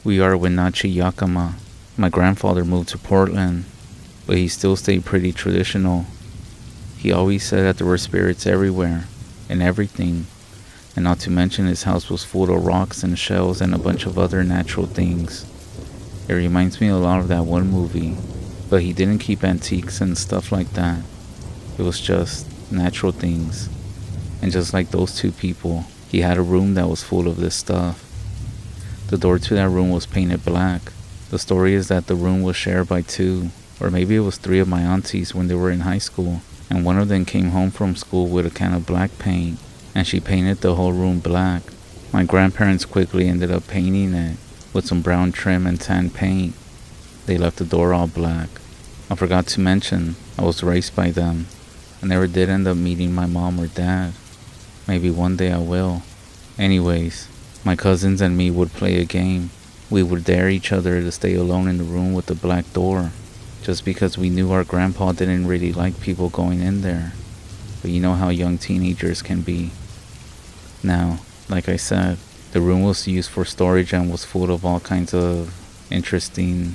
We are Wenatchee Yakama. My grandfather moved to Portland, but he still stayed pretty traditional. He always said that there were spirits everywhere, and everything, and not to mention his house was full of rocks and shells and a bunch of other natural things. It reminds me a lot of that one movie, but he didn't keep antiques and stuff like that. It was just natural things. And just like those two people, he had a room that was full of this stuff. The door to that room was painted black. The story is that the room was shared by two, or maybe it was three of my aunties when they were in high school, and one of them came home from school with a can of black paint, and she painted the whole room black. My grandparents quickly ended up painting it with some brown trim and tan paint. They left the door all black. I forgot to mention, I was raised by them. I never did end up meeting my mom or dad. Maybe one day I will. Anyways, my cousins and me would play a game. We would dare each other to stay alone in the room with the black door, just because we knew our grandpa didn't really like people going in there. But you know how young teenagers can be. Now, like I said, the room was used for storage and was full of all kinds of interesting.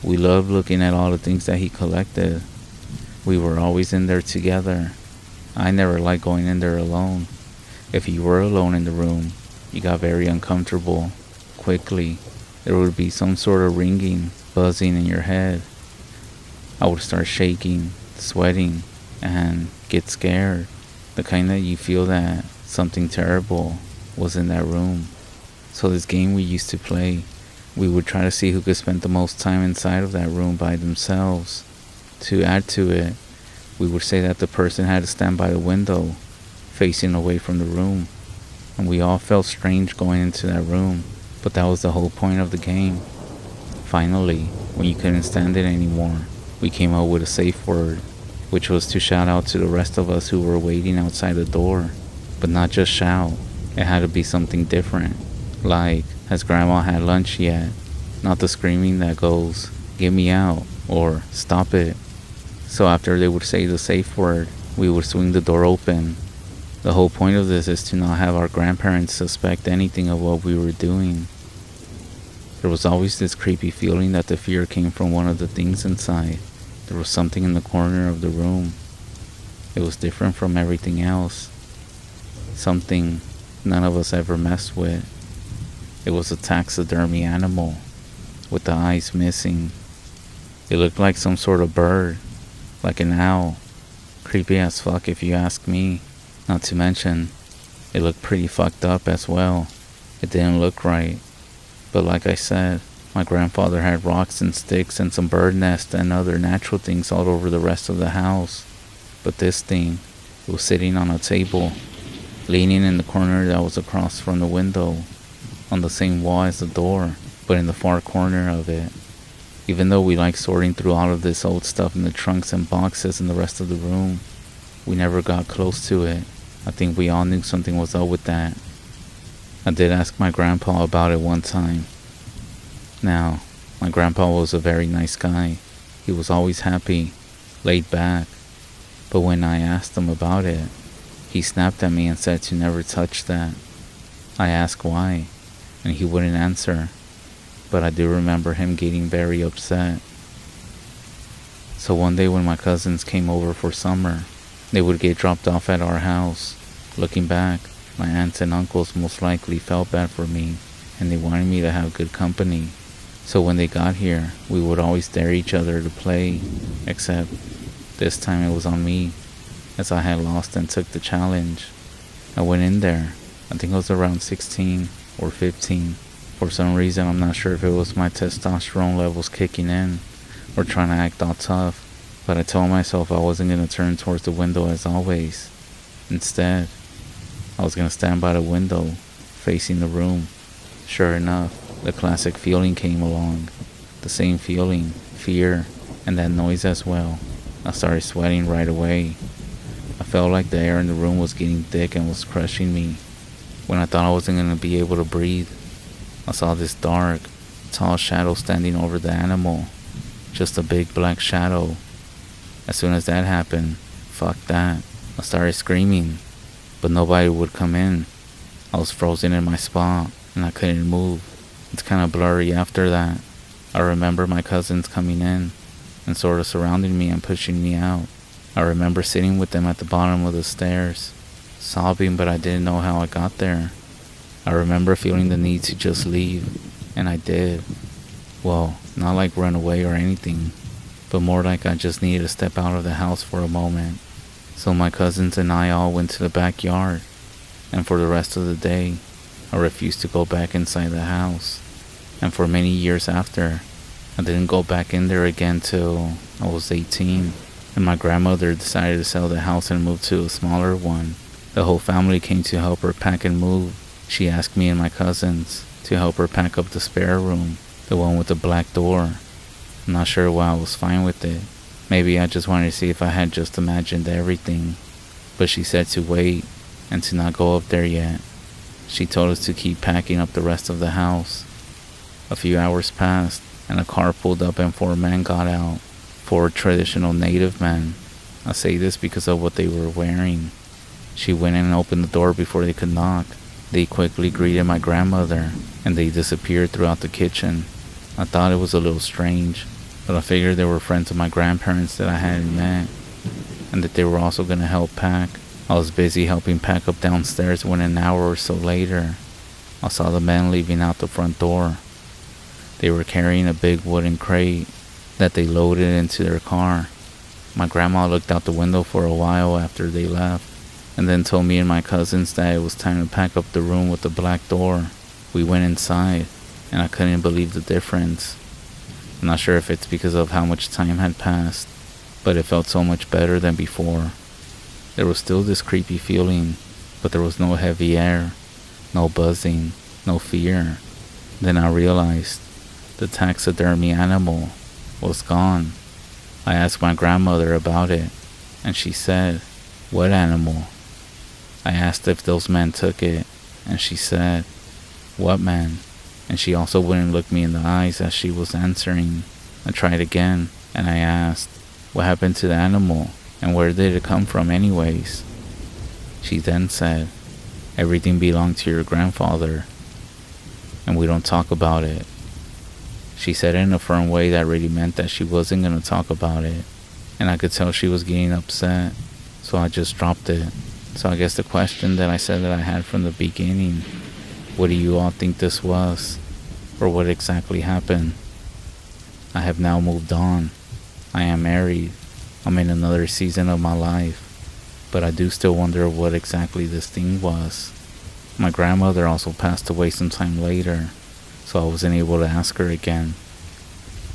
We loved looking at all the things that he collected. We were always in there together. I never liked going in there alone. If you were alone in the room, you got very uncomfortable. Quickly, there would be some sort of ringing, buzzing in your head. I would start shaking, sweating, and get scared. The kind that you feel that something terrible was in that room. So this game we used to play, we would try to see who could spend the most time inside of that room by themselves. To add to it, we would say that the person had to stand by the window, facing away from the room. And we all felt strange going into that room, but that was the whole point of the game. Finally, when you couldn't stand it anymore, we came up with a safe word, which was to shout out to the rest of us who were waiting outside the door. But not just shout, it had to be something different. Like, has grandma had lunch yet? Not the screaming that goes, get me out, or stop it. So after they would say the safe word, we would swing the door open. The whole point of this is to not have our grandparents suspect anything of what we were doing. There was always this creepy feeling that the fear came from one of the things inside. There was something in the corner of the room. It was different from everything else. Something none of us ever messed with. It was a taxidermy animal, with the eyes missing. It looked like some sort of bird, like an owl. Creepy as fuck if you ask me. Not to mention, it looked pretty fucked up as well. It didn't look right. But like I said, my grandfather had rocks and sticks and some bird nests and other natural things all over the rest of the house. But this thing, it was sitting on a table, leaning in the corner that was across from the window, on the same wall as the door, but in the far corner of it. Even though we liked sorting through all of this old stuff in the trunks and boxes in the rest of the room, we never got close to it. I think we all knew something was up with that. I did ask my grandpa about it one time. Now, my grandpa was a very nice guy. He was always happy, laid back. But when I asked him about it, he snapped at me and said to never touch that. I asked why, and he wouldn't answer. But I do remember him getting very upset. So one day when my cousins came over for summer, they would get dropped off at our house. Looking back, my aunts and uncles most likely felt bad for me, and they wanted me to have good company. So when they got here, we would always dare each other to play, except this time it was on me, as I had lost and took the challenge. I went in there, I think I was around 16 or 15. For some reason, I'm not sure if it was my testosterone levels kicking in, or trying to act all tough, but I told myself I wasn't going to turn towards the window as always. Instead, I was going to stand by the window, facing the room. Sure enough, the classic feeling came along. The same feeling, fear, and that noise as well. I started sweating right away. I felt like the air in the room was getting thick and was crushing me. When I thought I wasn't going to be able to breathe, I saw this dark, tall shadow standing over the animal. Just a big black shadow. As soon as that happened, fuck that, I started screaming, but nobody would come in. I was frozen in my spot, and I couldn't move. It's kind of blurry after that. I remember my cousins coming in and sort of surrounding me and pushing me out. I remember sitting with them at the bottom of the stairs, sobbing, but I didn't know how I got there. I remember feeling the need to just leave, and I did. Well, not like run away or anything, but more like I just needed to step out of the house for a moment. So my cousins and I all went to the backyard, and for the rest of the day, I refused to go back inside the house. And for many years after, I didn't go back in there again till I was 18, and my grandmother decided to sell the house and move to a smaller one. The whole family came to help her pack and move. She asked me and my cousins to help her pack up the spare room, the one with the black door. I'm not sure why I was fine with it. Maybe I just wanted to see if I had just imagined everything. But she said to wait and to not go up there yet. She told us to keep packing up the rest of the house. A few hours passed, and a car pulled up and 4 men got out. 4 traditional native men. I say this because of what they were wearing. She went in and opened the door before they could knock. They quickly greeted my grandmother, and they disappeared throughout the kitchen. I thought it was a little strange, but I figured they were friends of my grandparents that I hadn't met, and that they were also going to help pack. I was busy helping pack up downstairs when an hour or so later, I saw the men leaving out the front door. They were carrying a big wooden crate that they loaded into their car. My grandma looked out the window for a while after they left, and then told me and my cousins that it was time to pack up the room with the black door. We went inside, and I couldn't believe the difference. I'm not sure if it's because of how much time had passed, but it felt so much better than before. There was still this creepy feeling, but there was no heavy air, no buzzing, no fear. Then I realized the taxidermy animal was gone. I asked my grandmother about it, and she said, "What animal?" I asked if those men took it, and she said, "What man?" And she also wouldn't look me in the eyes as she was answering. I tried again, and I asked, "What happened to the animal, and where did it come from anyways?" She then said, "Everything belonged to your grandfather, and we don't talk about it." She said it in a firm way that really meant that she wasn't going to talk about it, and I could tell she was getting upset, so I just dropped it. So I guess the question that I said that I had from the beginning, what do you all think this was? Or what exactly happened? I have now moved on. I am married. I'm in another season of my life. But I do still wonder what exactly this thing was. My grandmother also passed away some time later, so I wasn't able to ask her again.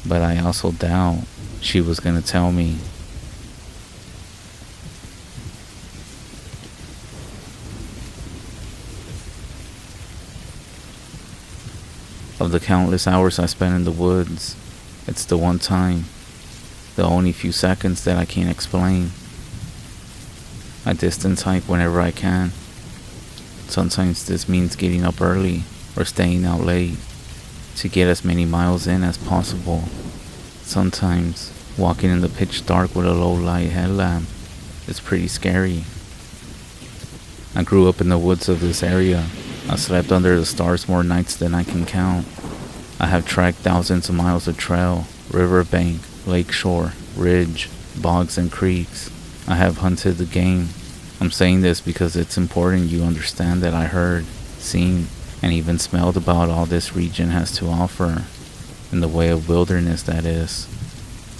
But I also doubt she was going to tell me. Of the countless hours I spent in the woods, it's the one time, the only few seconds that I can't explain. I distance hike whenever I can. Sometimes this means getting up early or staying out late to get as many miles in as possible. Sometimes walking in the pitch dark with a low light headlamp is pretty scary. I grew up in the woods of this area. I slept under the stars more nights than I can count. I have trekked thousands of miles of trail, riverbank, lakeshore, ridge, bogs and creeks. I have hunted the game. I'm saying this because it's important you understand that I heard, seen, and even smelled about all this region has to offer, in the way of wilderness that is.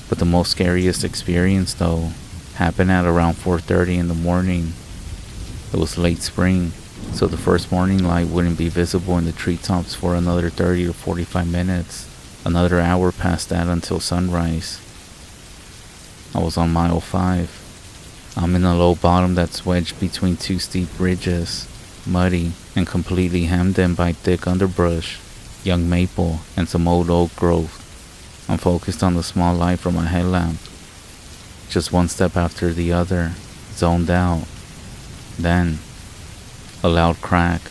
But the most scariest experience though, happened at around 4:30 in the morning. It was late spring, so the first morning light wouldn't be visible in the treetops for another 30 to 45 minutes. Another hour past that until sunrise. I was on mile 5. I'm in a low bottom that's wedged between 2 steep ridges, muddy and completely hemmed in by thick underbrush, young maple, and some old oak growth. I'm focused on the small light from my headlamp, just one step after the other, zoned out. Then a loud crack,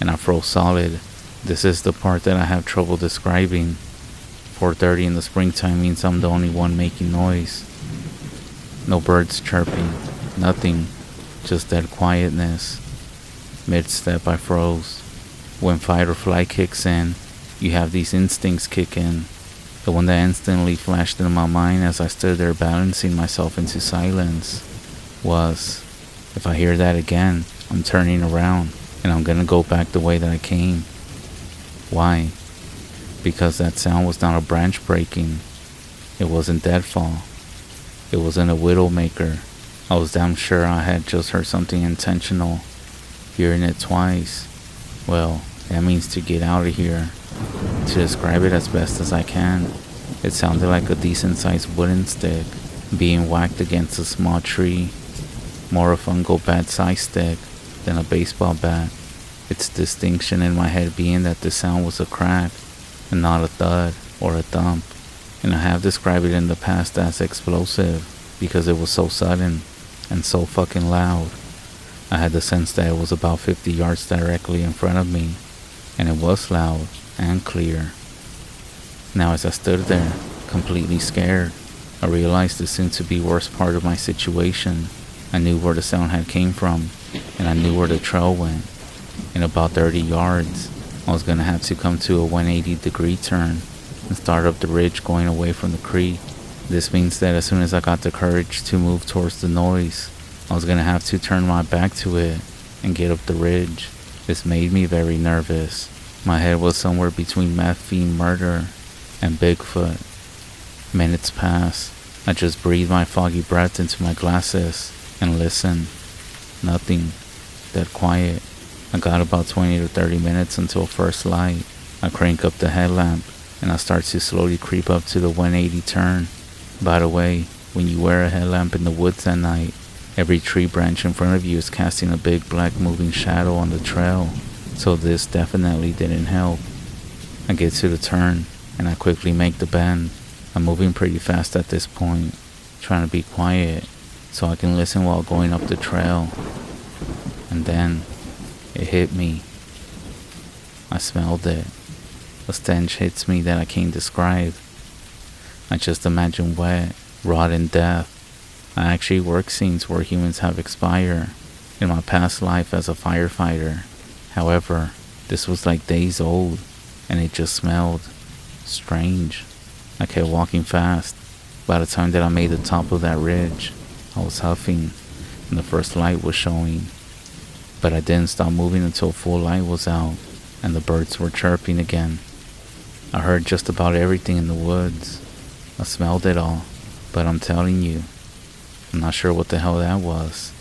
and I froze solid. This is the part that I have trouble describing. 4:30 in the springtime means I'm the only one making noise. No birds chirping, nothing, just dead quietness. Mid-step I froze. When fight or flight kicks in, You have these instincts kick in. The one that instantly flashed into my mind as I stood there balancing myself into silence was, if I hear that again, I'm turning around and I'm gonna go back the way that I came. Why? Because that sound was not a branch breaking. It wasn't deadfall. It wasn't a widowmaker. I was damn sure I had just heard something intentional. Hearing it twice, well, that means to get out of here. To describe it as best as I can, it sounded like a decent sized wooden stick being whacked against a small tree. More a fungal bad size stick than a baseball bat. Its distinction in my head being that the sound was a crack and not a thud or a thump. And I have described it in the past as explosive because it was so sudden and so fucking loud. I had the sense that it was about 50 yards directly in front of me, and it was loud and clear. Now as I stood there, completely scared, I realized the soon-to-be worst part of my situation. I knew where the sound had came from, and I knew where the trail went. In about 30 yards, I was gonna have to come to a 180-degree turn and start up the ridge going away from the creek. This means that as soon as I got the courage to move towards the noise, I was gonna have to turn my back to it and get up the ridge. This made me very nervous. My head was somewhere between meth fiend murder and Bigfoot. Minutes passed. I just breathed my foggy breath into my glasses and listened. Nothing. Dead quiet. I got about 20 to 30 minutes until first light. I crank up the headlamp and I start to slowly creep up to the 180 turn. By the way, when you wear a headlamp in the woods at night, every tree branch in front of you is casting a big black moving shadow on the trail, so this definitely didn't help. I get to the turn and I quickly make the bend. I'm moving pretty fast at this point, trying to be quiet so I can listen while going up the trail. And then it hit me. I smelled it. A stench hits me that I can't describe. I just imagine wet, rotten death. I actually work scenes where humans have expired in my past life as a firefighter. However, this was like days old, and it just smelled strange. I kept walking fast. By the time that I made the top of that ridge, I was huffing, and the first light was showing. But I didn't stop moving until full light was out, and the birds were chirping again. I heard just about everything in the woods. I smelled it all, but I'm telling you, I'm not sure what the hell that was.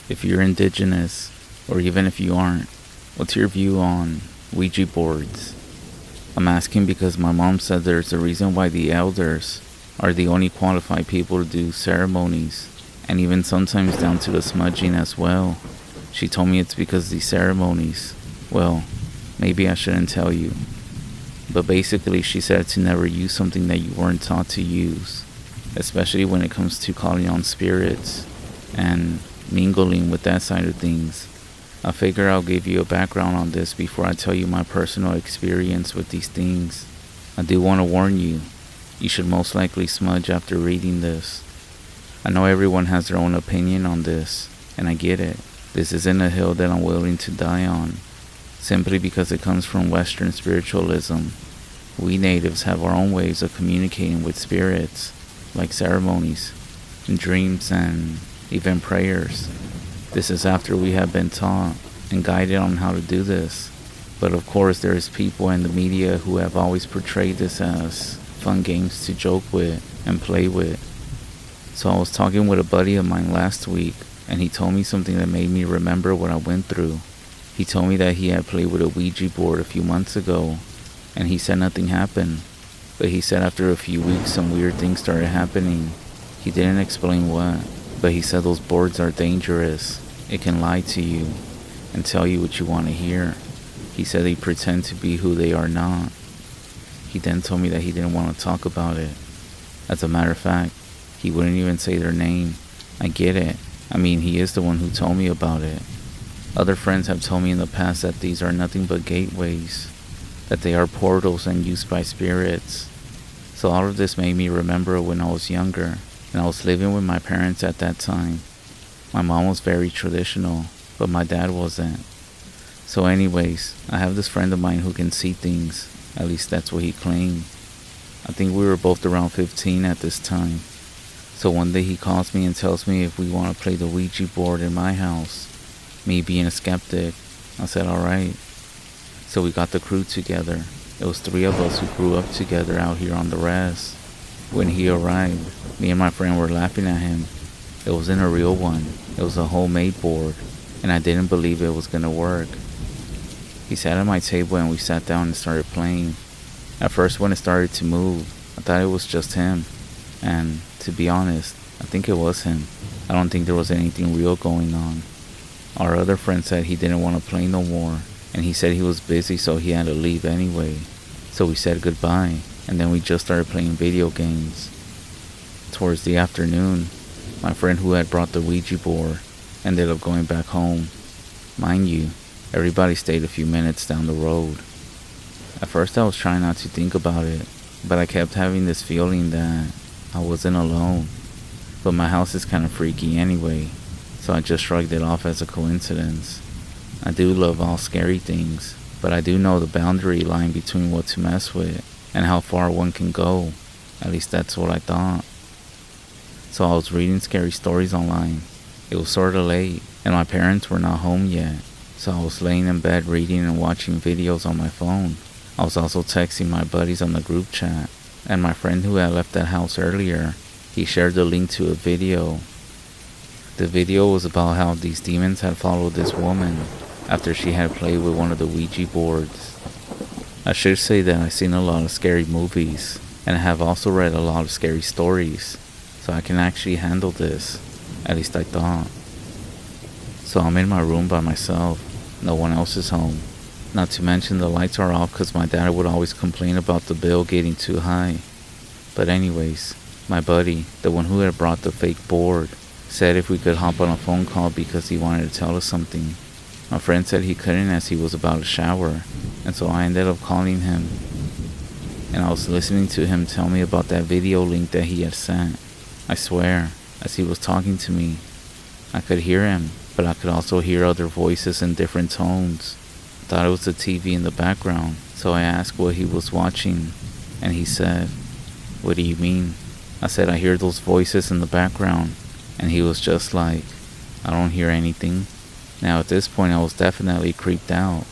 If you're indigenous, or even if you aren't, what's your view on Ouija boards? I'm asking because my mom said there's a reason why the elders are the only qualified people to do ceremonies, and even sometimes down to the smudging as well. She told me it's because these ceremonies, well, maybe I shouldn't tell you, but basically she said to never use something that you weren't taught to use, especially when it comes to calling on spirits and mingling with that side of things. I figure I'll give you a background on this before I tell you my personal experience with these things. I do want to warn you, you should most likely smudge after reading this. I know everyone has their own opinion on this, and I get it. This isn't a hill that I'm willing to die on, simply because it comes from Western spiritualism. We natives have our own ways of communicating with spirits, like ceremonies, and dreams, and even prayers. This is after we have been taught and guided on how to do this. But of course there's people in the media who have always portrayed this as fun games to joke with and play with. So I was talking with a buddy of mine last week, and he told me something that made me remember what I went through. He told me that he had played with a Ouija board a few months ago, and he said nothing happened. But he said after a few weeks some weird things started happening. He didn't explain what, but he said those boards are dangerous. It can lie to you and tell you what you want to hear. He said they pretend to be who they are not. He then told me that he didn't want to talk about it. As a matter of fact, he wouldn't even say their name. I get it. I mean, he is the one who told me about it. Other friends have told me in the past that these are nothing but gateways, that they are portals and used by spirits. So all of this made me remember when I was younger, and I was living with my parents at that time. My mom was very traditional, but my dad wasn't. So anyways, I have this friend of mine who can see things. At least that's what he claimed. I think we were both around 15 at this time. So one day he calls me and tells me if we want to play the Ouija board in my house. Me being a skeptic, I said alright. So we got the crew together. It was 3 of us who grew up together out here on the REZ. When he arrived, me and my friend were laughing at him. It wasn't a real one. It was a homemade board, and I didn't believe it was gonna work. He sat at my table and we sat down and started playing. At first when it started to move, I thought it was just him. And to be honest, I think it was him. I don't think there was anything real going on. Our other friend said he didn't want to play no more, and he said he was busy so he had to leave anyway. So we said goodbye, and then we just started playing video games. Towards the afternoon, my friend who had brought the Ouija board ended up going back home. Mind you, everybody stayed a few minutes down the road. At first I was trying not to think about it, but I kept having this feeling that I wasn't alone. But my house is kind of freaky anyway, so I just shrugged it off as a coincidence. I do love all scary things, but I do know the boundary line between what to mess with and how far one can go. At least that's what I thought. So I was reading scary stories online. It was sorta late, and my parents were not home yet, so I was laying in bed reading and watching videos on my phone. I was also texting my buddies on the group chat, and my friend who had left that house earlier, he shared the link to a video. The video was about how these demons had followed this woman after she had played with one of the Ouija boards. I should say that I've seen a lot of scary movies, and I have also read a lot of scary stories, so I can actually handle this, at least I thought. So I'm in my room by myself, no one else is home. Not to mention the lights are off because my dad would always complain about the bill getting too high. But anyways, my buddy, the one who had brought the fake board, said if we could hop on a phone call because he wanted to tell us something. My friend said he couldn't as he was about to shower, and so I ended up calling him. And I was listening to him tell me about that video link that he had sent. I swear, as he was talking to me, I could hear him, but I could also hear other voices in different tones. I thought it was the TV in the background, so I asked what he was watching, and he said, "What do you mean?" I said, "I hear those voices in the background," and he was just like, "I don't hear anything." Now at this point I was definitely creeped out,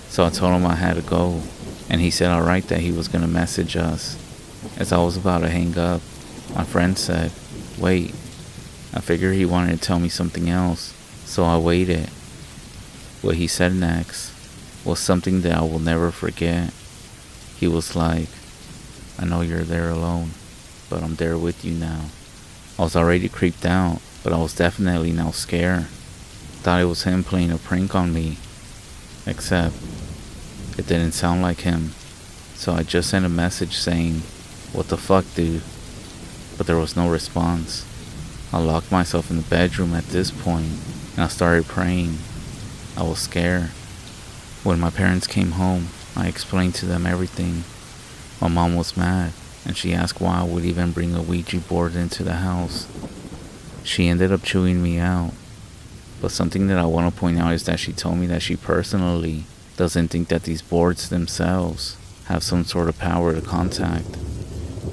so I told him I had to go, and he said alright that he was gonna message us. As I was about to hang up, my friend said, "Wait." I figured he wanted to tell me something else, so I waited. What he said next was something that I will never forget. He was like, "I know you're there alone, but I'm there with you now." I was already creeped out, but I was definitely now scared. Thought it was him playing a prank on me, except it didn't sound like him, so I just sent a message saying, "What the fuck, dude?" But there was no response. I locked myself in the bedroom at this point, and I started praying. I was scared. When my parents came home, I explained to them everything. My mom was mad, and she asked why I would even bring a Ouija board into the house. She ended up chewing me out. But something that I want to point out is that she told me that she personally doesn't think that these boards themselves have some sort of power to contact.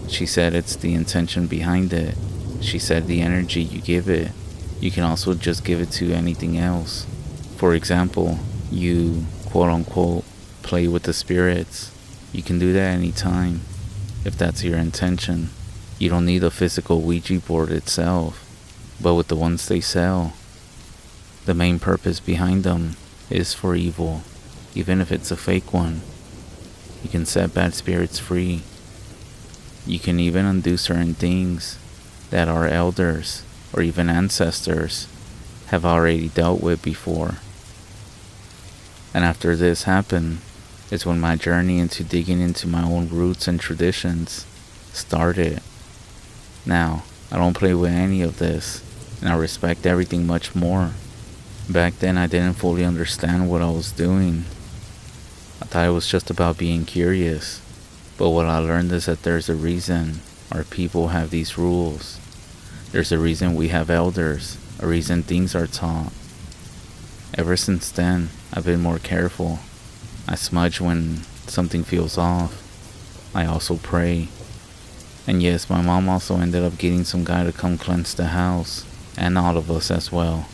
She said it's the intention behind it. She said the energy you give it, you can also just give it to anything else. For example, you quote unquote play with the spirits. You can do that anytime if that's your intention. You don't need a physical Ouija board itself, but with the ones they sell, the main purpose behind them is for evil, even if it's a fake one. You can set bad spirits free. You can even undo certain things that our elders or even ancestors have already dealt with before. And after this happened is when my journey into digging into my own roots and traditions started. Now, I don't play with any of this, and I respect everything much more. Back then I didn't fully understand what I was doing. I thought it was just about being curious. But what I learned is that there's a reason our people have these rules. There's a reason we have elders, a reason things are taught. Ever since then, I've been more careful. I smudge when something feels off. I also pray. And yes, my mom also ended up getting some guy to come cleanse the house, and all of us as well.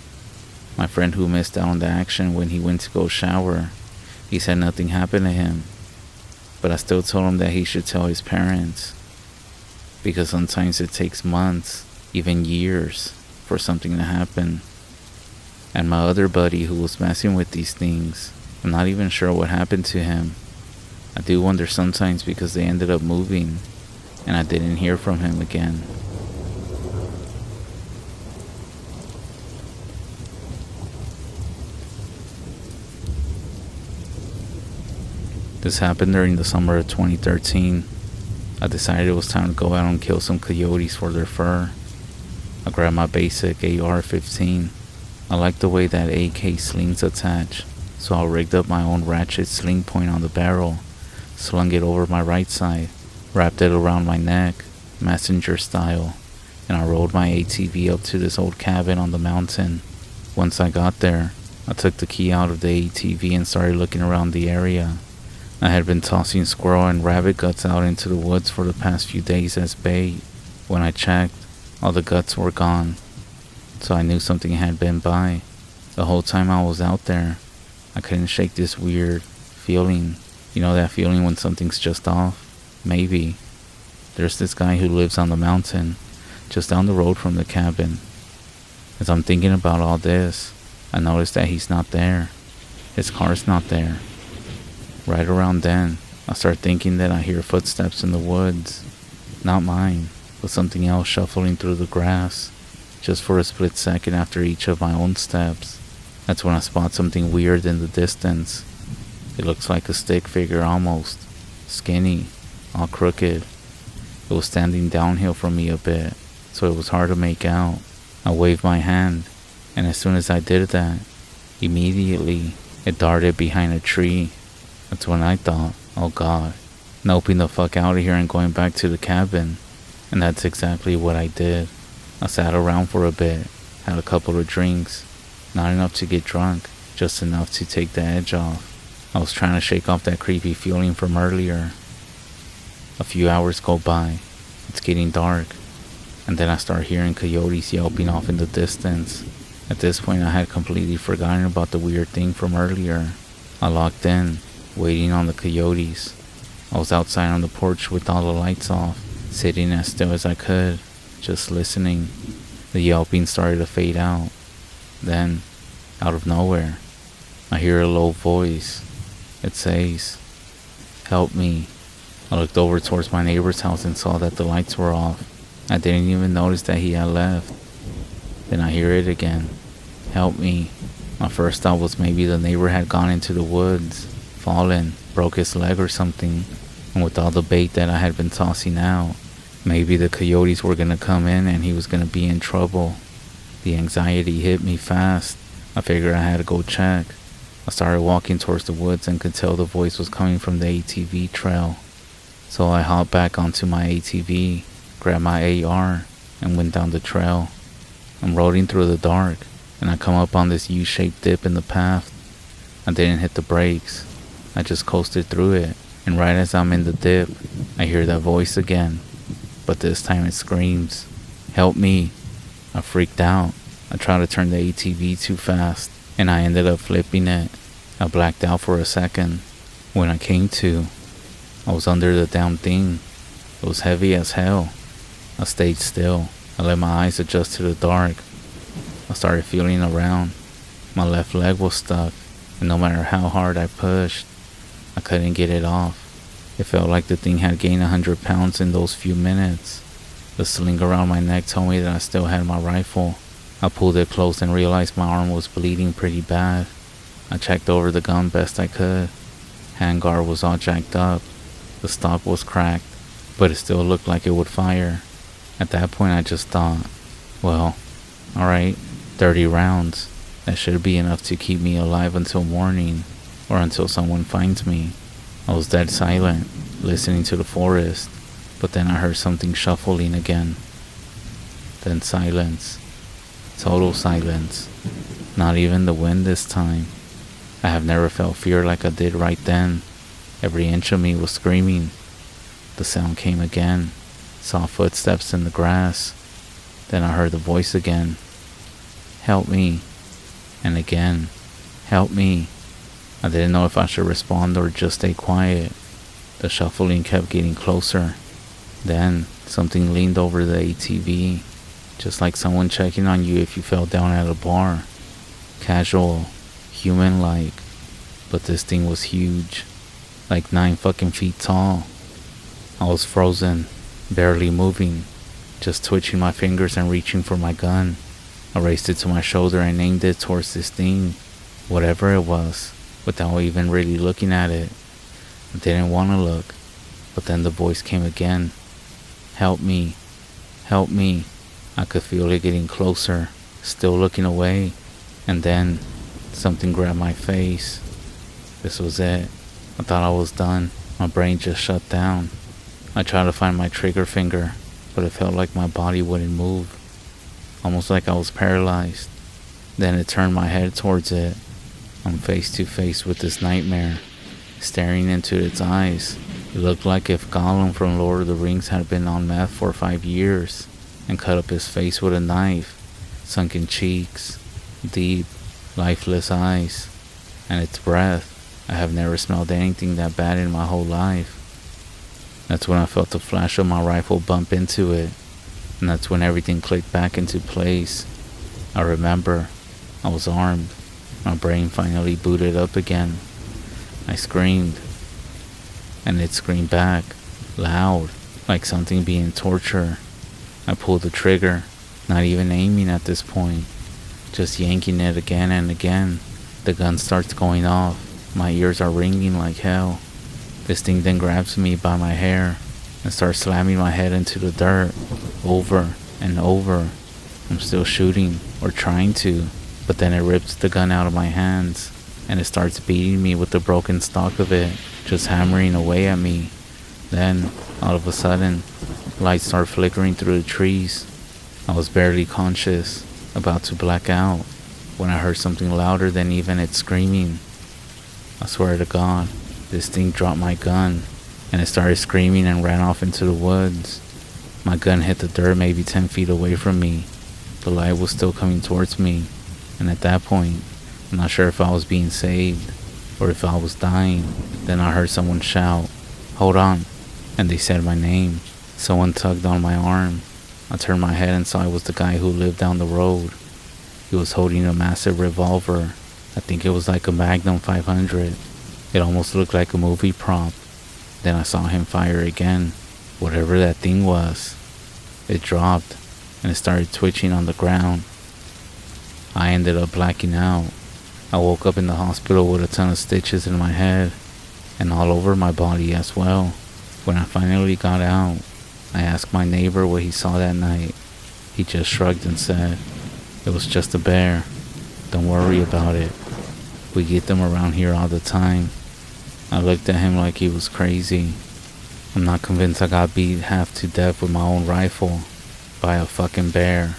My friend who missed out on the action when he went to go shower, he said nothing happened to him. But I still told him that he should tell his parents. Because sometimes it takes months, even years, for something to happen. And my other buddy who was messing with these things, I'm not even sure what happened to him. I do wonder sometimes because they ended up moving, and I didn't hear from him again. This happened during the summer of 2013. I decided it was time to go out and kill some coyotes for their fur. I grabbed my basic AR-15. I liked the way that AK slings attach, so I rigged up my own ratchet sling point on the barrel, slung it over my right side, wrapped it around my neck, messenger style, and I rode my ATV up to this old cabin on the mountain. Once I got there, I took the key out of the ATV and started looking around the area. I had been tossing squirrel and rabbit guts out into the woods for the past few days as bait. When I checked, all the guts were gone, so I knew something had been by. The whole time I was out there, I couldn't shake this weird feeling. You know that feeling when something's just off? Maybe. There's this guy who lives on the mountain, just down the road from the cabin. As I'm thinking about all this, I noticed that he's not there. His car's not there. Right around then, I start thinking that I hear footsteps in the woods. Not mine, but something else shuffling through the grass, just for a split second after each of my own steps. That's when I spot something weird in the distance. It looks like a stick figure almost, skinny, all crooked. It was standing downhill from me a bit, so it was hard to make out. I waved my hand, and as soon as I did that, immediately it darted behind a tree. That's when I thought, oh God, noping the fuck out of here and going back to the cabin. And that's exactly what I did. I sat around for a bit, had a couple of drinks, not enough to get drunk, just enough to take the edge off. I was trying to shake off that creepy feeling from earlier. A few hours go by, it's getting dark, and then I start hearing coyotes yelping off in the distance. At this point I had completely forgotten about the weird thing from earlier. I locked in, waiting on the coyotes. I was outside on the porch with all the lights off, sitting as still as I could, just listening. The yelping started to fade out. Then, out of nowhere, I hear a low voice. It says, "Help me." I looked over towards my neighbor's house and saw that the lights were off. I didn't even notice that he had left. Then I hear it again. "Help me." My first thought was maybe the neighbor had gone into the woods, fallen, broke his leg or something, and with all the bait that I had been tossing out, maybe the coyotes were gonna come in and he was gonna be in trouble. The anxiety hit me fast. I figured I had to go check. I started walking towards the woods and could tell the voice was coming from the ATV trail. So I hopped back onto my ATV, grabbed my AR, and went down the trail. I'm rolling through the dark, and I come up on this U-shaped dip in the path. I didn't hit the brakes. I just coasted through it, and right as I'm in the dip, I hear that voice again. But this time it screams, "Help me." I freaked out. I tried to turn the ATV too fast, and I ended up flipping it. I blacked out for a second. When I came to, I was under the damn thing. It was heavy as hell. I stayed still. I let my eyes adjust to the dark. I started feeling around. My left leg was stuck, and no matter how hard I pushed, I couldn't get it off. It felt like the thing had gained 100 pounds in those few minutes. The sling around my neck told me that I still had my rifle. I pulled it close and realized my arm was bleeding pretty bad. I checked over the gun best I could. Handguard was all jacked up. The stock was cracked, but it still looked like it would fire. At that point I just thought, well, alright, 30 rounds. That should be enough to keep me alive until morning, or until someone finds me. I was dead silent, listening to the forest, but then I heard something shuffling again. Then silence. Total silence. Not even the wind this time. I have never felt fear like I did right then. Every inch of me was screaming. The sound came again. Saw footsteps in the grass. Then I heard the voice again. Help me. And again. Help me. I didn't know if I should respond or just stay quiet. The shuffling kept getting closer. Then something leaned over the ATV, just like someone checking on you if you fell down at a bar. Casual, human-like, but this thing was huge, like 9 fucking feet tall. I was frozen, barely moving, just twitching my fingers and reaching for my gun. I raised it to my shoulder and aimed it towards this thing, whatever it was, without even really looking at it. I didn't want to look, but then the voice came again. Help me. Help me. I could feel it getting closer, still looking away, and then something grabbed my face. This was it. I thought I was done. My brain just shut down. I tried to find my trigger finger, but it felt like my body wouldn't move, almost like I was paralyzed. Then it turned my head towards it. I'm face to face with this nightmare, staring into its eyes. It looked like if Gollum from Lord of the Rings had been on meth for 5 years and cut up his face with a knife, sunken cheeks, deep, lifeless eyes, and its breath. I have never smelled anything that bad in my whole life. That's when I felt the flash of my rifle bump into it, and that's when everything clicked back into place. I remember, I was armed. My brain finally booted up again. I screamed, and it screamed back, loud, like something being tortured. I pulled the trigger, not even aiming at this point, just yanking it again and again. The gun starts going off. My ears are ringing like hell. This thing then grabs me by my hair and starts slamming my head into the dirt, over and over. I'm still shooting, or trying to, but then it rips the gun out of my hands, and it starts beating me with the broken stock of it, just hammering away at me. Then, all of a sudden, lights start flickering through the trees. I was barely conscious, about to black out, when I heard something louder than even its screaming. I swear to God, this thing dropped my gun, and it started screaming and ran off into the woods. My gun hit the dirt maybe 10 feet away from me. The light was still coming towards me, and at that point, I'm not sure if I was being saved, or if I was dying. Then I heard someone shout, "Hold on," and they said my name. Someone tugged on my arm. I turned my head and saw it was the guy who lived down the road. He was holding a massive revolver. I think it was like a Magnum 500. It almost looked like a movie prop. Then I saw him fire again. Whatever that thing was. It dropped, and it started twitching on the ground. I ended up blacking out. I woke up in the hospital with a ton of stitches in my head, and all over my body as well. When I finally got out, I asked my neighbor what he saw that night. He just shrugged and said, "It was just a bear. Don't worry about it. We get them around here all the time." I looked at him like he was crazy. I'm not convinced I got beat half to death with my own rifle by a fucking bear.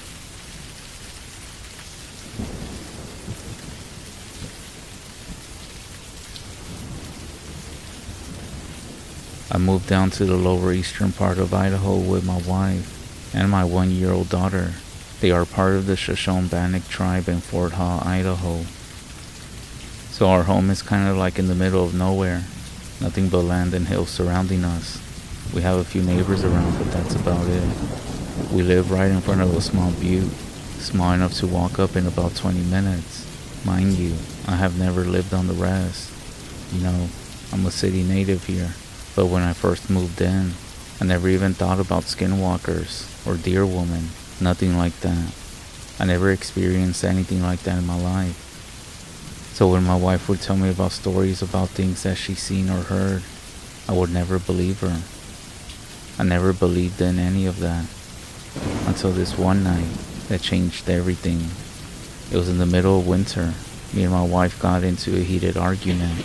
I moved down to the lower eastern part of Idaho with my wife and my 1-year-old daughter. They are part of the Shoshone-Bannock tribe in Fort Hall, Idaho. So our home is kind of like in the middle of nowhere. Nothing but land and hills surrounding us. We have a few neighbors around, but that's about it. We live right in front of a small butte, small enough to walk up in about 20 minutes. Mind you, I have never lived on the REZ. You know, I'm a city native here. But when I first moved in, I never even thought about skinwalkers or deer woman. Nothing like that. I never experienced anything like that in my life. So when my wife would tell me about stories about things that she's seen or heard, I would never believe her. I never believed in any of that. Until this one night that changed everything. It was in the middle of winter. Me and my wife got into a heated argument.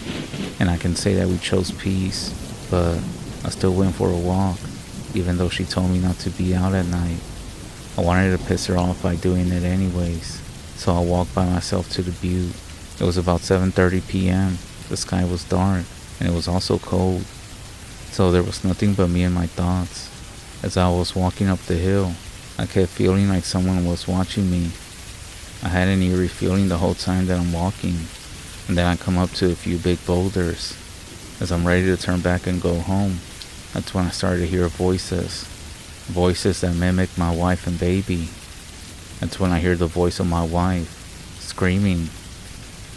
And I can say that we chose peace, but I still went for a walk, even though she told me not to be out at night. I wanted to piss her off by doing it anyways, so I walked by myself to the butte. It was about 7:30 p.m. The sky was dark, and it was also cold, so there was nothing but me and my thoughts. As I was walking up the hill, I kept feeling like someone was watching me. I had an eerie feeling the whole time that I'm walking, and then I come up to a few big boulders. As I'm ready to turn back and go home, that's when I started to hear voices. Voices that mimic my wife and baby. That's when I hear the voice of my wife, screaming,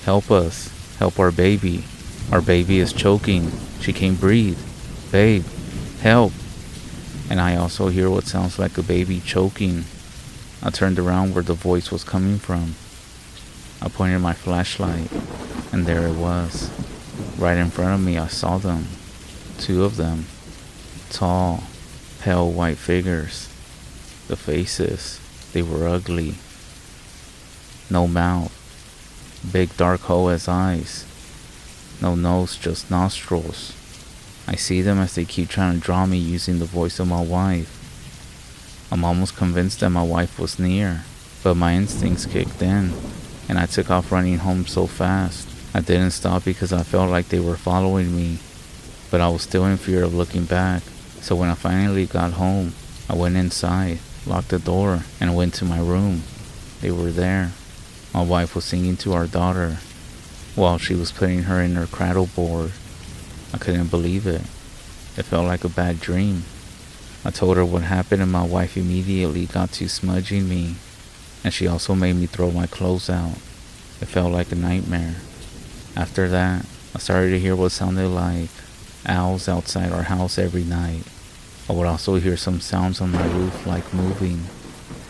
"Help us! Help our baby! Our baby is choking! She can't breathe! Babe, help!" And I also hear what sounds like a baby choking. I turned around where the voice was coming from. I pointed my flashlight, and there it was. Right in front of me, I saw them. 2 of them. Tall, pale white figures. The faces, they were ugly. No mouth. Big dark hole as eyes. No nose, just nostrils. I see them as they keep trying to draw me using the voice of my wife. I'm almost convinced that my wife was near, but my instincts kicked in, and I took off running home so fast. I didn't stop because I felt like they were following me, but I was still in fear of looking back. So when I finally got home, I went inside, locked the door, and went to my room. They were there. My wife was singing to our daughter while she was putting her in her cradle board. I couldn't believe it. It felt like a bad dream. I told her what happened, and my wife immediately got to smudging me, and she also made me throw my clothes out. It felt like a nightmare. After that, I started to hear what sounded like owls outside our house every night. I would also hear some sounds on my roof like moving.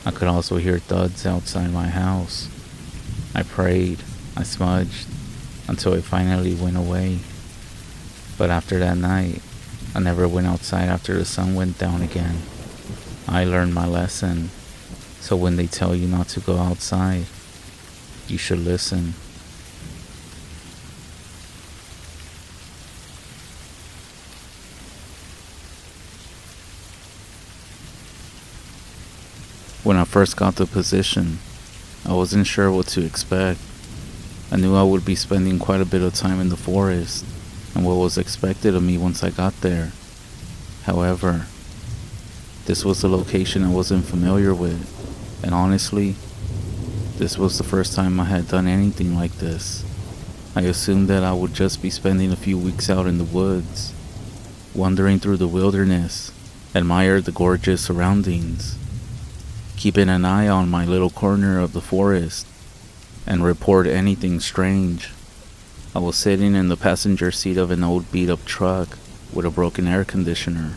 I could also hear thuds outside my house. I prayed, I smudged, until it finally went away. But after that night, I never went outside after the sun went down again. I learned my lesson. So when they tell you not to go outside, you should listen. When I first got the position, I wasn't sure what to expect. I knew I would be spending quite a bit of time in the forest, and what was expected of me once I got there. However, this was a location I wasn't familiar with, and honestly, this was the first time I had done anything like this. I assumed that I would just be spending a few weeks out in the woods, wandering through the wilderness, admire the gorgeous surroundings, keeping an eye on my little corner of the forest, and report anything strange. I was sitting in the passenger seat of an old beat-up truck with a broken air conditioner.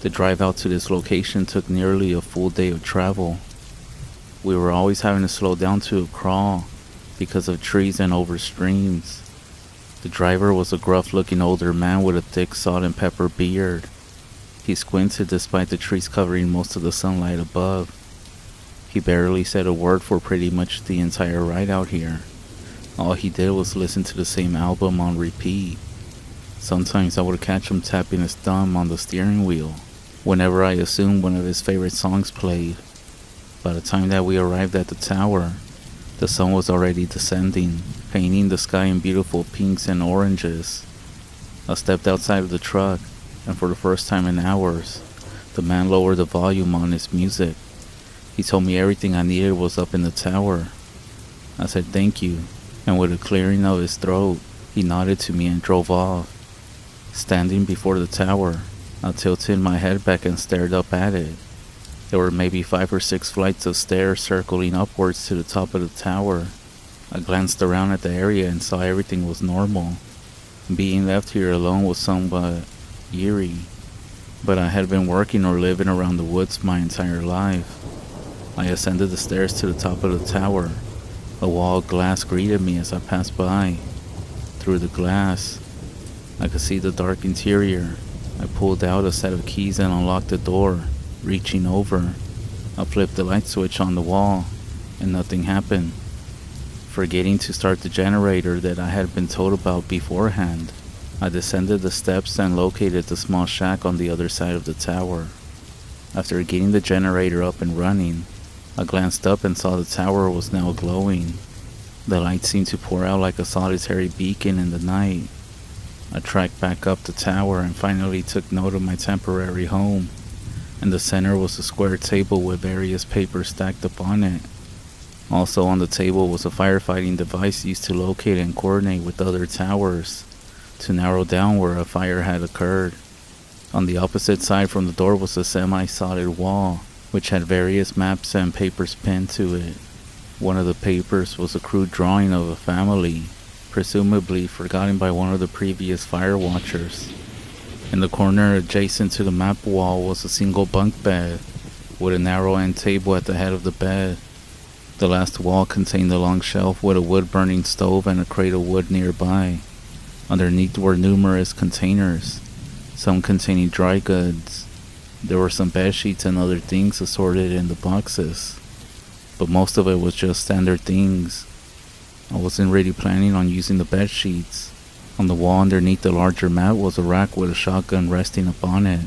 The drive out to this location took nearly a full day of travel. We were always having to slow down to a crawl because of trees and over streams. The driver was a gruff-looking older man with a thick salt and pepper beard. He squinted despite the trees covering most of the sunlight above. He barely said a word for pretty much the entire ride out here. All he did was listen to the same album on repeat. Sometimes I would catch him tapping his thumb on the steering wheel whenever I assumed one of his favorite songs played. By the time that we arrived at the tower, the sun was already descending, painting the sky in beautiful pinks and oranges. I stepped outside of the truck, and for the first time in hours, the man lowered the volume on his music. He told me everything I needed was up in the tower. I said thank you, and with a clearing of his throat, he nodded to me and drove off. Standing before the tower, I tilted my head back and stared up at it. There were maybe 5 or 6 flights of stairs circling upwards to the top of the tower. I glanced around at the area and saw everything was normal. Being left here alone was somewhat eerie, but I had been working or living around the woods my entire life. I ascended the stairs to the top of the tower. A wall of glass greeted me as I passed by. Through the glass, I could see the dark interior. I pulled out a set of keys and unlocked the door. Reaching over, I flipped the light switch on the wall, and nothing happened. Forgetting to start the generator that I had been told about beforehand, I descended the steps and located the small shack on the other side of the tower. After getting the generator up and running, I glanced up and saw the tower was now glowing. The light seemed to pour out like a solitary beacon in the night. I tracked back up the tower and finally took note of my temporary home. In the center was a square table with various papers stacked upon it. Also on the table was a firefighting device used to locate and coordinate with other towers to narrow down where a fire had occurred. On the opposite side from the door was a semi-solid wall, which had various maps and papers pinned to it. One of the papers was a crude drawing of a family, presumably forgotten by one of the previous fire watchers. In the corner adjacent to the map wall was a single bunk bed, with a narrow end table at the head of the bed. The last wall contained a long shelf with a wood-burning stove and a crate of wood nearby. Underneath were numerous containers, some containing dry goods. There were some bed sheets and other things assorted in the boxes, but most of it was just standard things. I wasn't really planning on using the bed sheets. On the wall underneath the larger mat was a rack with a shotgun resting upon it.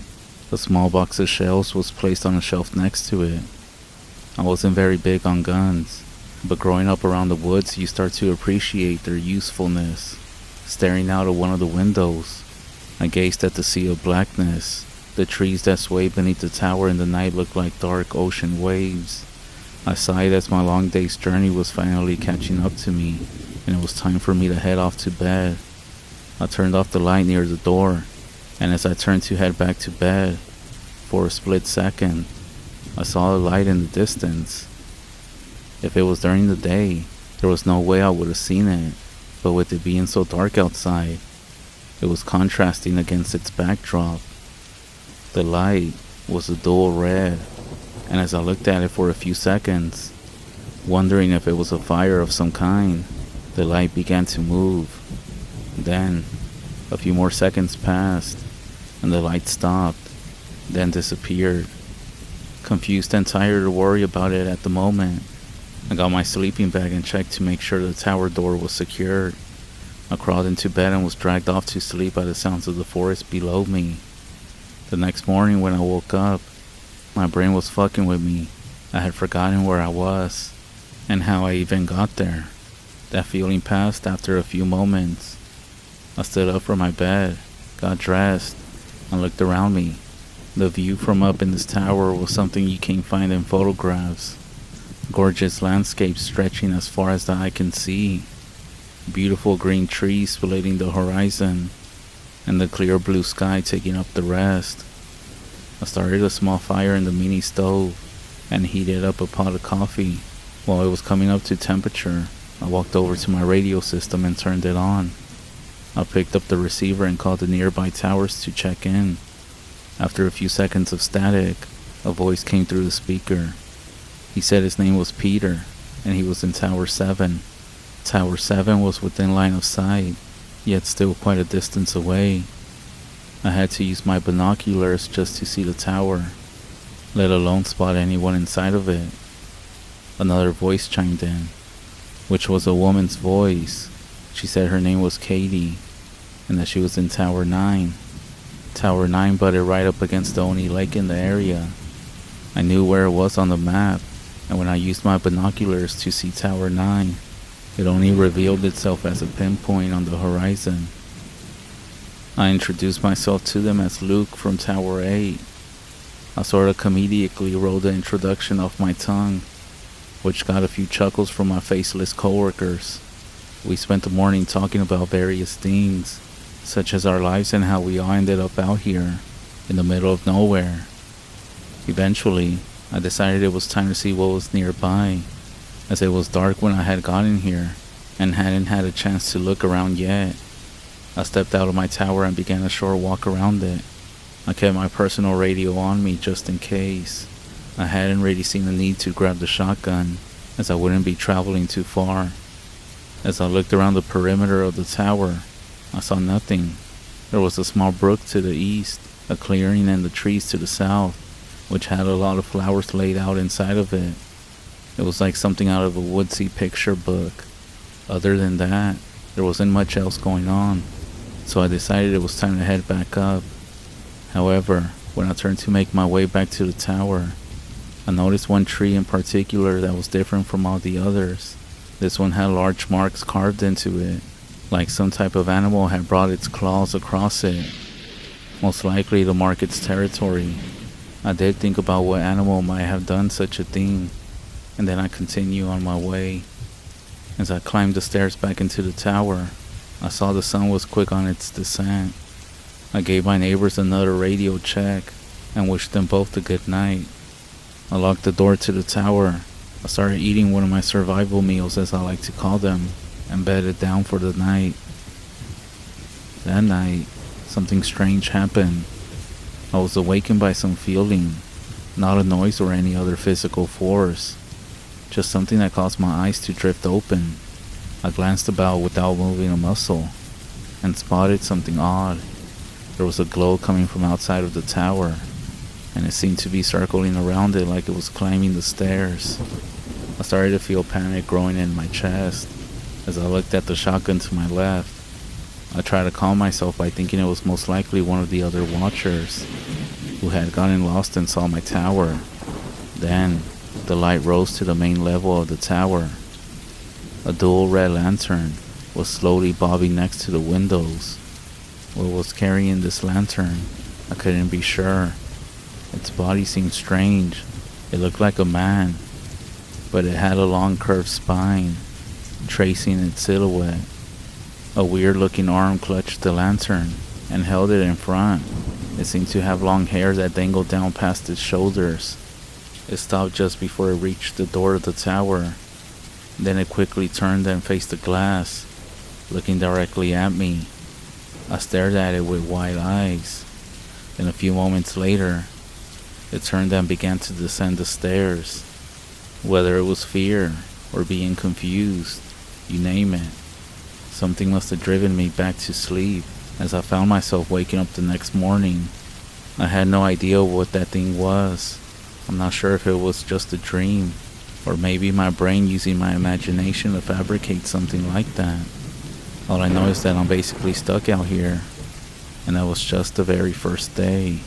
A small box of shells was placed on a shelf next to it. I wasn't very big on guns, but growing up around the woods you start to appreciate their usefulness. Staring out of one of the windows, I gazed at the sea of blackness. The trees that swayed beneath the tower in the night looked like dark ocean waves. I sighed as my long day's journey was finally catching up to me, and it was time for me to head off to bed. I turned off the light near the door, and as I turned to head back to bed, for a split second, I saw a light in the distance. If it was during the day, there was no way I would have seen it, but with it being so dark outside, it was contrasting against its backdrop. The light was a dull red, and as I looked at it for a few seconds, wondering if it was a fire of some kind, the light began to move. Then, a few more seconds passed, and the light stopped, then disappeared. Confused and tired to worry about it at the moment, I got my sleeping bag and checked to make sure the tower door was secured. I crawled into bed and was dragged off to sleep by the sounds of the forest below me. The next morning when I woke up, my brain was fucking with me. I had forgotten where I was, and how I even got there. That feeling passed after a few moments. I stood up from my bed, got dressed, and looked around me. The view from up in this tower was something you can't find in photographs. Gorgeous landscapes stretching as far as the eye can see. Beautiful green trees splitting the horizon, and the clear blue sky taking up the rest. I started a small fire in the mini stove and heated up a pot of coffee. While it was coming up to temperature, I walked over to my radio system and turned it on. I picked up the receiver and called the nearby towers to check in. After a few seconds of static, a voice came through the speaker. He said his name was Peter, and he was in Tower 7. Tower 7 was within line of sight, yet still quite a distance away. I had to use my binoculars just to see the tower, let alone spot anyone inside of it. Another voice chimed in, which was a woman's voice. She said her name was Katie, and that she was in Tower 9. Tower 9 butted right up against the only lake in the area. I knew where it was on the map, and when I used my binoculars to see Tower 9, it only revealed itself as a pinpoint on the horizon. I introduced myself to them as Luke from Tower 8. I sort of comedically rolled the introduction off my tongue, which got a few chuckles from my faceless coworkers. We spent the morning talking about various things, such as our lives and how we all ended up out here, in the middle of nowhere. Eventually, I decided it was time to see what was nearby, as it was dark when I had gotten here, and hadn't had a chance to look around yet. I stepped out of my tower and began a short walk around it. I kept my personal radio on me just in case. I hadn't really seen the need to grab the shotgun, as I wouldn't be traveling too far. As I looked around the perimeter of the tower, I saw nothing. There was a small brook to the east, a clearing, and the trees to the south, which had a lot of flowers laid out inside of it. It was like something out of a woodsy picture book. Other than that, there wasn't much else going on, so I decided it was time to head back up. However, When I turned to make my way back to the tower, I noticed one tree in particular that was different from all the others. This one had large marks carved into it, like some type of animal had brought its claws across it, most likely to mark its territory. I did think about what animal might have done such a thing, and then I continued on my way. As I climbed the stairs back into the tower, I saw the sun was quick on its descent. I gave my neighbors another radio check and wished them both a good night. I locked the door to the tower. I started eating one of my survival meals, as I like to call them, and bedded down for the night. That night, something strange happened. I was awakened by some feeling, not a noise or any other physical force, just something that caused my eyes to drift open. I glanced about without moving a muscle, and spotted something odd. There was a glow coming from outside of the tower, and it seemed to be circling around it like it was climbing the stairs. I started to feel panic growing in my chest as I looked at the shotgun to my left. I tried to calm myself by thinking it was most likely one of the other watchers who had gotten lost and saw my tower. Then, the light rose to the main level of the tower. A dual red lantern was slowly bobbing next to the windows. What was carrying this lantern? I couldn't be sure. Its body seemed strange. It looked like a man, but it had a long curved spine, tracing its silhouette. A weird-looking arm clutched the lantern and held it in front. It seemed to have long hair that dangled down past its shoulders. It stopped just before it reached the door of the tower. Then it quickly turned and faced the glass, looking directly at me. I stared at it with wide eyes. Then a few moments later, it turned and began to descend the stairs. Whether it was fear or being confused, you name it, something must have driven me back to sleep. As I found myself waking up the next morning, I had no idea what that thing was. I'm not sure if it was just a dream, or maybe my brain using my imagination to fabricate something like that. All I know is that I'm basically stuck out here, and that was just the very first day.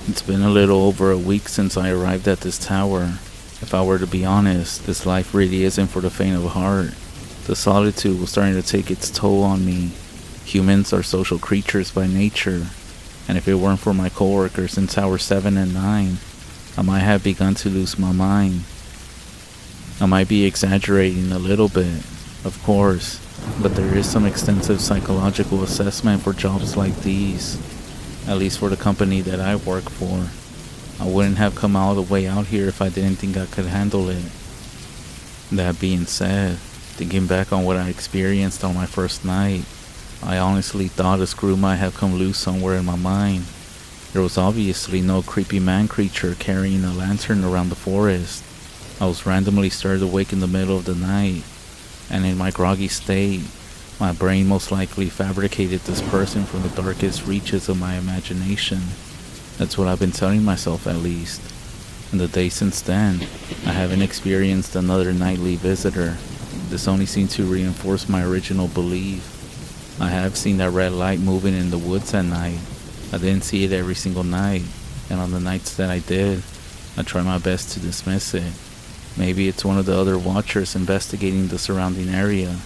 It's been a little over a week since I arrived at this tower. If I were to be honest, this life really isn't for the faint of heart. The solitude was starting to take its toll on me. Humans are social creatures by nature, and if it weren't for my coworkers in Tower 7 and 9, I might have begun to lose my mind. I might be exaggerating a little bit, of course, but there is some extensive psychological assessment for jobs like these. At least for the company that I work for. I wouldn't have come all the way out here if I didn't think I could handle it. That being said, thinking back on what I experienced on my first night, I honestly thought a screw might have come loose somewhere in my mind. There was obviously no creepy man creature carrying a lantern around the forest. I was randomly stirred awake in the middle of the night, and in my groggy state, my brain most likely fabricated this person from the darkest reaches of my imagination. That's what I've been telling myself, at least. In the days since then, I haven't experienced another nightly visitor. This only seemed to reinforce my original belief. I have seen that red light moving in the woods at night. I didn't see it every single night, and on the nights that I did, I tried my best to dismiss it. Maybe it's one of the other watchers investigating the surrounding area.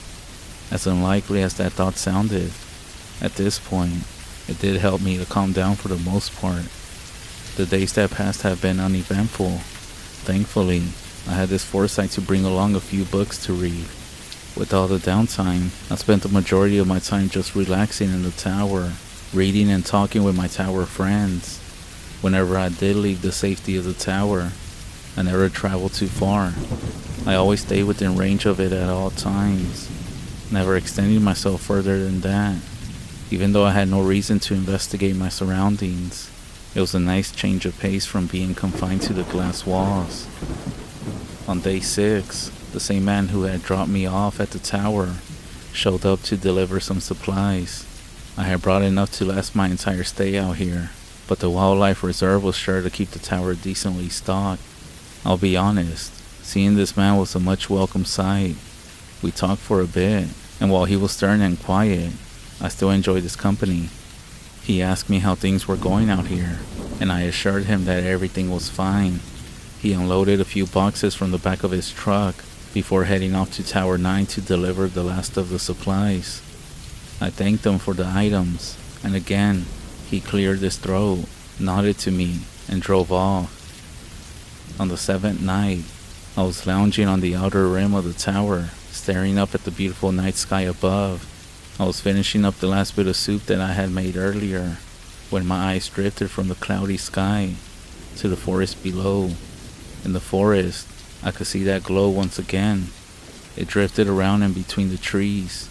As unlikely as that thought sounded, at this point, it did help me to calm down for the most part. The days that passed have been uneventful. Thankfully, I had this foresight to bring along a few books to read. With all the downtime, I spent the majority of my time just relaxing in the tower, reading and talking with my tower friends. Whenever I did leave the safety of the tower, I never traveled too far. I always stayed within range of it at all times, never extending myself further than that. Even though I had no reason to investigate my surroundings, it was a nice change of pace from being confined to the glass walls. On day 6, the same man who had dropped me off at the tower showed up to deliver some supplies. I had brought enough to last my entire stay out here, but the wildlife reserve was sure to keep the tower decently stocked. I'll be honest, Seeing this man was a much welcome sight. We talked for a bit, and while he was stern and quiet, I still enjoyed his company. He asked me how things were going out here, and I assured him that everything was fine. He unloaded a few boxes from the back of his truck before heading off to Tower 9 to deliver the last of the supplies. I thanked him for the items, and again, he cleared his throat, nodded to me, and drove off. On the 7th night, I was lounging on the outer rim of the tower, staring up at the beautiful night sky above. I was finishing up the last bit of soup that I had made earlier, when my eyes drifted from the cloudy sky to the forest below. In the forest, I could see that glow once again. It drifted around in between the trees.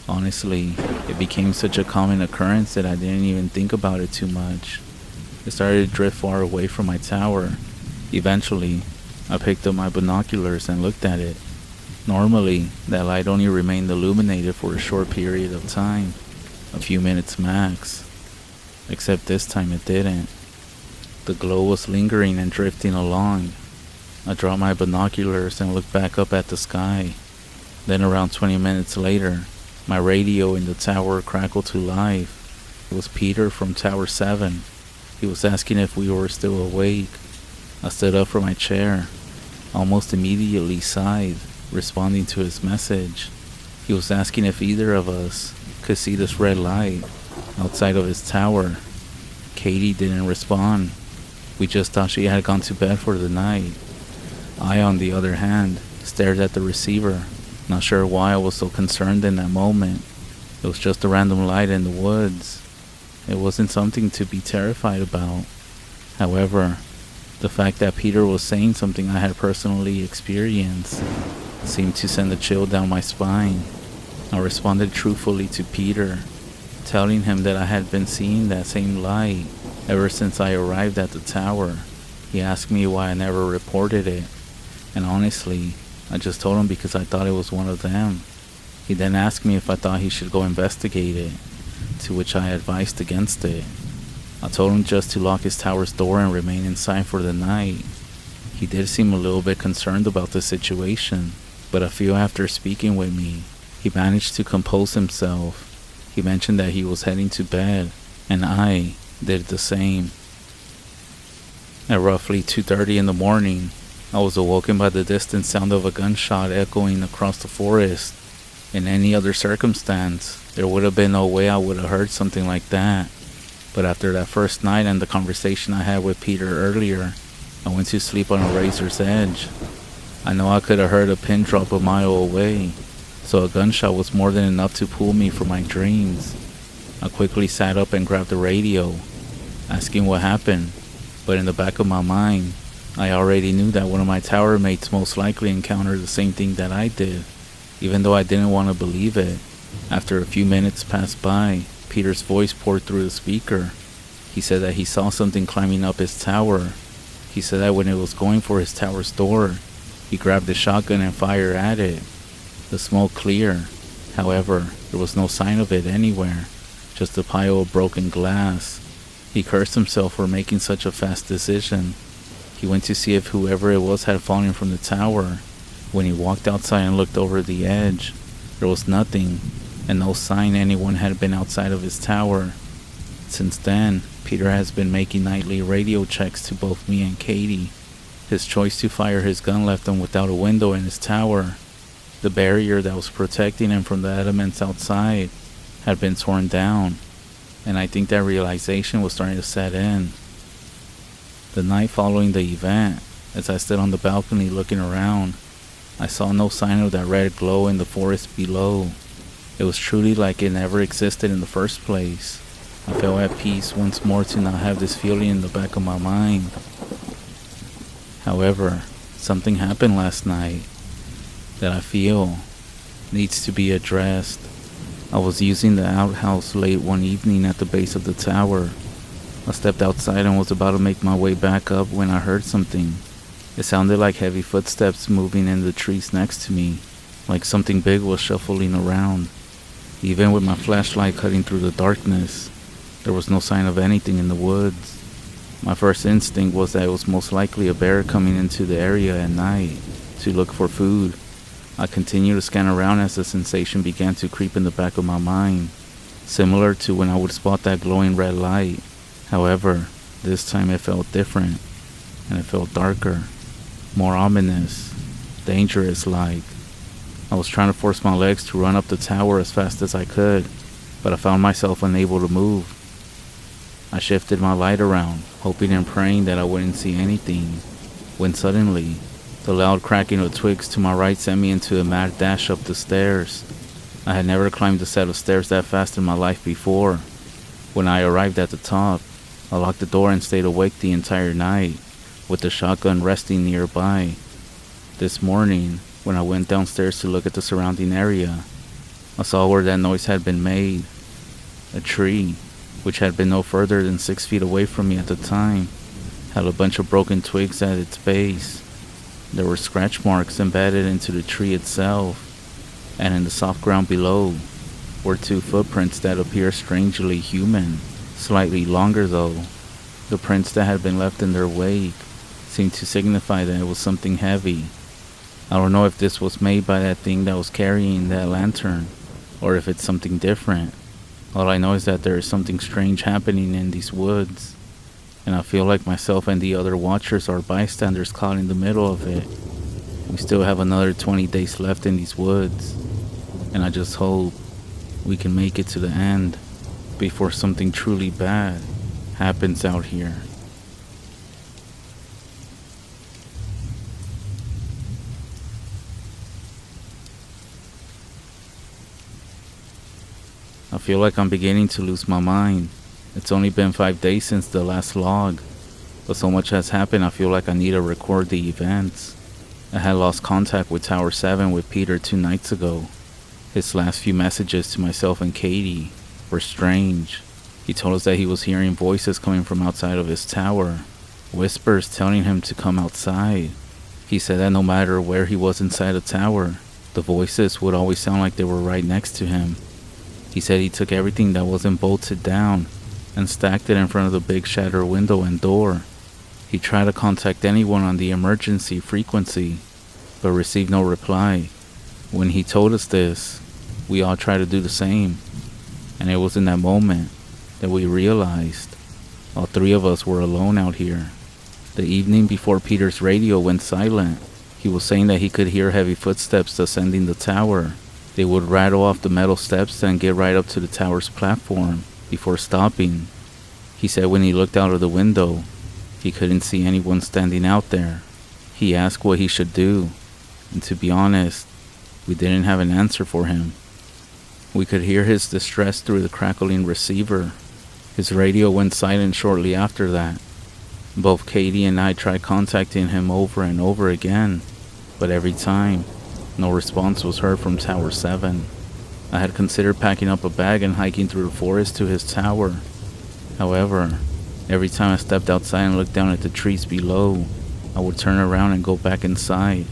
Honestly, it became such a common occurrence that I didn't even think about it too much. It started to drift far away from my tower. Eventually, I picked up my binoculars and looked at it. Normally, that light only remained illuminated for a short period of time, a few minutes max. Except this time it didn't. The glow was lingering and drifting along. I dropped my binoculars and looked back up at the sky. Then around 20 minutes later, my radio in the tower crackled to life. It was Peter from Tower 7. He was asking if we were still awake. I stood up from my chair, almost immediately sighed, responding to his message. He was asking if either of us could see this red light outside of his tower. Katie didn't respond. We just thought she had gone to bed for the night. I, on the other hand, stared at the receiver, not sure why I was so concerned in that moment. It was just a random light in the woods. It wasn't something to be terrified about. However, the fact that Peter was saying something I had personally experienced seemed to send a chill down my spine. I responded truthfully to Peter, telling him that I had been seeing that same light ever since I arrived at the tower. He asked me why I never reported it, and honestly, I just told him because I thought it was one of them. He then asked me if I thought he should go investigate it, to which I advised against it. I told him just to lock his tower's door and remain inside for the night. He did seem a little bit concerned about the situation, but I feel after speaking with me, he managed to compose himself. He mentioned that he was heading to bed, and I did the same. At roughly 2:30 in the morning, I was awoken by the distant sound of a gunshot echoing across the forest. In any other circumstance, there would have been no way I would have heard something like that. But after that first night and the conversation I had with Peter earlier, I went to sleep on a razor's edge. I know I could have heard a pin drop a mile away, so a gunshot was more than enough to pull me from my dreams. I quickly sat up and grabbed the radio, asking what happened, but in the back of my mind, I already knew that one of my tower mates most likely encountered the same thing that I did, even though I didn't want to believe it. After a few minutes passed by, Peter's voice poured through the speaker. He said that he saw something climbing up his tower. He said that when it was going for his tower's door, he grabbed a shotgun and fired at it. The smoke cleared. However, there was no sign of it anywhere, just a pile of broken glass. He cursed himself for making such a fast decision. He went to see if whoever it was had fallen from the tower. When he walked outside and looked over the edge, there was nothing, and no sign anyone had been outside of his tower. Since then, Peter has been making nightly radio checks to both me and Katie. His choice to fire his gun left him without a window in his tower. The barrier that was protecting him from the elements outside had been torn down, and I think that realization was starting to set in. The night following the event, as I stood on the balcony looking around, I saw no sign of that red glow in the forest below. It was truly like it never existed in the first place. I felt at peace once more to not have this feeling in the back of my mind. However, something happened last night that I feel needs to be addressed. I was using the outhouse late one evening at the base of the tower. I stepped outside and was about to make my way back up when I heard something. It sounded like heavy footsteps moving in the trees next to me, like something big was shuffling around. Even with my flashlight cutting through the darkness, there was no sign of anything in the woods. My first instinct was that it was most likely a bear coming into the area at night. to look for food. I continued to scan around as the sensation began to creep in the back of my mind, similar to when I would spot that glowing red light. However, this time it felt different, and it felt darker, more ominous, dangerous-like. I was trying to force my legs to run up the tower as fast as I could, but I found myself unable to move. I shifted my light around, hoping and praying that I wouldn't see anything, when suddenly, the loud cracking of twigs to my right sent me into a mad dash up the stairs. I had never climbed a set of stairs that fast in my life before. When I arrived at the top, I locked the door and stayed awake the entire night, with the shotgun resting nearby. This morning, when I went downstairs to look at the surrounding area, I saw where that noise had been made. A tree, which had been no further than 6 feet away from me at the time, had a bunch of broken twigs at its base. There were scratch marks embedded into the tree itself, and in the soft ground below were 2 footprints that appeared strangely human, slightly longer though. The prints that had been left in their wake seemed to signify that it was something heavy. I don't know if this was made by that thing that was carrying that lantern, or if it's something different. All I know is that there is something strange happening in these woods, and I feel like myself and the other watchers are bystanders caught in the middle of it. We still have another 20 days left in these woods, and I just hope we can make it to the end before something truly bad happens out here. I feel like I'm beginning to lose my mind. It's only been 5 days since the last log, but so much has happened I feel like I need to record the events. I had lost contact with Tower 7 with Peter 2 nights ago. His last few messages to myself and Katie were strange. He told us that he was hearing voices coming from outside of his tower, whispers telling him to come outside. He said that no matter where he was inside the tower, the voices would always sound like they were right next to him. He said he took everything that wasn't bolted down and stacked it in front of the big shattered window and door. He tried to contact anyone on the emergency frequency, but received no reply. When he told us this, we all tried to do the same, and it was in that moment that we realized all 3 of us were alone out here. The evening before Peter's radio went silent, he was saying that he could hear heavy footsteps ascending the tower. They would rattle off the metal steps and get right up to the tower's platform before stopping. He said when he looked out of the window, he couldn't see anyone standing out there. He asked what he should do, and to be honest, we didn't have an answer for him. We could hear his distress through the crackling receiver. His radio went silent shortly after that. Both Katie and I tried contacting him over and over again, but every time, no response was heard from Tower 7. I had considered packing up a bag and hiking through the forest to his tower. However, every time I stepped outside and looked down at the trees below, I would turn around and go back inside.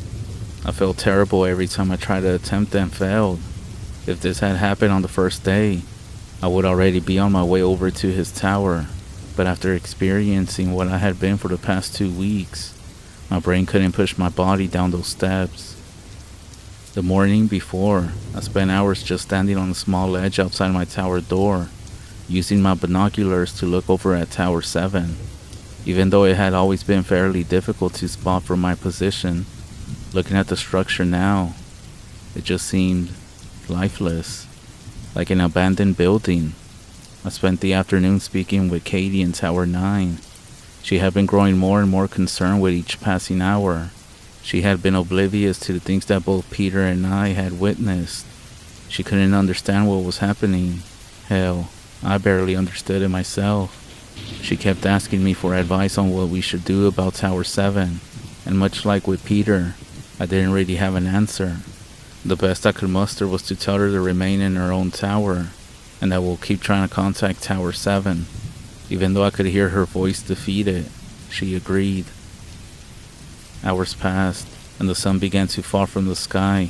I felt terrible every time I tried to attempt and failed. If this had happened on the first day, I would already be on my way over to his tower. But after experiencing what I had been for the past 2 weeks, my brain couldn't push my body down those steps. The morning before, I spent hours just standing on a small ledge outside my tower door, using my binoculars to look over at Tower 7. Even though it had always been fairly difficult to spot from my position, looking at the structure now, it just seemed lifeless, like an abandoned building. I spent the afternoon speaking with Katie in Tower 9. She had been growing more and more concerned with each passing hour. She had been oblivious to the things that both Peter and I had witnessed. She couldn't understand what was happening. Hell, I barely understood it myself. She kept asking me for advice on what we should do about Tower 7, and much like with Peter, I didn't really have an answer. The best I could muster was to tell her to remain in her own tower, and that we'll keep trying to contact Tower 7. Even though I could hear her voice defeated, she agreed. Hours passed, and the sun began to fall from the sky.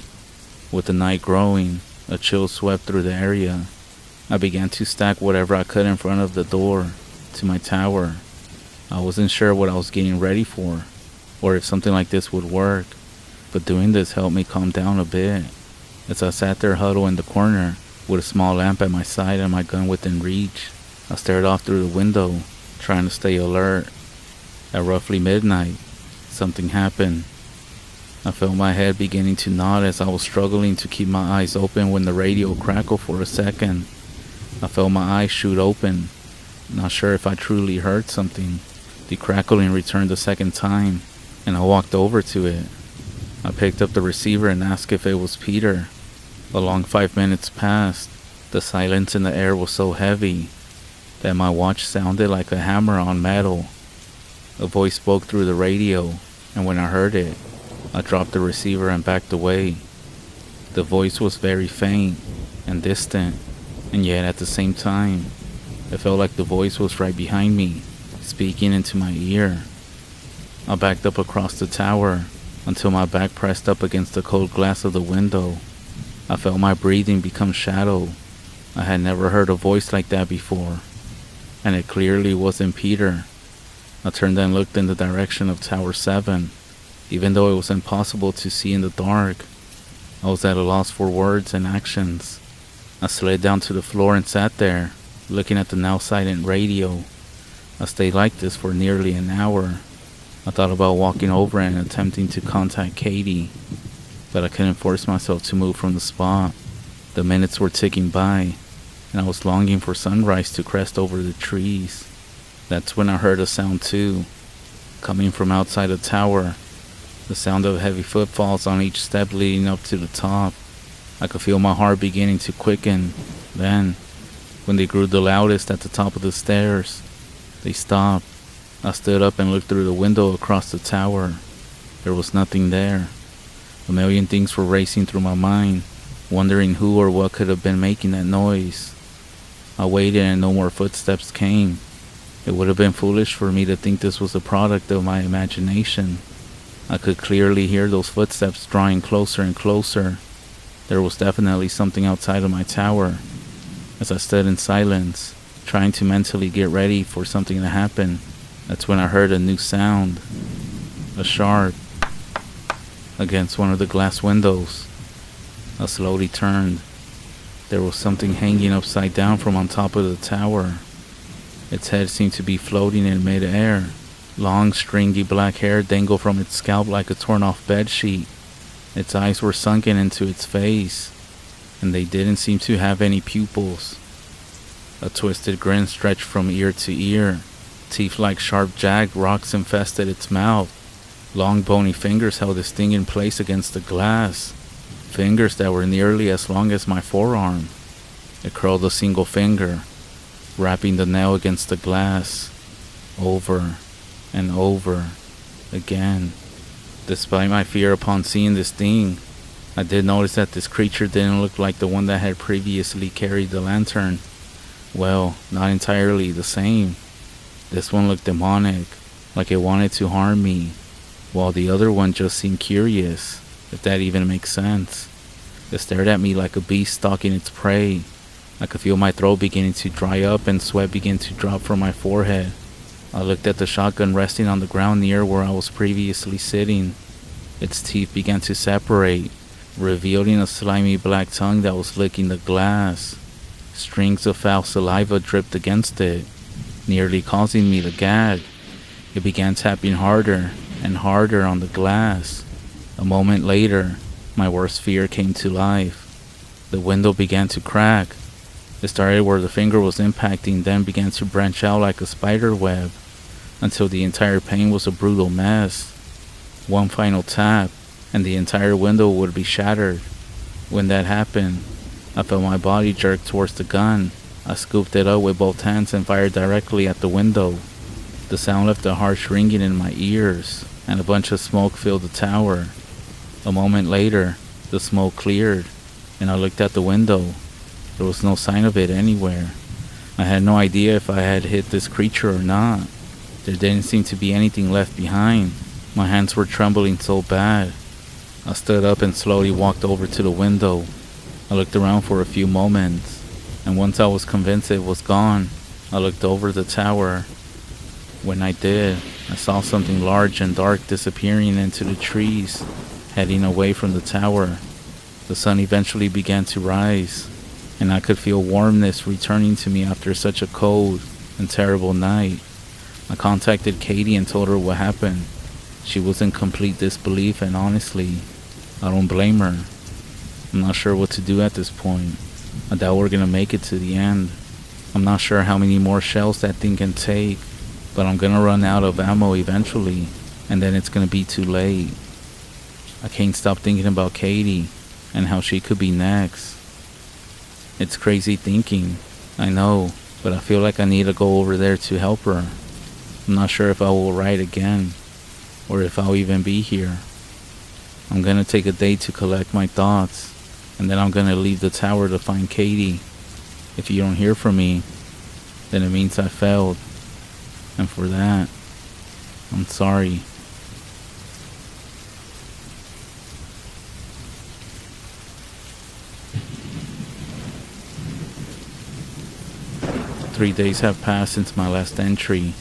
With the night growing, a chill swept through the area. I began to stack whatever I could in front of the door to my tower. I wasn't sure what I was getting ready for, or if something like this would work. but doing this helped me calm down a bit. As I sat there huddled in the corner, with a small lamp at my side and my gun within reach, I stared off through the window, trying to stay alert. At roughly midnight, something happened. I felt my head beginning to nod as I was struggling to keep my eyes open when the radio crackled for a second. I felt my eyes shoot open, not sure if I truly heard something. The crackling returned a second time, and I walked over to it. I picked up the receiver and asked if it was Peter. A long 5 minutes passed. The silence in the air was so heavy that my watch sounded like a hammer on metal. A voice spoke through the radio, and when I heard it, I dropped the receiver and backed away. The voice was very faint and distant, and yet at the same time, it felt like the voice was right behind me, speaking into my ear. I backed up across the tower until my back pressed up against the cold glass of the window. I felt my breathing become shallow. I had never heard a voice like that before, and it clearly wasn't Peter. I turned and looked in the direction of Tower 7. Even though it was impossible to see in the dark, I was at a loss for words and actions. I slid down to the floor and sat there, looking at the now silent radio. I stayed like this for nearly an hour. I thought about walking over and attempting to contact Katie, but I couldn't force myself to move from the spot. The minutes were ticking by, and I was longing for sunrise to crest over the trees. That's when I heard a sound too, coming from outside the tower. The sound of heavy footfalls on each step leading up to the top. I could feel my heart beginning to quicken. Then, when they grew the loudest at the top of the stairs, they stopped. I stood up and looked through the window across the tower. There was nothing there. A million things were racing through my mind, wondering who or what could have been making that noise. I waited and no more footsteps came. It would have been foolish for me to think this was a product of my imagination. I could clearly hear those footsteps drawing closer and closer. There was definitely something outside of my tower. As I stood in silence, trying to mentally get ready for something to happen, that's when I heard a new sound. A sharp against one of the glass windows. I slowly turned. There was something hanging upside down from on top of the tower. Its head seemed to be floating in mid-air. Long, stringy black hair dangled from its scalp like a torn-off bedsheet. Its eyes were sunken into its face, and they didn't seem to have any pupils. A twisted grin stretched from ear to ear. Teeth like sharp jagged rocks infested its mouth. Long bony fingers held this thing in place against the glass. Fingers that were nearly as long as my forearm. It curled a single finger, wrapping the nail against the glass. Over and over again. Despite my fear upon seeing this thing, I did notice that this creature didn't look like the one that had previously carried the lantern. Well, not entirely the same. This one looked demonic, like it wanted to harm me, while the other one just seemed curious, if that even makes sense. It stared at me like a beast stalking its prey. I could feel my throat beginning to dry up and sweat begin to drop from my forehead. I looked at the shotgun resting on the ground near where I was previously sitting. Its teeth began to separate, revealing a slimy black tongue that was licking the glass. Strings of foul saliva dripped against it, nearly causing me to gag. It began tapping harder and harder on the glass. A moment later, my worst fear came to life. The window began to crack. It started where the finger was impacting, then began to branch out like a spider web, until the entire pane was a brutal mess. One final tap, and the entire window would be shattered. When that happened, I felt my body jerk towards the gun. I scooped it up with both hands and fired directly at the window. The sound left a harsh ringing in my ears, and a bunch of smoke filled the tower. A moment later, the smoke cleared, and I looked at the window. There was no sign of it anywhere. I had no idea if I had hit this creature or not. There didn't seem to be anything left behind. My hands were trembling so bad. I stood up and slowly walked over to the window. I looked around for a few moments, and once I was convinced it was gone, I looked over the tower. When I did, I saw something large and dark disappearing into the trees, heading away from the tower. The sun eventually began to rise, and I could feel warmness returning to me after such a cold and terrible night. I contacted Katie and told her what happened. She was in complete disbelief, and honestly, I don't blame her. I'm not sure what to do at this point. I doubt we're gonna make it to the end. I'm not sure how many more shells that thing can take, but I'm gonna run out of ammo eventually, and then it's gonna be too late. I can't stop thinking about Katie and how she could be next. It's crazy thinking, I know, but I feel like I need to go over there to help her. I'm not sure if I will write again, or if I'll even be here. I'm gonna take a day to collect my thoughts, and then I'm gonna leave the tower to find Katie. If you don't hear from me, then it means I failed, and for that, I'm sorry. Three days have passed since my last entry.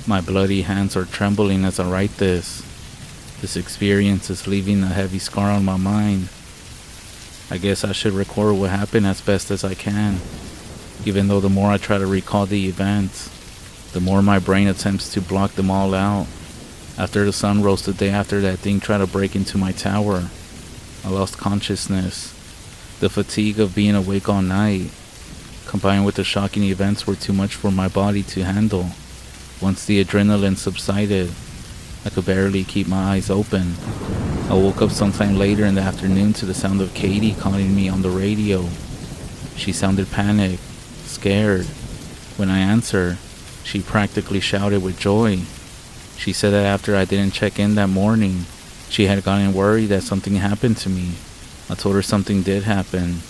My bloody hands are trembling as I write this. This experience is leaving a heavy scar on my mind. I guess I should record what happened as best as I can, even though the more I try to recall the events, the more my brain attempts to block them all out. After the sun rose the day after that thing tried to break into my tower, I lost consciousness. The fatigue of being awake all night, combined with the shocking events, were too much for my body to handle. Once the adrenaline subsided, I could barely keep my eyes open. I woke up sometime later in the afternoon to the sound of Katie calling me on the radio. She sounded panicked, scared. When I answered, she practically shouted with joy. She said that after I didn't check in that morning, she had gotten worried that something happened to me. I told her something did happen,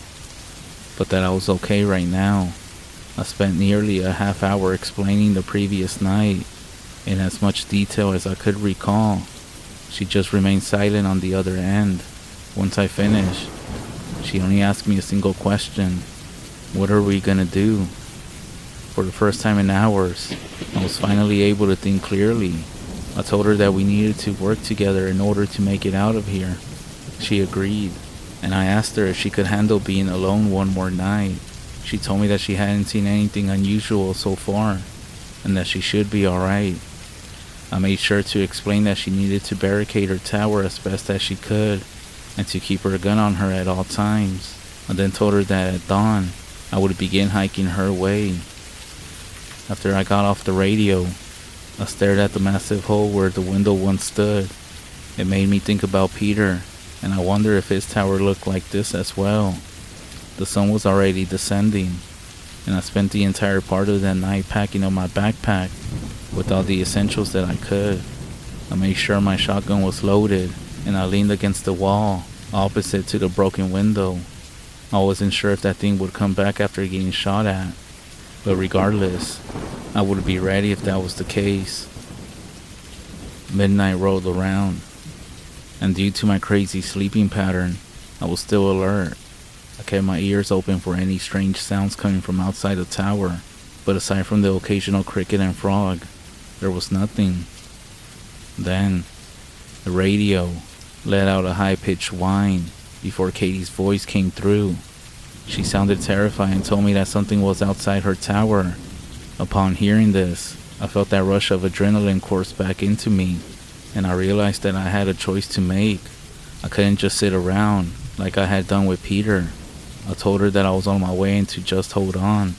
but that I was okay right now. I spent nearly a half hour explaining the previous night in as much detail as I could recall. She just remained silent on the other end. Once I finished, she only asked me a single question. What are we gonna do? For the first time in hours, I was finally able to think clearly. I told her that we needed to work together in order to make it out of here. She agreed, and I asked her if she could handle being alone one more night. She told me that she hadn't seen anything unusual so far, and that she should be alright. I made sure to explain that she needed to barricade her tower as best as she could, and to keep her gun on her at all times. I then told her that at dawn, I would begin hiking her way. After I got off the radio, I stared at the massive hole where the window once stood. It made me think about Peter, and I wonder if his tower looked like this as well. The sun was already descending, and I spent the entire part of that night packing up my backpack with all the essentials that I could. I made sure my shotgun was loaded, and I leaned against the wall, opposite to the broken window. I wasn't sure if that thing would come back after getting shot at, but regardless, I would be ready if that was the case. Midnight rolled around, and due to my crazy sleeping pattern, I was still alert. I kept my ears open for any strange sounds coming from outside the tower, but aside from the occasional cricket and frog, there was nothing. Then, the radio let out a high-pitched whine before Katie's voice came through. She sounded terrified and told me that something was outside her tower. Upon hearing this, I felt that rush of adrenaline course back into me, and I realized that I had a choice to make. I couldn't just sit around like I had done with Peter. I told her that I was on my way and to just hold on.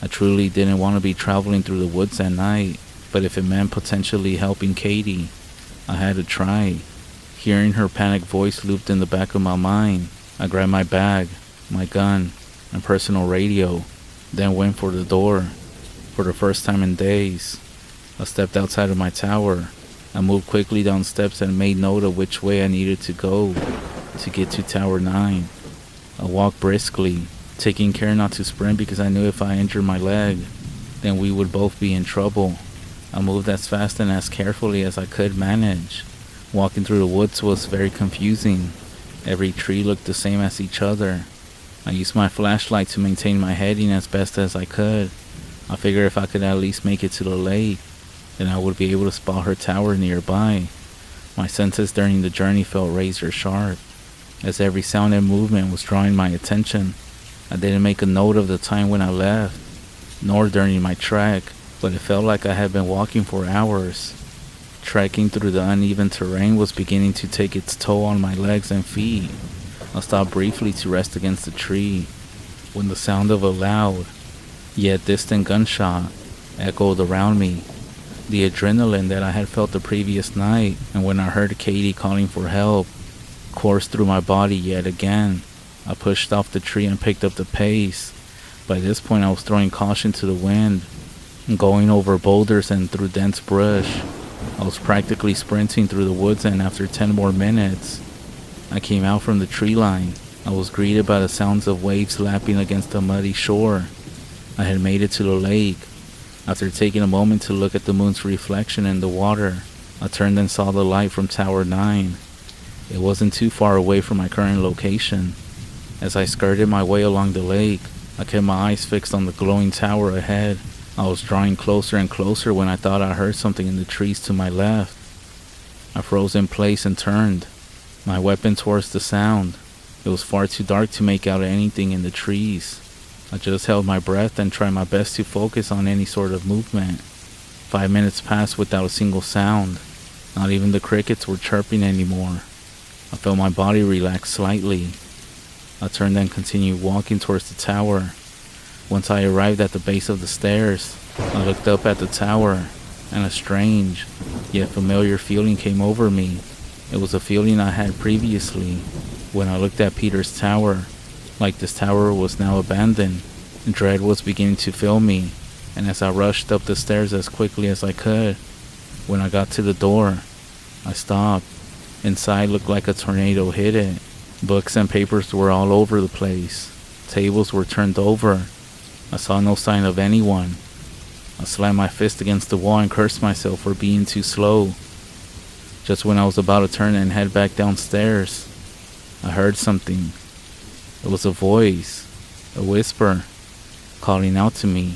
I truly didn't want to be traveling through the woods at night, but if it meant potentially helping Katie, I had to try. Hearing her panicked voice looped in the back of my mind, I grabbed my bag, my gun, and personal radio, then went for the door. For the first time in days, I stepped outside of my tower. I moved quickly down steps and made note of which way I needed to go to get to Tower 9. I walked briskly, taking care not to sprint because I knew if I injured my leg, then we would both be in trouble. I moved as fast and as carefully as I could manage. Walking through the woods was very confusing. Every tree looked the same as each other. I used my flashlight to maintain my heading as best as I could. I figured if I could at least make it to the lake, then I would be able to spot her tower nearby. My senses during the journey felt razor sharp, as every sound and movement was drawing my attention. I didn't make a note of the time when I left, nor during my trek, but it felt like I had been walking for hours. Trekking through the uneven terrain was beginning to take its toll on my legs and feet. I stopped briefly to rest against a tree, when the sound of a loud, yet distant gunshot echoed around me. The adrenaline that I had felt the previous night, and when I heard Katie calling for help, coursed through my body yet again. I pushed off the tree and picked up the pace. By this point I was throwing caution to the wind, going over boulders and through dense brush. I was practically sprinting through the woods, and after 10 more minutes, I came out from the tree line. I was greeted by the sounds of waves lapping against the muddy shore. I had made it to the lake. After taking a moment to look at the moon's reflection in the water, I turned and saw the light from Tower 9. It wasn't too far away from my current location. As I skirted my way along the lake, I kept my eyes fixed on the glowing tower ahead. I was drawing closer and closer when I thought I heard something in the trees to my left. I froze in place and turned my weapon towards the sound. It was far too dark to make out anything in the trees. I just held my breath and tried my best to focus on any sort of movement. 5 minutes passed without a single sound. Not even the crickets were chirping anymore. I felt my body relax slightly. I turned and continued walking towards the tower. Once I arrived at the base of the stairs, I looked up at the tower, and a strange, yet familiar feeling came over me. It was a feeling I had previously when I looked at Peter's tower. Like this tower was now abandoned. Dread was beginning to fill me, and as I rushed up the stairs as quickly as I could, when I got to the door, I stopped. Inside looked like a tornado hit it. Books and papers were all over the place. Tables were turned over. I saw no sign of anyone. I slammed my fist against the wall and cursed myself for being too slow. Just when I was about to turn and head back downstairs, I heard something. It was a voice, a whisper, calling out to me.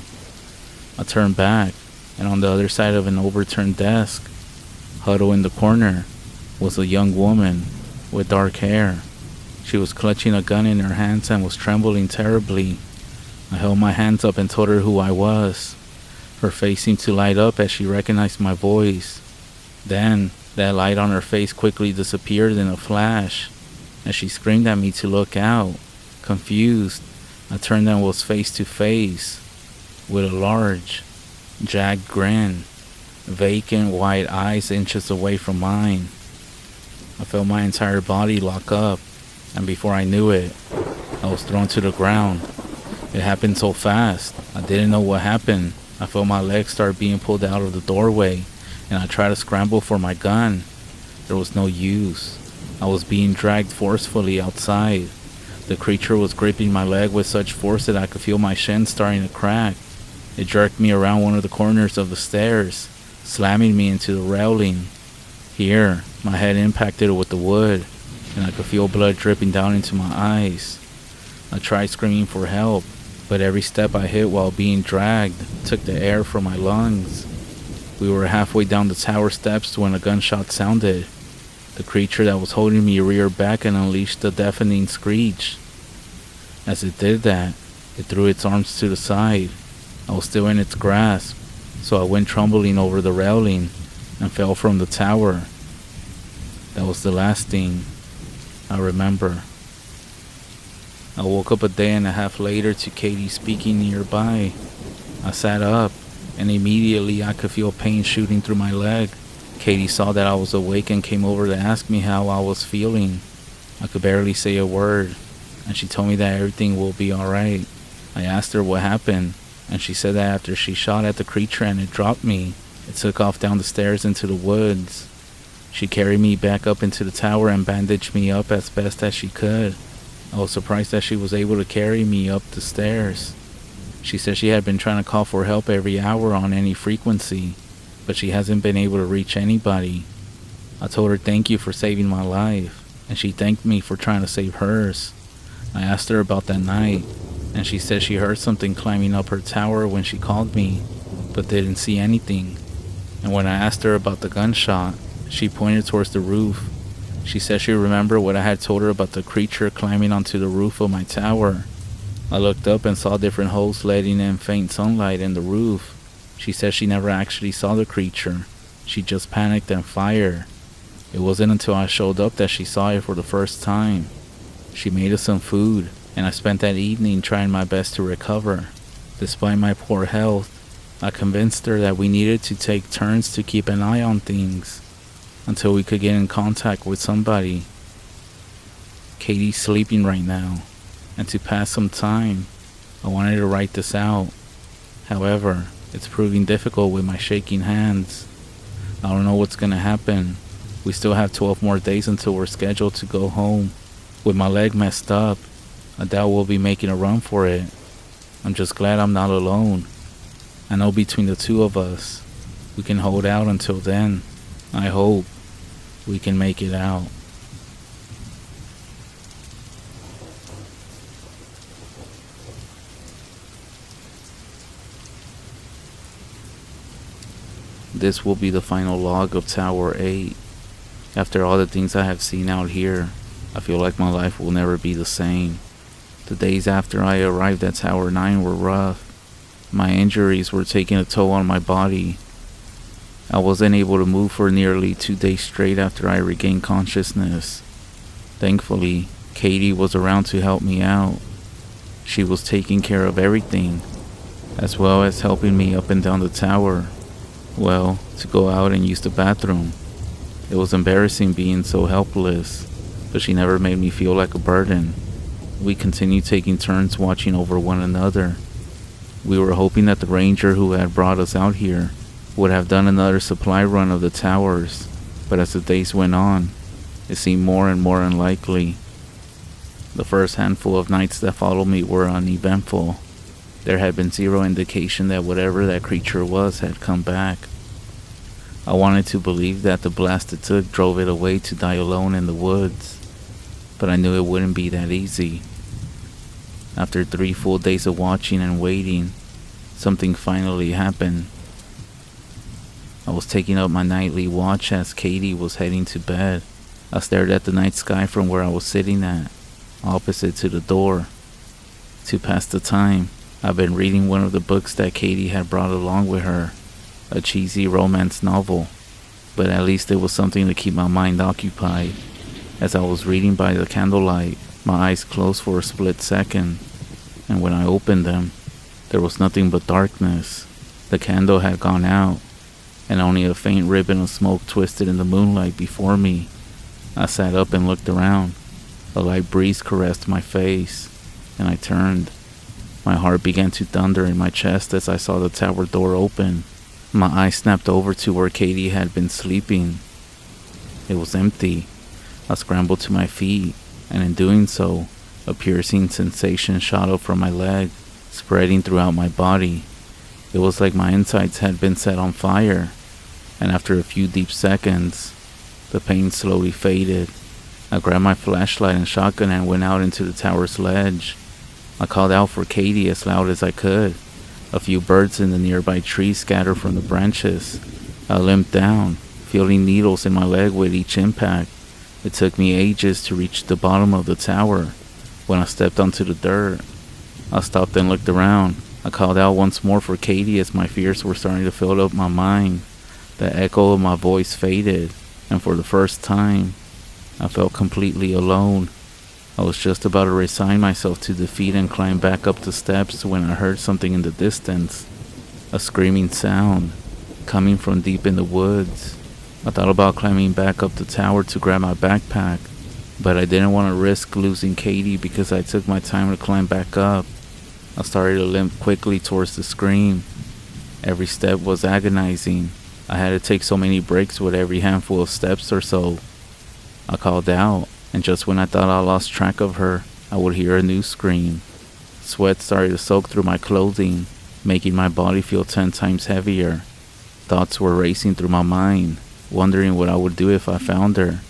I turned back, and on the other side of an overturned desk, huddled in the corner, was a young woman with dark hair. She was clutching a gun in her hands and was trembling terribly. I held my hands up and told her who I was. Her face seemed to light up as she recognized my voice. Then, that light on her face quickly disappeared in a flash, as she screamed at me to look out. Confused, I turned and was face to face with a large, jagged grin, vacant white eyes inches away from mine. I felt my entire body lock up, and before I knew it, I was thrown to the ground. It happened so fast, I didn't know what happened. I felt my legs start being pulled out of the doorway, and I tried to scramble for my gun. There was no use. I was being dragged forcefully outside. The creature was gripping my leg with such force that I could feel my shins starting to crack. It jerked me around one of the corners of the stairs, slamming me into the railing. Here, my head impacted with the wood, and I could feel blood dripping down into my eyes. I tried screaming for help, but every step I hit while being dragged took the air from my lungs. We were halfway down the tower steps when a gunshot sounded. The creature that was holding me reared back and unleashed a deafening screech. As it did that, it threw its arms to the side. I was still in its grasp, so I went tumbling over the railing and fell from the tower. That was the last thing I remember. I woke up a day and a half later to Katie speaking nearby. I sat up, and immediately I could feel pain shooting through my leg. Katie saw that I was awake and came over to ask me how I was feeling. I could barely say a word, and she told me that everything will be alright. I asked her what happened, and she said that after she shot at the creature and it dropped me, it took off down the stairs into the woods. She carried me back up into the tower and bandaged me up as best as she could. I was surprised that she was able to carry me up the stairs. She said she had been trying to call for help every hour on any frequency, but she hasn't been able to reach anybody. I told her thank you for saving my life, and she thanked me for trying to save hers. I asked her about that night, and she said she heard something climbing up her tower when she called me, but didn't see anything. And when I asked her about the gunshot, She pointed towards the roof. She said she remembered what I had told her about the creature climbing onto the roof of my tower. I looked up and saw different holes letting in faint sunlight in the roof. She said she never actually saw the creature. She just panicked and fired. It wasn't until I showed up that she saw it for the first time. She made us some food, and I spent that evening trying my best to recover. Despite my poor health, I convinced her that we needed to take turns to keep an eye on things until we could get in contact with somebody. Katie's sleeping right now, and to pass some time, I wanted to write this out. However, it's proving difficult with my shaking hands. I don't know what's gonna happen. We still have 12 more days until we're scheduled to go home. With my leg messed up, I doubt we'll be making a run for it. I'm just glad I'm not alone. I know between the two of us, we can hold out until then. I hope we can make it out. This will be the final log of Tower 8. After all the things I have seen out here, I feel like my life will never be the same. The days after I arrived at Tower 9 were rough. My injuries were taking a toll on my body. I wasn't able to move for nearly 2 days straight after I regained consciousness. Thankfully, Katie was around to help me out. She was taking care of everything, as well as helping me up and down the tower. Well, to go out and use the bathroom. It was embarrassing being so helpless, but she never made me feel like a burden. We continued taking turns watching over one another. We were hoping that the ranger who had brought us out here would have done another supply run of the towers, but as the days went on, it seemed more and more unlikely. The first handful of nights that followed me were uneventful. There had been zero indication that whatever that creature was had come back. I wanted to believe that the blast it took drove it away to die alone in the woods, but I knew it wouldn't be that easy. After 3 full days of watching and waiting, something finally happened. I was taking up my nightly watch as Katie was heading to bed. I stared at the night sky from where I was sitting at, opposite to the door. To pass the time, I've been reading one of the books that Katie had brought along with her, a cheesy romance novel, but at least it was something to keep my mind occupied. As I was reading by the candlelight, my eyes closed for a split second, and when I opened them, there was nothing but darkness. The candle had gone out, and only a faint ribbon of smoke twisted in the moonlight before me. I sat up and looked around. A light breeze caressed my face, and I turned. My heart began to thunder in my chest as I saw the tower door open. My eyes snapped over to where Katie had been sleeping. It was empty. I scrambled to my feet, and in doing so, a piercing sensation shot up from my leg, spreading throughout my body. It was like my insides had been set on fire, and after a few deep seconds, the pain slowly faded. I grabbed my flashlight and shotgun and went out into the tower's ledge. I called out for Katie as loud as I could. A few birds in the nearby trees scattered from the branches. I limped down, feeling needles in my leg with each impact. It took me ages to reach the bottom of the tower. When I stepped onto the dirt, I stopped and looked around. I called out once more for Katie as my fears were starting to fill up my mind. The echo of my voice faded, and for the first time, I felt completely alone. I was just about to resign myself to defeat and climb back up the steps when I heard something in the distance. A screaming sound, coming from deep in the woods. I thought about climbing back up the tower to grab my backpack, but I didn't want to risk losing Katie because I took my time to climb back up. I started to limp quickly towards the scream. Every step was agonizing. I had to take so many breaks with every handful of steps or so. I called out, and just when I thought I lost track of her, I would hear a new scream. Sweat started to soak through my clothing, making my body feel 10 times heavier. Thoughts were racing through my mind, wondering what I would do if I found her.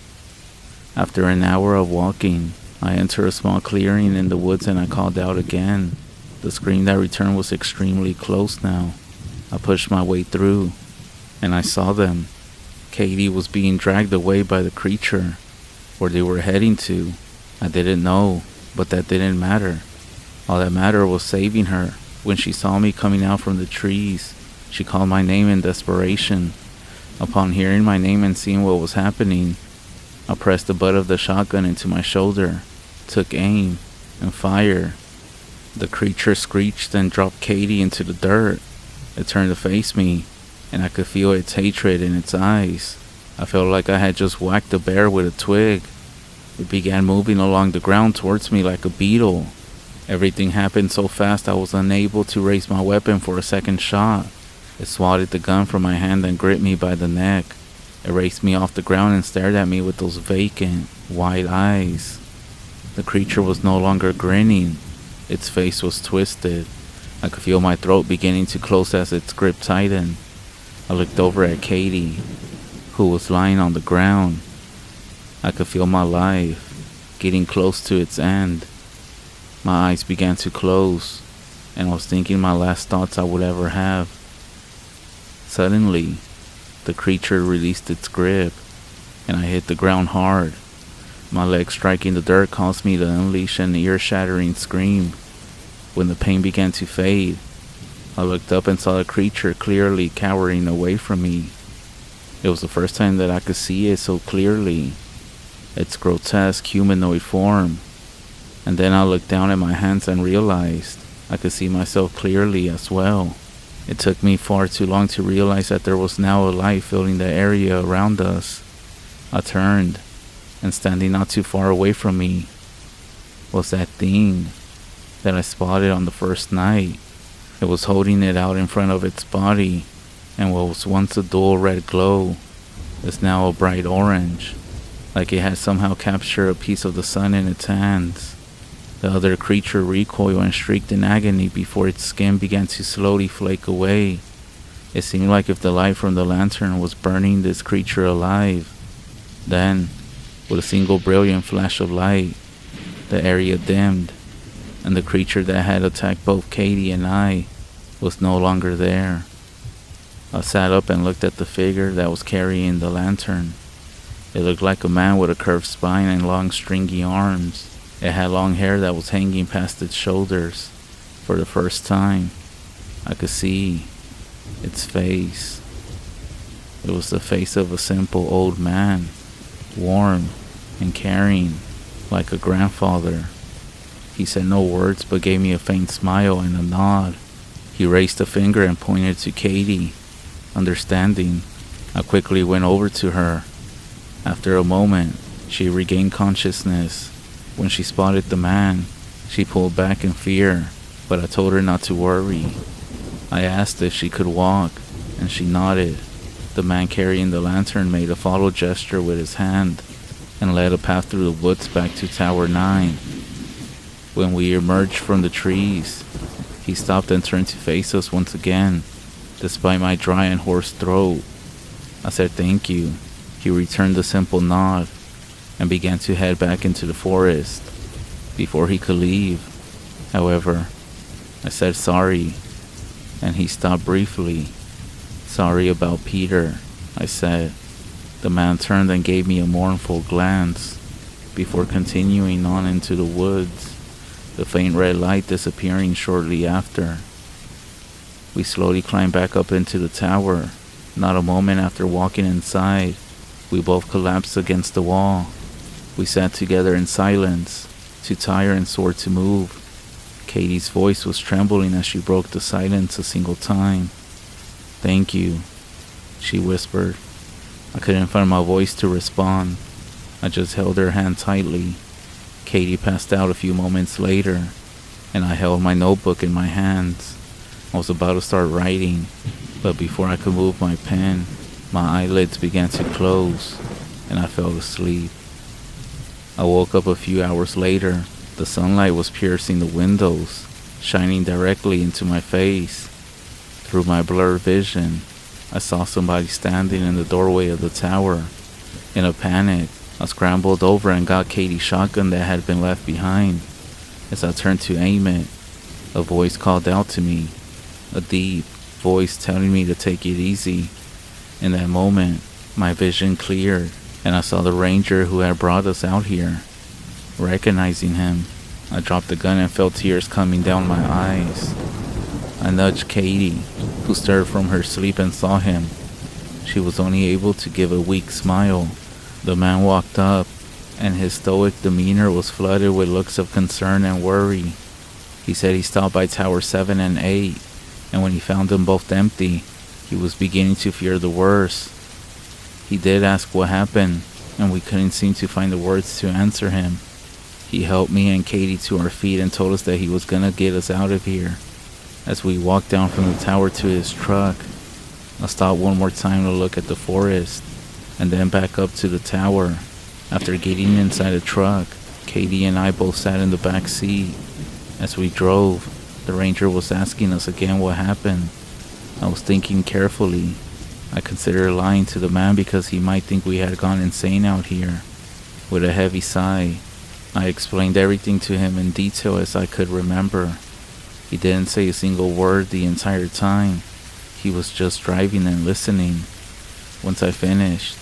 After an hour of walking, I entered a small clearing in the woods and I called out again. The scream that returned was extremely close now. I pushed my way through, and I saw them. Katie was being dragged away by the creature. Where they were heading to, I didn't know, but that didn't matter. All that mattered was saving her. When she saw me coming out from the trees, she called my name in desperation. Upon hearing my name and seeing what was happening, I pressed the butt of the shotgun into my shoulder, took aim, and fired. The creature screeched and dropped Katie into the dirt. It turned to face me, and I could feel its hatred in its eyes. I felt like I had just whacked a bear with a twig. It began moving along the ground towards me like a beetle. Everything happened so fast I was unable to raise my weapon for a second shot. It swatted the gun from my hand and gripped me by the neck. It raised me off the ground and stared at me with those vacant, wide eyes. The creature was no longer grinning. Its face was twisted. I could feel my throat beginning to close as its grip tightened. I looked over at Katie, who was lying on the ground. I could feel my life getting close to its end. My eyes began to close, and I was thinking my last thoughts I would ever have. Suddenly, the creature released its grip, and I hit the ground hard. My leg striking the dirt caused me to unleash an ear-shattering scream. When the pain began to fade, I looked up and saw the creature clearly cowering away from me. It was the first time that I could see it so clearly, its grotesque humanoid form. And then I looked down at my hands and realized I could see myself clearly as well. It took me far too long to realize that there was now a light filling the area around us. I turned, and standing not too far away from me was that thing that I spotted on the first night. It was holding it out in front of its body, and what was once a dull red glow is now a bright orange, like it had somehow captured a piece of the sun in its hands. The other creature recoiled and shrieked in agony before its skin began to slowly flake away. It seemed like if the light from the lantern was burning this creature alive. Then, with a single brilliant flash of light, the area dimmed, and the creature that had attacked both Katie and I was no longer there. I sat up and looked at the figure that was carrying the lantern. It looked like a man with a curved spine and long stringy arms. It had long hair that was hanging past its shoulders. For the first time, I could see its face. It was the face of a simple old man, warm and caring, like a grandfather. He said no words but gave me a faint smile and a nod. He raised a finger and pointed to Katie. Understanding, I quickly went over to her. After a moment, she regained consciousness. When she spotted the man, she pulled back in fear, but I told her not to worry. I asked if she could walk, and she nodded. The man carrying the lantern made a follow gesture with his hand and led a path through the woods back to Tower 9. When we emerged from the trees, he stopped and turned to face us once again, despite my dry and hoarse throat. I said thank you. He returned a simple nod and began to head back into the forest. Before he could leave, however, I said sorry, and he stopped briefly. Sorry about Peter, I said. The man turned and gave me a mournful glance before continuing on into the woods, the faint red light disappearing shortly after. We slowly climbed back up into the tower. Not a moment after walking inside, we both collapsed against the wall. We sat together in silence, too tired and sore to move. Katie's voice was trembling as she broke the silence a single time. Thank you, she whispered. I couldn't find my voice to respond. I just held her hand tightly. Katie passed out a few moments later, and I held my notebook in my hands. I was about to start writing, but before I could move my pen, my eyelids began to close, and I fell asleep. I woke up a few hours later. The sunlight was piercing the windows, shining directly into my face. Through my blurred vision, I saw somebody standing in the doorway of the tower. In a panic, I scrambled over and got Katie's shotgun that had been left behind. As I turned to aim it, a voice called out to me, a deep voice telling me to take it easy. In that moment, My vision cleared, and I saw the ranger who had brought us out here. Recognizing him, I dropped the gun and felt tears coming down my eyes. I nudged Katie, who stirred from her sleep and saw him. She was only able to give a weak smile. The man walked up, and his stoic demeanor was flooded with looks of concern and worry. He said he stopped by Tower 7 and 8, and when he found them both empty, he was beginning to fear the worst. He did ask what happened, and we couldn't seem to find the words to answer him. He helped me and Katie to our feet and told us that he was gonna get us out of here. As we walked down from the tower to his truck, I stopped one more time to look at the forest, and then back up to the tower. After getting inside the truck, Katie and I both sat in the back seat. As we drove, the ranger was asking us again what happened. I was thinking carefully. I considered lying to the man because he might think we had gone insane out here. With a heavy sigh, I explained everything to him in detail as I could remember. He didn't say a single word the entire time. He was just driving and listening. Once I finished,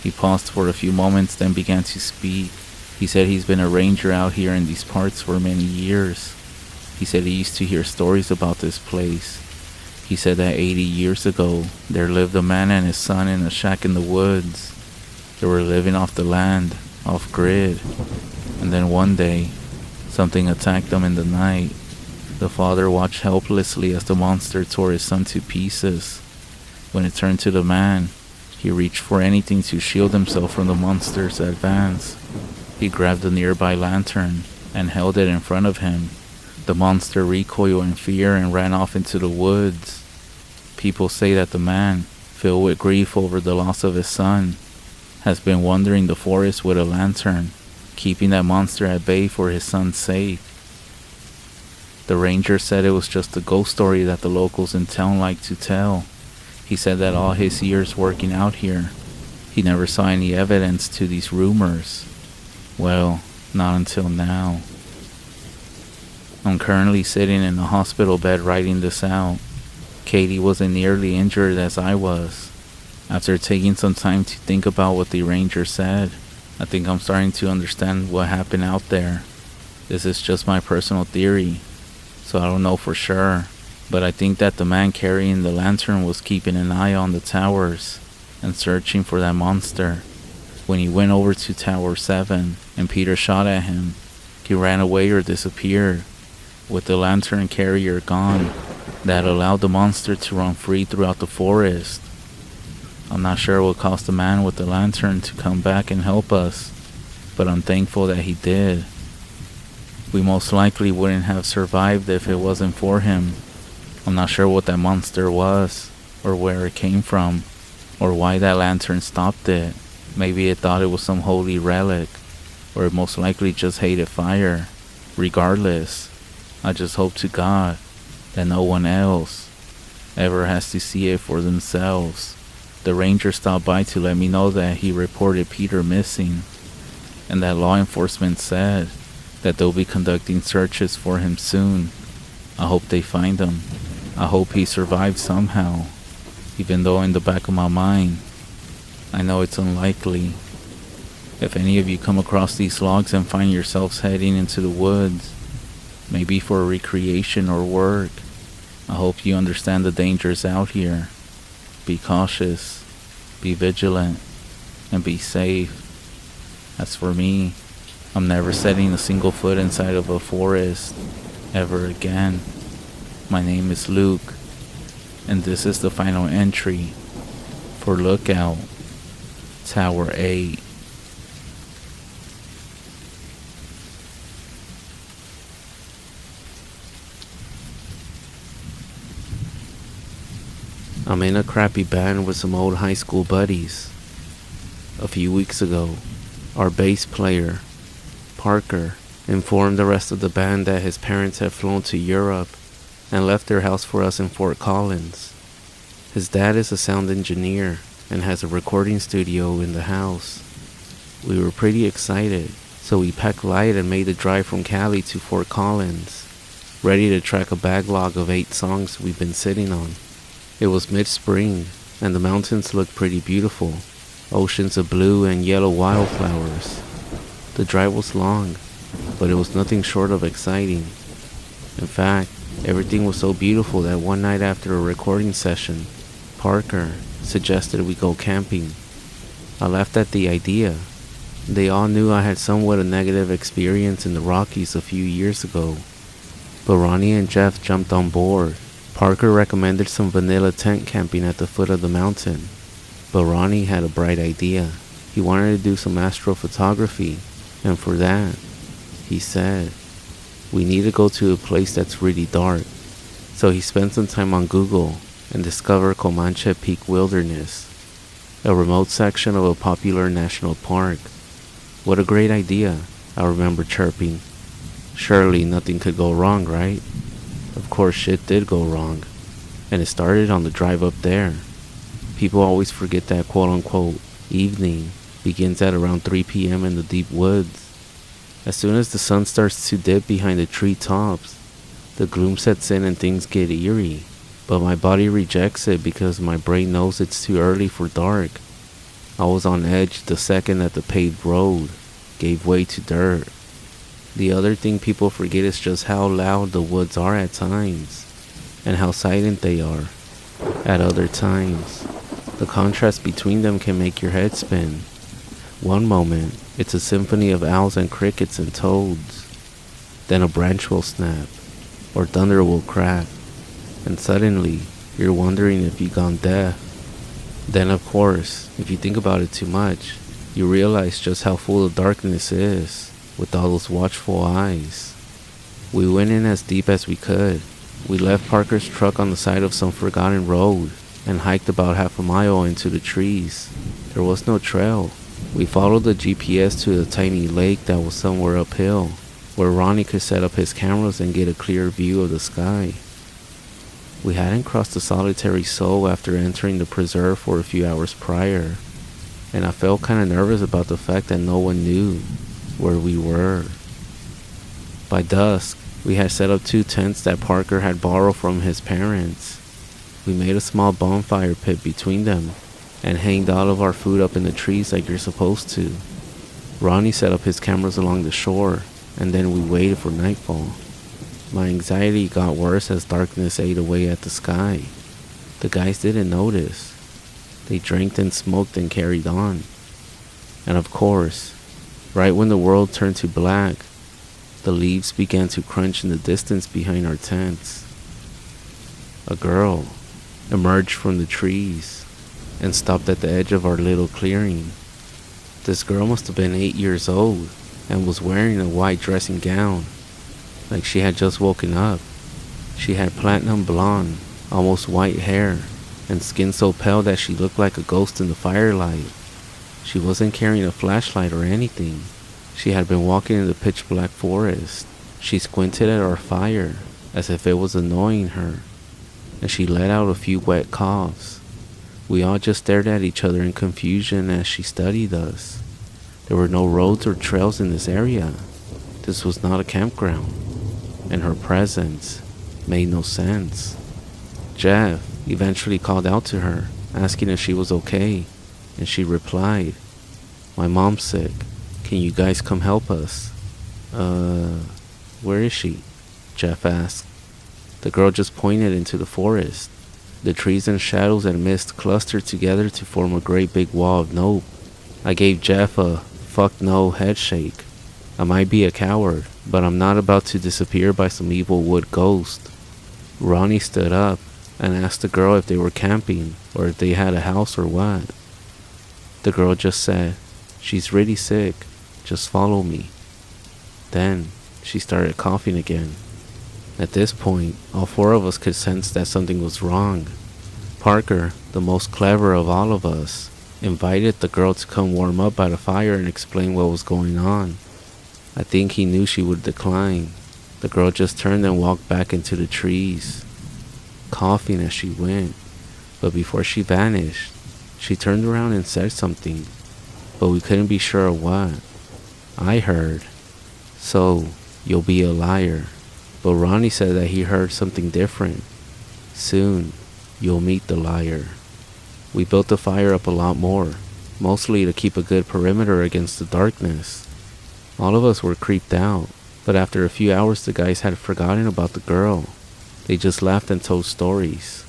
he paused for a few moments, then began to speak. He said he's been a ranger out here in these parts for many years. He said he used to hear stories about this place. He said that 80 years ago, there lived a man and his son in a shack in the woods. They were living off the land, off-grid. And then one day, something attacked them in the night. The father watched helplessly as the monster tore his son to pieces. When it turned to the man, he reached for anything to shield himself from the monster's advance. He grabbed a nearby lantern and held it in front of him. The monster recoiled in fear and ran off into the woods. People say that the man, filled with grief over the loss of his son, has been wandering the forest with a lantern, keeping that monster at bay for his son's sake. The ranger said it was just a ghost story that the locals in town like to tell. He said that all his years working out here, he never saw any evidence to these rumors. Well, not until now. I'm currently sitting in a hospital bed writing this out. Katie wasn't nearly injured as I was. After taking some time to think about what the ranger said, I think I'm starting to understand what happened out there. This is just my personal theory, so I don't know for sure, but I think that the man carrying the lantern was keeping an eye on the towers and searching for that monster. When he went over to Tower 7 and Peter shot at him, he ran away or disappeared. With the lantern carrier gone, that allowed the monster to run free throughout the forest. I'm not sure what caused the man with the lantern to come back and help us, but I'm thankful that he did. We most likely wouldn't have survived if it wasn't for him. I'm not sure what that monster was, or where it came from, or why that lantern stopped it. Maybe it thought it was some holy relic, or it most likely just hated fire. Regardless, I just hope to God that no one else ever has to see it for themselves. The ranger stopped by to let me know that he reported Peter missing, and that law enforcement said that they'll be conducting searches for him soon. I hope they find him. I hope he survived somehow, even though in the back of my mind, I know it's unlikely. If any of you come across these logs and find yourselves heading into the woods, maybe for recreation or work, I hope you understand the dangers out here. Be cautious, be vigilant, and be safe. As for me, I'm never setting a single foot inside of a forest ever again. My name is Luke, and this is the final entry for Lookout Tower 8. I'm in a crappy band with some old high school buddies. A few weeks ago, our bass player, Parker, informed the rest of the band that his parents had flown to Europe and left their house for us in Fort Collins. His dad is a sound engineer and has a recording studio in the house. We were pretty excited, so we packed light and made the drive from Cali to Fort Collins, ready to track a backlog of 8 songs we've been sitting on. It was mid-spring, and the mountains looked pretty beautiful. oceans of blue and yellow wildflowers. The drive was long, but it was nothing short of exciting. In fact, everything was so beautiful that one night after a recording session, Parker suggested we go camping. I laughed at the idea. They all knew I had somewhat a negative experience in the Rockies a few years ago, but Ronnie and Jeff jumped on board. Parker recommended some vanilla tent camping at the foot of the mountain, but Ronnie had a bright idea. He wanted to do some astrophotography, and for that, he said, we need to go to a place that's really dark. So he spent some time on Google and discovered Comanche Peak Wilderness, a remote section of a popular national park. What a great idea, I remember chirping. Surely nothing could go wrong, right? Of course shit did go wrong, and it started on the drive up there. People always forget that quote-unquote evening begins at around 3 p.m. in the deep woods. As soon as the sun starts to dip behind the treetops, the gloom sets in and things get eerie, but my body rejects it because my brain knows it's too early for dark. I was on edge the second that the paved road gave way to dirt. The other thing people forget is just how loud the woods are at times, and how silent they are at other times. The contrast between them can make your head spin. One moment, it's a symphony of owls and crickets and toads. Then a branch will snap, or thunder will crack, and suddenly, you're wondering if you've gone deaf. Then of course, if you think about it too much, you realize just how full of darkness is, with all those watchful eyes. We went in as deep as we could. We left Parker's truck on the side of some forgotten road, and hiked about half a mile into the trees. There was no trail. We followed the GPS to a tiny lake that was somewhere uphill, where Ronnie could set up his cameras and get a clear view of the sky. We hadn't crossed a solitary soul after entering the preserve for a few hours prior, and I felt kind of nervous about the fact that no one knew where we were. By dusk, we had set up 2 tents that Parker had borrowed from his parents. We made a small bonfire pit between them, and hanged all of our food up in the trees like you're supposed to. Ronnie set up his cameras along the shore, and then we waited for nightfall. My anxiety got worse as darkness ate away at the sky. The guys didn't notice. They drank and smoked and carried on. And of course, right when the world turned to black, the leaves began to crunch in the distance behind our tents. A girl emerged from the trees and stopped at the edge of our little clearing. This girl must have been 8 years old and was wearing a white dressing gown, like she had just woken up. She had platinum blonde, almost white hair, and skin so pale that she looked like a ghost in the firelight. She wasn't carrying a flashlight or anything. She had been walking in the pitch black forest. She squinted at our fire as if it was annoying her, and she let out a few wet coughs. We all just stared at each other in confusion as she studied us. There were no roads or trails in this area. This was not a campground, and her presence made no sense. Jeff eventually called out to her, asking if she was okay, and she replied, "My mom's sick. Can you guys come help us?" Where is she?" Jeff asked. The girl just pointed into the forest. The trees and shadows and mist clustered together to form a great big wall of nope. I gave Jeff a fuck no head shake. I might be a coward, but I'm not about to disappear by some evil wood ghost. Ronnie stood up and asked the girl if they were camping or if they had a house or what. The girl just said, "She's really sick, just follow me." Then she started coughing again. At this point, all 4 of us could sense that something was wrong. Parker, the most clever of all of us, invited the girl to come warm up by the fire and explain what was going on. I think he knew she would decline. The girl just turned and walked back into the trees, coughing as she went. But before she vanished, she turned around and said something, but we couldn't be sure of what. I heard, "So, you'll be a liar." But Ronnie said that he heard something different. "Soon, you'll meet the liar." We built the fire up a lot more, mostly to keep a good perimeter against the darkness. All of us were creeped out, but after a few hours the guys had forgotten about the girl. They just laughed and told stories.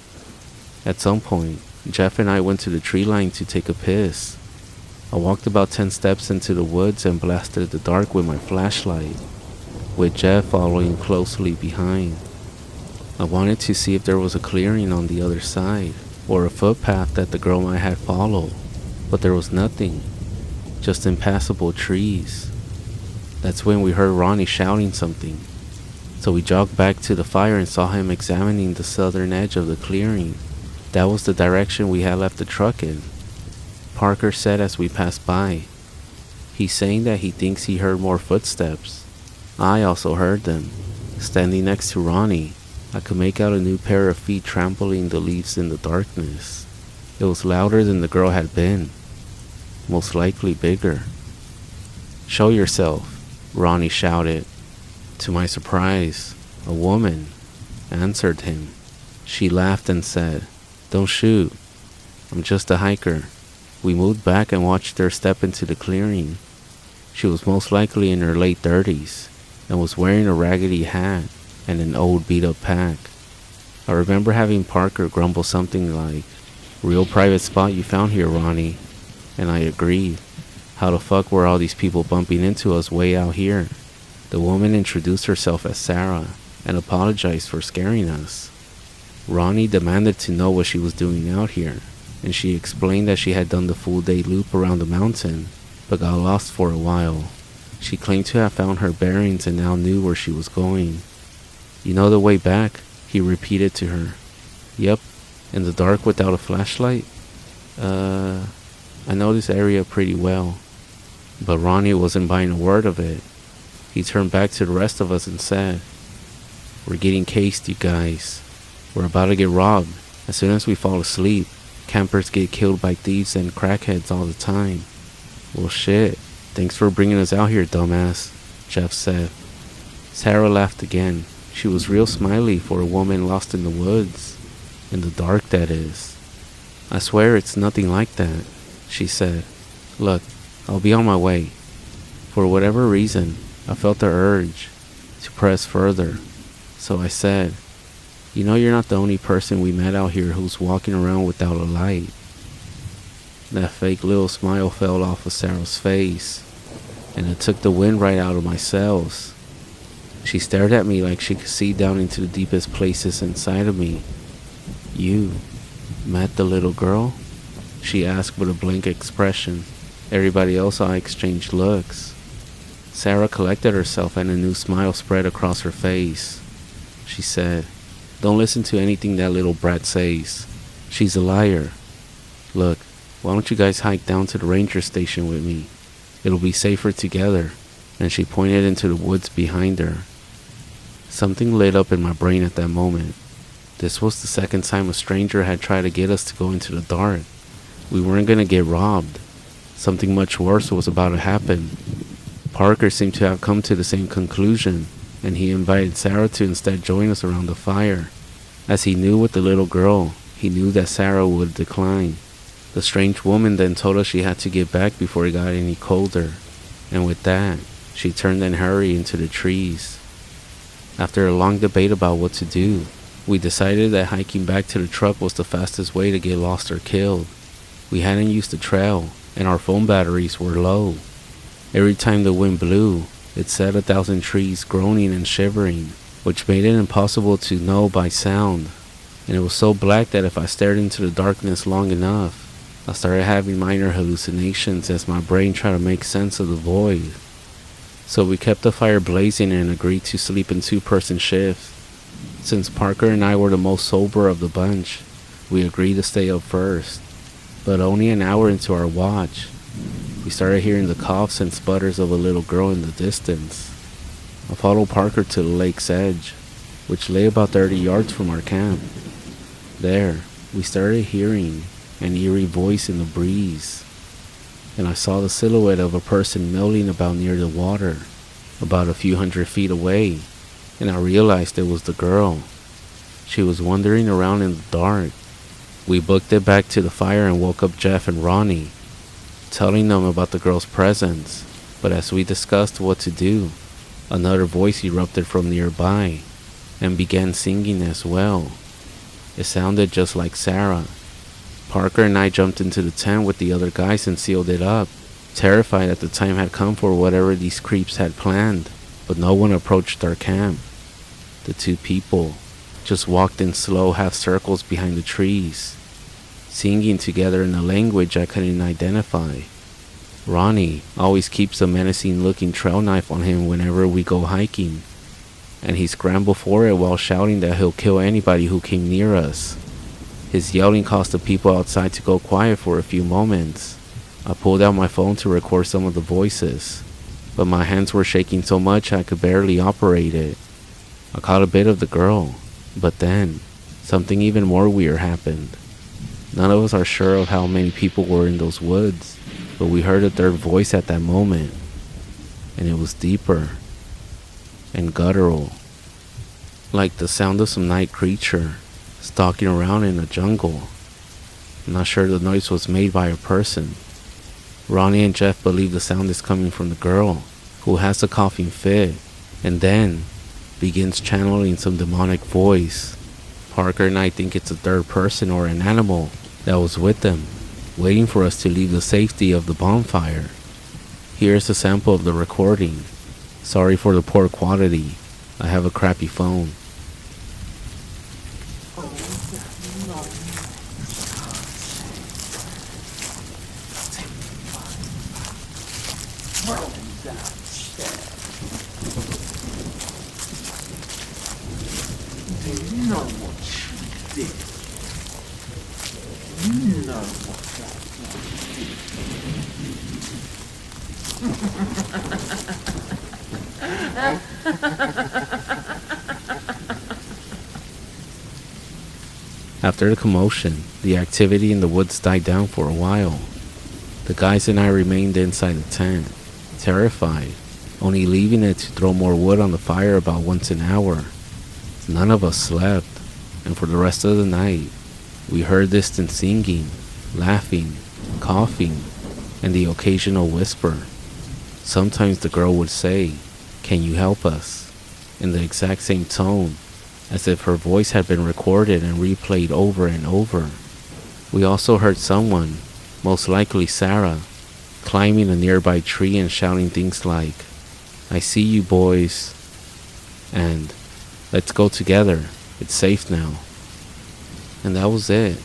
At some point, Jeff and I went to the tree line to take a piss. I walked about 10 steps into the woods and blasted the dark with my flashlight, with Jeff following closely behind. I wanted to see if there was a clearing on the other side, or a footpath that the girl might have followed, but there was nothing, just impassable trees. That's when we heard Ronnie shouting something, so we jogged back to the fire and saw him examining the southern edge of the clearing. That was the direction we had left the truck in. Parker said as we passed by. He's saying that he thinks he heard more footsteps. I also heard them. Standing next to Ronnie, I could make out a new pair of feet trampling the leaves in the darkness. It was louder than the girl had been, most likely bigger. "Show yourself," Ronnie shouted. To my surprise, a woman answered him. She laughed and said, "Don't shoot. I'm just a hiker." We moved back and watched her step into the clearing. She was most likely in her late 30s and was wearing a raggedy hat and an old beat-up pack. I remember having Parker grumble something like, "Real private spot you found here, Ronnie." And I agreed. How the fuck were all these people bumping into us way out here? The woman introduced herself as Sarah and apologized for scaring us. Ronnie demanded to know what she was doing out here, and she explained that she had done the full day loop around the mountain, but got lost for a while. She claimed to have found her bearings and now knew where she was going. "You know the way back?" he repeated to her. "Yep, in the dark without a flashlight?" I know this area pretty well." But Ronnie wasn't buying a word of it. He turned back to the rest of us and said, "We're getting cased, you guys. We're about to get robbed. As soon as we fall asleep, campers get killed by thieves and crackheads all the time." "Well shit, thanks for bringing us out here, dumbass," Jeff said. Sarah laughed again. She was real smiley for a woman lost in the woods. In the dark, that is. "I swear it's nothing like that," she said. "Look, I'll be on my way." For whatever reason, I felt the urge to press further. So I said, "You know you're not the only person we met out here who's walking around without a light." That fake little smile fell off of Sarah's face, and it took the wind right out of my sails. She stared at me like she could see down into the deepest places inside of me. "You met the little girl?" she asked with a blank expression. Everybody else I exchanged looks. Sarah collected herself and a new smile spread across her face. She said, "Don't listen to anything that little brat says. She's a liar. Look, why don't you guys hike down to the ranger station with me? It'll be safer together." And she pointed into the woods behind her. Something lit up in my brain at that moment. This was the second time a stranger had tried to get us to go into the dark. We weren't going to get robbed. Something much worse was about to happen. Parker seemed to have come to the same conclusion, and he invited Sarah to instead join us around the fire. As he knew with the little girl, he knew that Sarah would decline. The strange woman then told us she had to get back before it got any colder, and with that, she turned and hurried into the trees. After a long debate about what to do, we decided that hiking back to the truck was the fastest way to get lost or killed. We hadn't used the trail, and our phone batteries were low. Every time the wind blew, it set 1,000 trees groaning and shivering, which made it impossible to know by sound. And it was so black that if I stared into the darkness long enough, I started having minor hallucinations as my brain tried to make sense of the void. So we kept the fire blazing and agreed to sleep in two-person shifts. Since Parker and I were the most sober of the bunch, we agreed to stay up first. But only an hour into our watch, we started hearing the coughs and sputters of a little girl in the distance. I followed Parker to the lake's edge, which lay about 30 yards from our camp. There, we started hearing an eerie voice in the breeze, and I saw the silhouette of a person milling about near the water, about a few hundred feet away, and I realized it was the girl. She was wandering around in the dark. We booked it back to the fire and woke up Jeff and Ronnie. telling them about the girl's presence, but as we discussed what to do, another voice erupted from nearby and began singing as well. It sounded just like Sarah. Parker and I jumped into the tent with the other guys and sealed it up, terrified that the time had come for whatever these creeps had planned, but no one approached our camp. The two people just walked in slow half circles behind the trees, singing together in a language I couldn't identify. Ronnie always keeps a menacing looking trail knife on him whenever we go hiking, and he scrambled for it while shouting that he'll kill anybody who came near us. His yelling caused the people outside to go quiet for a few moments. I pulled out my phone to record some of the voices, but my hands were shaking so much I could barely operate it. I caught a bit of the girl, but then something even more weird happened. None of us are sure of how many people were in those woods, but we heard a third voice at that moment, and it was deeper and guttural, like the sound of some night creature stalking around in a jungle. I'm not sure the noise was made by a person. Ronnie and Jeff believe the sound is coming from the girl, who has a coughing fit, and then begins channeling some demonic voice. Parker and I think it's a third person or an animal that was with them, waiting for us to leave the safety of the bonfire. Here's a sample of the recording. Sorry for the poor quality. I have a crappy phone. After the commotion, the activity in the woods died down for a while. The guys and I remained inside the tent, terrified, only leaving it to throw more wood on the fire about once an hour. None of us slept, and for the rest of the night, we heard distant singing, laughing, coughing, and the occasional whisper. Sometimes the girl would say, "Can you help us?" in the exact same tone, as if her voice had been recorded and replayed over and over. We also heard someone, most likely Sarah, climbing a nearby tree and shouting things like, "I see you boys," and "Let's go together, it's safe now." And that was it.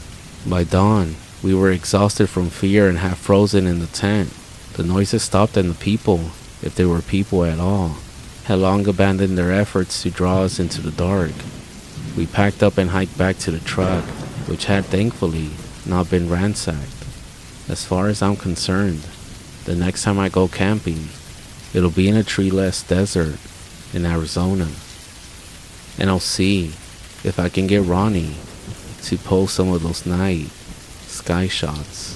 By dawn, we were exhausted from fear and half frozen in the tent. The noises stopped and the people, if there were people at all, had long abandoned their efforts to draw us into the dark. We packed up and hiked back to the truck, which had thankfully not been ransacked. As far as I'm concerned, the next time I go camping, it'll be in a treeless desert in Arizona. And I'll see if I can get Ronnie to post some of those night sky shots.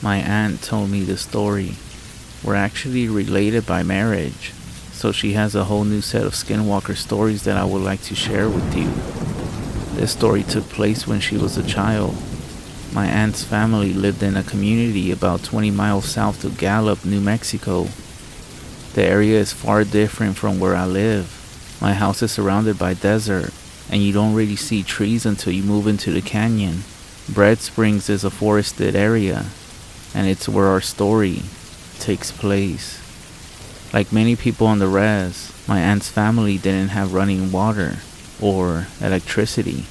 My aunt told me this story. We're actually related by marriage, so she has a whole new set of Skinwalker stories that I would like to share with you. This story took place when she was a child. My aunt's family lived in a community about 20 miles south of Gallup, New Mexico. The area is far different from where I live. My house is surrounded by desert, and you don't really see trees until you move into the canyon. Bread Springs is a forested area, and it's where our story takes place. Like many people on the REZ, my aunt's family didn't have running water or electricity.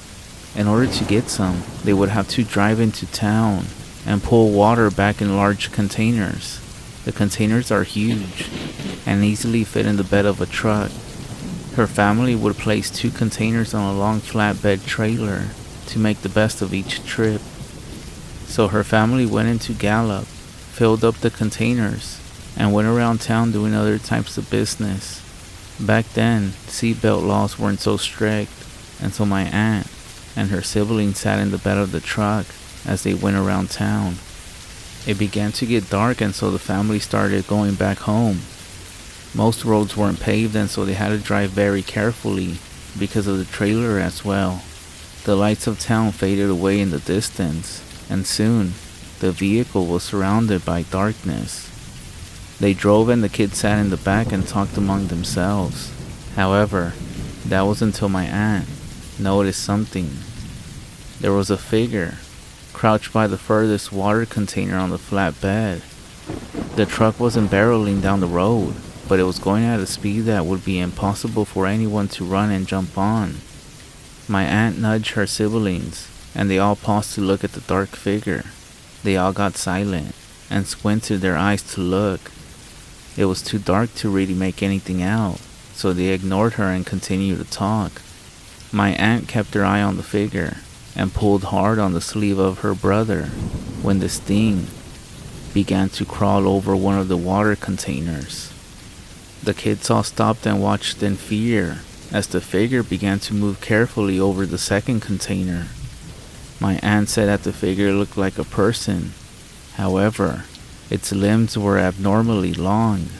In order to get some, they would have to drive into town and pull water back in large containers. The containers are huge and easily fit in the bed of a truck. Her family would place 2 containers on a long flatbed trailer to make the best of each trip. So her family went into Gallup, filled up the containers, and went around town doing other types of business. Back then, seatbelt laws weren't so strict, and so my aunt and her siblings sat in the bed of the truck as they went around town. It began to get dark, and so the family started going back home. Most roads weren't paved, and so they had to drive very carefully because of the trailer as well. The lights of town faded away in the distance, and soon the vehicle was surrounded by darkness. They drove and the kids sat in the back and talked among themselves. However, that was until my aunt noticed something. There was a figure crouched by the furthest water container on the flat bed. The truck wasn't barreling down the road, but it was going at a speed that would be impossible for anyone to run and jump on. My aunt nudged her siblings, and they all paused to look at the dark figure. They all got silent and squinted their eyes to look. It was too dark to really make anything out, so they ignored her and continued to talk. My aunt kept her eye on the figure and pulled hard on the sleeve of her brother when this thing began to crawl over one of the water containers. The kids all stopped and watched in fear as the figure began to move carefully over the second container. My aunt said that the figure looked like a person. However, its limbs were abnormally long.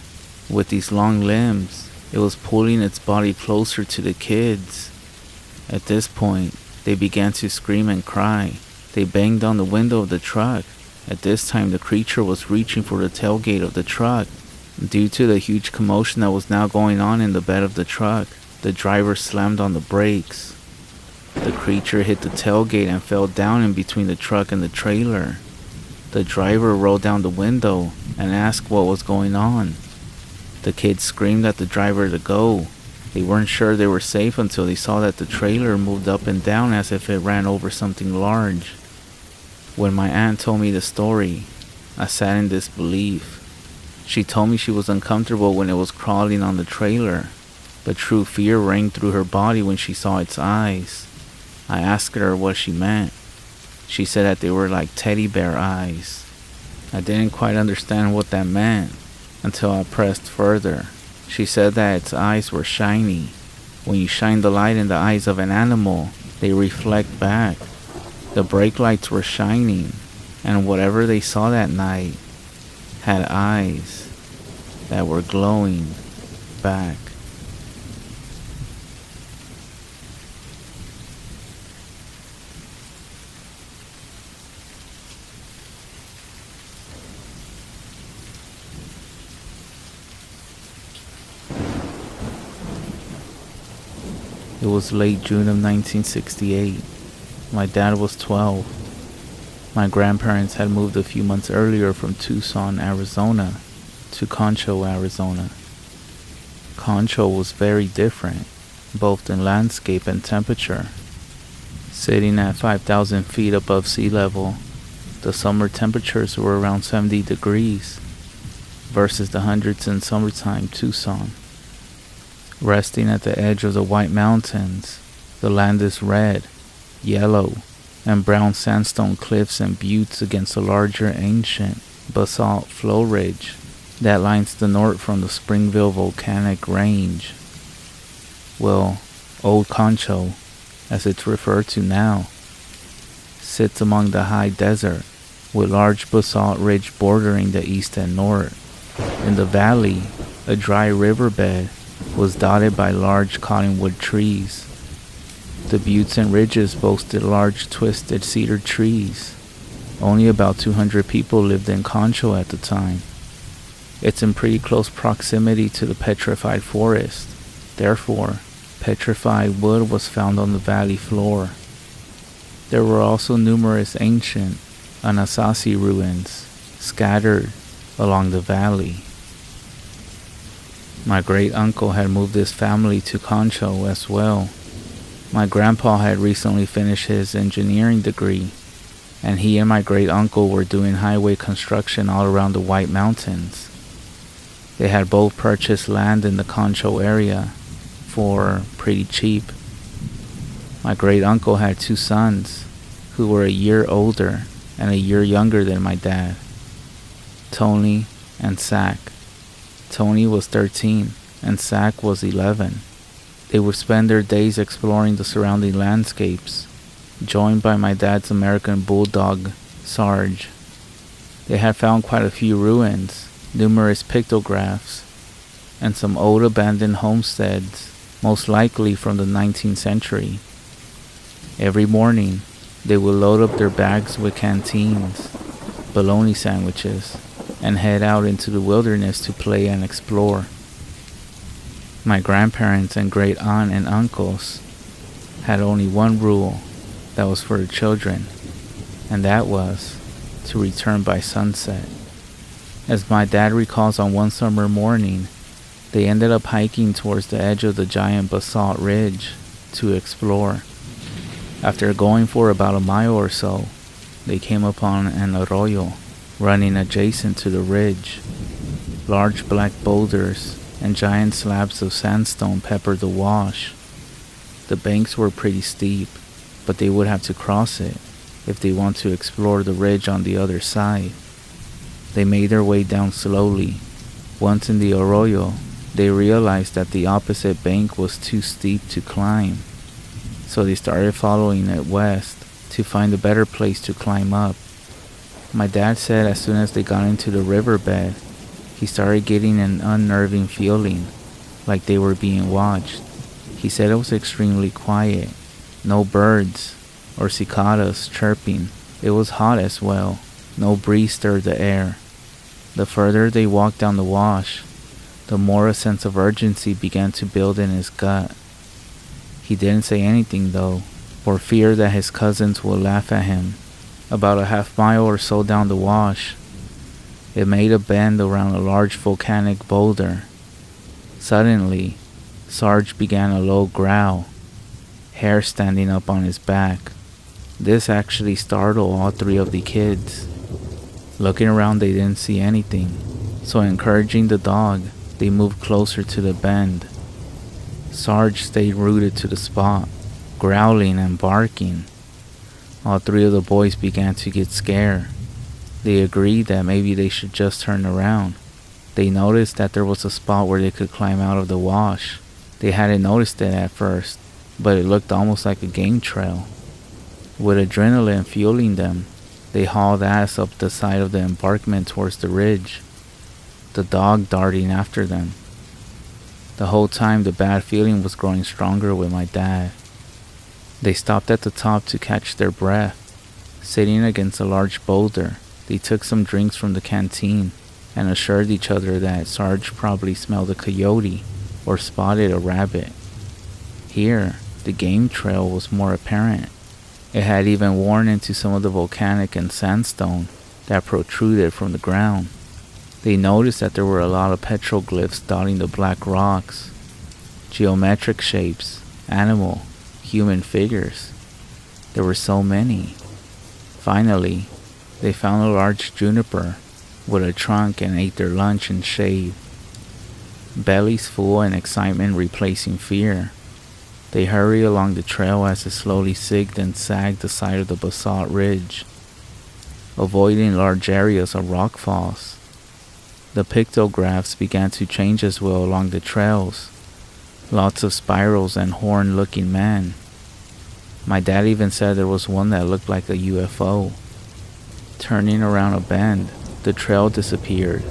With these long limbs, it was pulling its body closer to the kids. At this point, they began to scream and cry. They banged on the window of the truck. At this time, the creature was reaching for the tailgate of the truck. Due to the huge commotion that was now going on in the bed of the truck, the driver slammed on the brakes. The creature hit the tailgate and fell down in between the truck and the trailer. The driver rolled down the window and asked what was going on. The kids screamed at the driver to go. They weren't sure they were safe until they saw that the trailer moved up and down as if it ran over something large. When my aunt told me the story, I sat in disbelief. She told me she was uncomfortable when it was crawling on the trailer, but true fear rang through her body when she saw its eyes. I asked her what she meant. She said that they were like teddy bear eyes. I didn't quite understand what that meant until I pressed further. She said that its eyes were shiny. When you shine the light in the eyes of an animal, they reflect back. The brake lights were shining, and whatever they saw that night had eyes that were glowing back. It was late June of 1968. My dad was 12. My grandparents had moved a few months earlier from Tucson, Arizona to Concho, Arizona. Concho was very different, both in landscape and temperature. Sitting at 5,000 feet above sea level, the summer temperatures were around 70 degrees versus the hundreds in summertime Tucson. Resting at the edge of the White Mountains, the land is red, yellow, and brown sandstone cliffs and buttes against a larger ancient basalt flow ridge that lines the north from the Springville volcanic range. Well, Old Concho, as it's referred to now, sits among the high desert with large basalt ridge bordering the east and north. In the valley, a dry riverbed was dotted by large cottonwood trees. The buttes and ridges boasted large twisted cedar trees. Only about 200 people lived in Concho at the time. It's in pretty close proximity to the petrified forest. Therefore, petrified wood was found on the valley floor. There were also numerous ancient Anasazi ruins scattered along the valley. My great-uncle had moved his family to Concho as well. My grandpa had recently finished his engineering degree, and he and my great-uncle were doing highway construction all around the White Mountains. They had both purchased land in the Concho area for pretty cheap. My great-uncle had two sons who were a year older and a year younger than my dad, Tony and Zach. Tony was 13 and Zach was 11. They would spend their days exploring the surrounding landscapes, joined by my dad's American bulldog, Sarge. They had found quite a few ruins, numerous pictographs, and some old abandoned homesteads, most likely from the 19th century. Every morning, they would load up their bags with canteens, bologna sandwiches, and head out into the wilderness to play and explore. My grandparents and great aunt and uncles had only one rule that was for the children, and that was to return by sunset. As my dad recalls, on one summer morning, they ended up hiking towards the edge of the giant basalt ridge to explore. After going for about a mile or so, they came upon an arroyo running adjacent to the ridge. Large black boulders and giant slabs of sandstone peppered the wash. The banks were pretty steep, but they would have to cross it if they want to explore the ridge on the other side. They made their way down slowly. Once in the arroyo, they realized that the opposite bank was too steep to climb, so they started following it west to find a better place to climb up. My dad said as soon as they got into the riverbed, he started getting an unnerving feeling, like they were being watched. He said it was extremely quiet, no birds or cicadas chirping. It was hot as well, no breeze stirred the air. The further they walked down the wash, the more a sense of urgency began to build in his gut. He didn't say anything though, for fear that his cousins would laugh at him. About a half mile or so down the wash, it made a bend around a large volcanic boulder. Suddenly, Sarge began a low growl, hair standing up on his back. This actually startled all three of the kids. Looking around, they didn't see anything, so encouraging the dog, they moved closer to the bend. Sarge stayed rooted to the spot, growling and barking. All three of the boys began to get scared. They agreed that maybe they should just turn around. They noticed that there was a spot where they could climb out of the wash. They hadn't noticed it at first, but it looked almost like a game trail. With adrenaline fueling them, they hauled ass up the side of the embankment towards the ridge, the dog darting after them. The whole time the bad feeling was growing stronger with my dad. They stopped at the top to catch their breath. Sitting against a large boulder, they took some drinks from the canteen and assured each other that Sarge probably smelled a coyote or spotted a rabbit. Here, the game trail was more apparent. It had even worn into some of the volcanic and sandstone that protruded from the ground. They noticed that there were a lot of petroglyphs dotting the black rocks, geometric shapes, animal, human figures. There were so many. Finally, they found a large juniper with a trunk and ate their lunch in shade. Bellies full and excitement replacing fear, they hurried along the trail as it slowly zigged and sagged the side of the basalt ridge, avoiding large areas of rock falls. The pictographs began to change as well along the trails. Lots of spirals and horn-looking men. My dad even said there was one that looked like a UFO. Turning around a bend, the trail disappeared.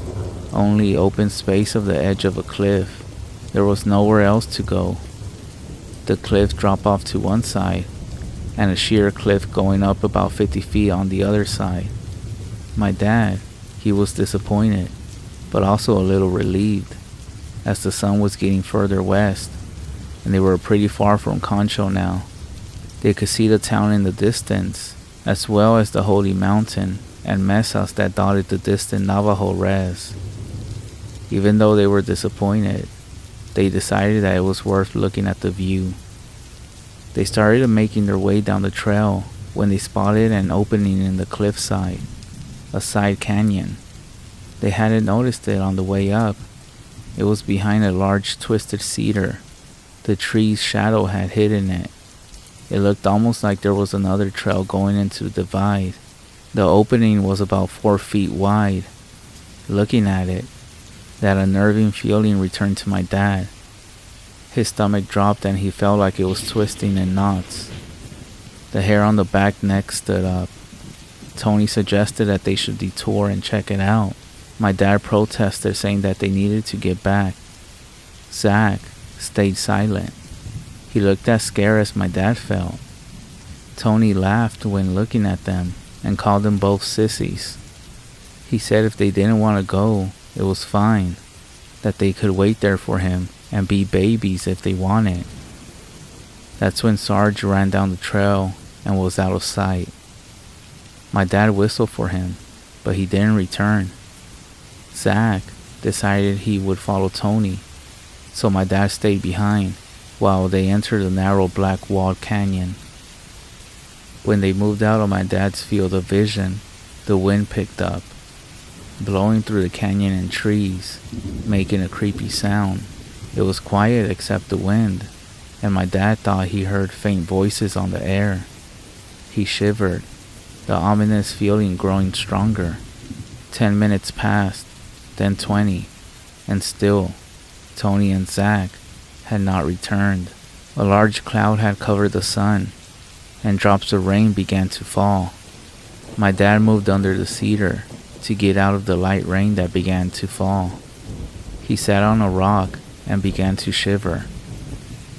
Only open space of the edge of a cliff. There was nowhere else to go. The cliff dropped off to one side, and a sheer cliff going up about 50 feet on the other side. My dad, he was disappointed, but also a little relieved, as the sun was getting further west, and they were pretty far from Concho now. They could see the town in the distance, as well as the holy mountain and mesas that dotted the distant Navajo REZ. Even though they were disappointed, they decided that it was worth looking at the view. They started making their way down the trail when they spotted an opening in the cliffside, a side canyon. They hadn't noticed it on the way up. It was behind a large twisted cedar. The tree's shadow had hidden it. It looked almost like there was another trail going into the divide. The opening was about 4 feet wide. Looking at it, that unnerving feeling returned to my dad. His stomach dropped and he felt like it was twisting in knots. The hair on the back neck stood up. Tony suggested that they should detour and check it out. My dad protested, saying that they needed to get back. Zach stayed silent. He looked as scared as my dad felt. Tony laughed when looking at them and called them both sissies. He said if they didn't want to go, it was fine, that they could wait there for him and be babies if they wanted. That's when Sarge ran down the trail and was out of sight. My dad whistled for him, but he didn't return. Zach decided he would follow Tony, so my dad stayed behind while they entered the narrow black walled canyon. When they moved out of my dad's field of vision, the wind picked up, blowing through the canyon and trees, making a creepy sound. It was quiet except the wind, and my dad thought he heard faint voices on the air. He shivered, the ominous feeling growing stronger. 10 minutes passed, then 20, and still, Tony and Zach had not returned. A large cloud had covered the sun, and drops of rain began to fall. My dad moved under the cedar to get out of the light rain that began to fall. He sat on a rock and began to shiver.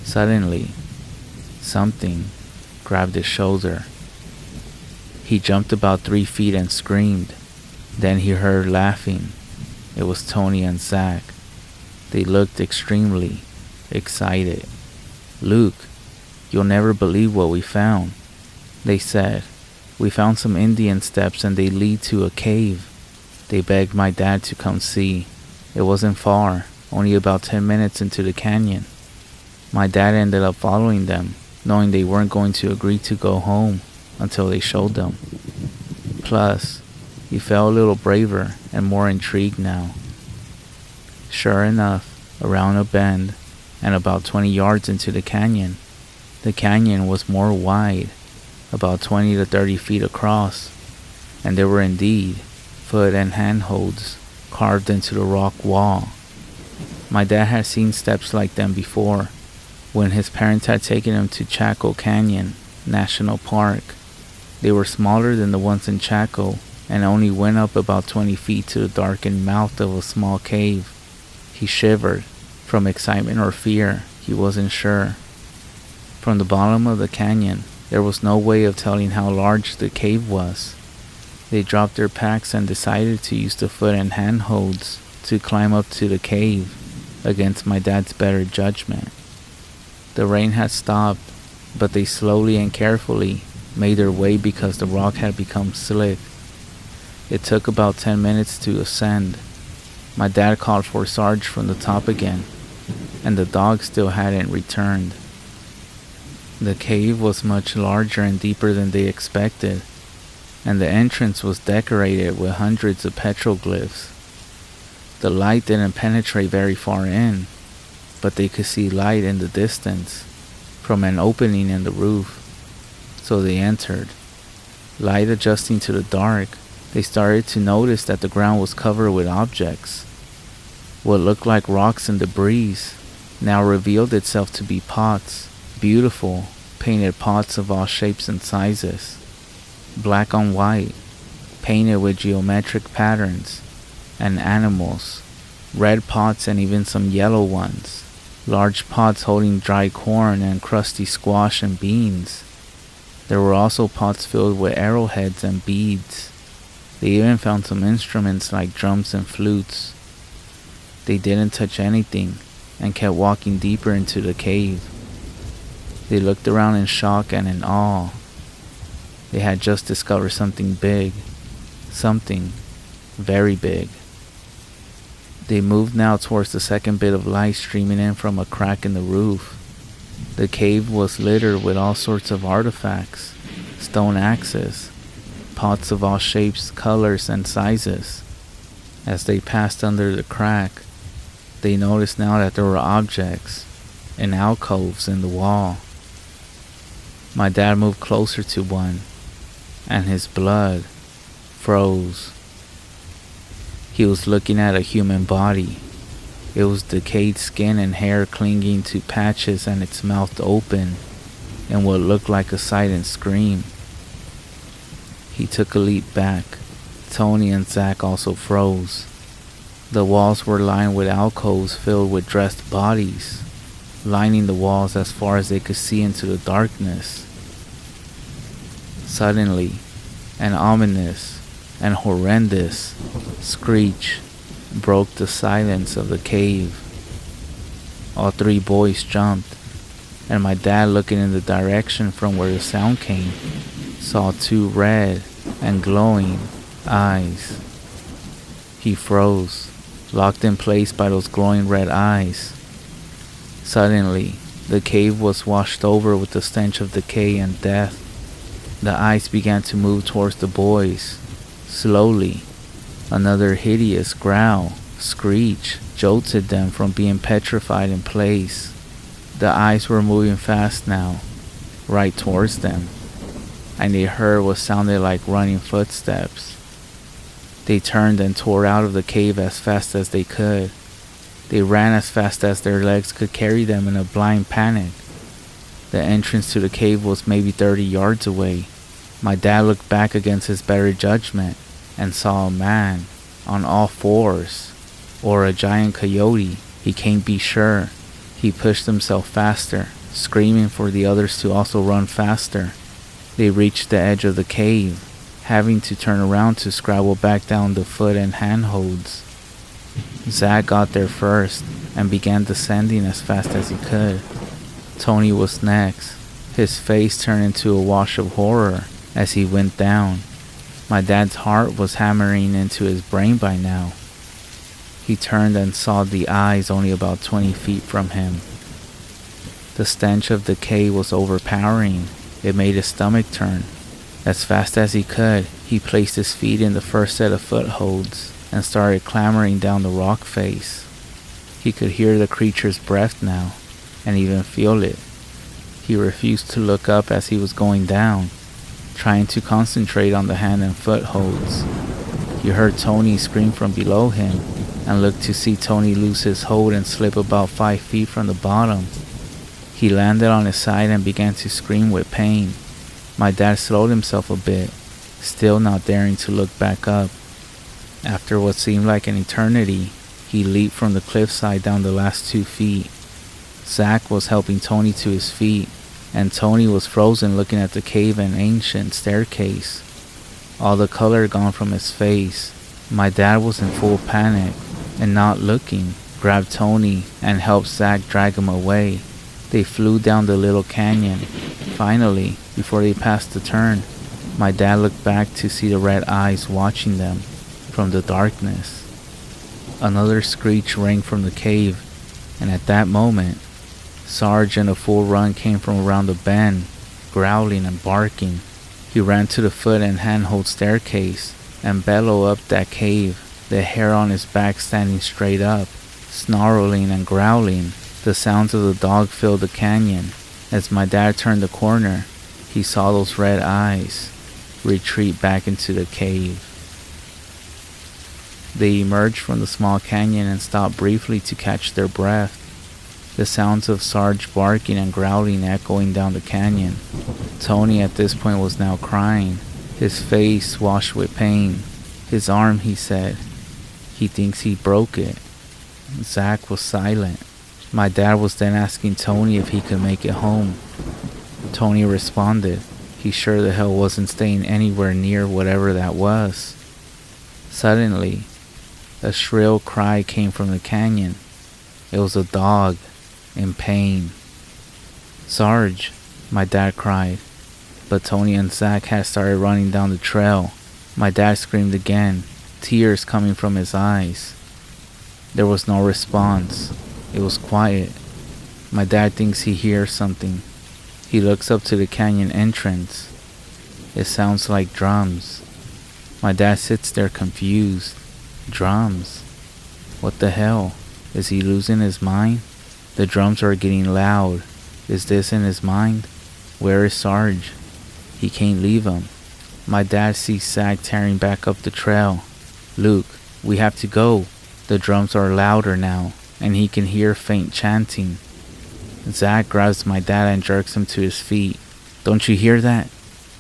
Suddenly, something grabbed his shoulder. He jumped about 3 feet and screamed. Then he heard laughing. It was Tony and Zach. They looked extremely excited. "Luke, you'll never believe what we found," they said. "We found some Indian steps and they lead to a cave." They begged my dad to come see. It wasn't far, only about 10 minutes into the canyon. My dad ended up following them, knowing they weren't going to agree to go home until they showed them. Plus, he felt a little braver and more intrigued now. Sure enough, around a bend, and about 20 yards into the canyon was more wide, about 20 to 30 feet across, and there were indeed foot and handholds carved into the rock wall. My dad had seen steps like them before, when his parents had taken him to Chaco Canyon National Park. They were smaller than the ones in Chaco, and only went up about 20 feet to the darkened mouth of a small cave. He shivered, from excitement or fear, he wasn't sure. From the bottom of the canyon, there was no way of telling how large the cave was. They dropped their packs and decided to use the foot and handholds to climb up to the cave, against my dad's better judgment. The rain had stopped, but they slowly and carefully made their way because the rock had become slick. It took about 10 minutes to ascend. My dad called for Sarge from the top again, and the dog still hadn't returned. The cave was much larger and deeper than they expected, and the entrance was decorated with hundreds of petroglyphs. The light didn't penetrate very far in, but they could see light in the distance from an opening in the roof, so they entered. Light adjusting to the dark, they started to notice that the ground was covered with objects. What looked like rocks and debris now revealed itself to be pots, beautiful, painted pots of all shapes and sizes, black on white, painted with geometric patterns, and animals, red pots and even some yellow ones, large pots holding dried corn and crusty squash and beans. There were also pots filled with arrowheads and beads. They even found some instruments like drums and flutes. They didn't touch anything and kept walking deeper into the cave. They looked around in shock and in awe. They had just discovered something big, something very big. They moved now towards the second bit of light streaming in from a crack in the roof. The cave was littered with all sorts of artifacts, stone axes, pots of all shapes, colors, and sizes. As they passed under the crack, they noticed now that there were objects and alcoves in the wall. My dad moved closer to one, and his blood froze. He was looking at a human body. It was decayed skin and hair clinging to patches and its mouth open in what looked like a silent scream. He took a leap back. Tony and Zach also froze. The walls were lined with alcoves filled with dressed bodies, lining the walls as far as they could see into the darkness. Suddenly, an ominous and horrendous screech broke the silence of the cave. All three boys jumped, and my dad, looking in the direction from where the sound came, saw two red and glowing eyes. He froze, locked in place by those glowing red eyes. Suddenly, the cave was washed over with the stench of decay and death. The eyes began to move towards the boys. Slowly, another hideous growl, screech, jolted them from being petrified in place. The eyes were moving fast now, right towards them, and they heard what sounded like running footsteps. They turned and tore out of the cave as fast as they could. They ran as fast as their legs could carry them in a blind panic. The entrance to the cave was maybe 30 yards away. My dad looked back against his better judgment and saw a man on all fours, or a giant coyote, he can't be sure. He pushed himself faster, screaming for the others to also run faster. They reached the edge of the cave, having to turn around to scrabble back down the foot and handholds. Zach got there first and began descending as fast as he could. Tony was next. His face turned into a wash of horror as he went down. My dad's heart was hammering into his brain by now. He turned and saw the eyes only about 20 feet from him. The stench of decay was overpowering. It made his stomach turn. As fast as he could, he placed his feet in the first set of footholds and started clambering down the rock face. He could hear the creature's breath now, and even feel it. He refused to look up as he was going down, trying to concentrate on the hand and footholds. He heard Tony scream from below him, and looked to see Tony lose his hold and slip about 5 feet from the bottom. He landed on his side and began to scream with pain. My dad slowed himself a bit, still not daring to look back up. After what seemed like an eternity, he leaped from the cliffside down the last 2 feet. Zach was helping Tony to his feet, and Tony was frozen looking at the cave and ancient staircase. All the color gone from his face. My dad was in full panic, and not looking, grabbed Tony and helped Zach drag him away. They flew down the little canyon. Finally, before they passed the turn, my dad looked back to see the red eyes watching them from the darkness. Another screech rang from the cave, and at that moment, Sarge in a full run came from around the bend, growling and barking. He ran to the foot and handhold staircase and bellowed up that cave, the hair on his back standing straight up, snarling and growling. The sounds of the dog filled the canyon. As my dad turned the corner, he saw those red eyes retreat back into the cave. They emerged from the small canyon and stopped briefly to catch their breath. The sounds of Sarge barking and growling echoing down the canyon. Tony at this point was now crying, his face washed with pain. His arm, he said. He thinks he broke it. Zach was silent. My dad was then asking Tony if he could make it home. Tony responded he sure the hell wasn't staying anywhere near whatever that was. Suddenly, a shrill cry came from the canyon. It was a dog, in pain. "Sarge," my dad cried, but Tony and Zach had started running down the trail. My dad screamed again, tears coming from his eyes. There was no response. It was quiet. My dad thinks he hears something. He looks up to the canyon entrance. It sounds like drums. My dad sits there confused. Drums? What the hell? Is he losing his mind? The drums are getting loud. Is this in his mind? Where is Sarge? He can't leave him. My dad sees Zach tearing back up the trail. "Luke, we have to go." The drums are louder now, and he can hear faint chanting. Zach grabs my dad and jerks him to his feet. "Don't you hear that?"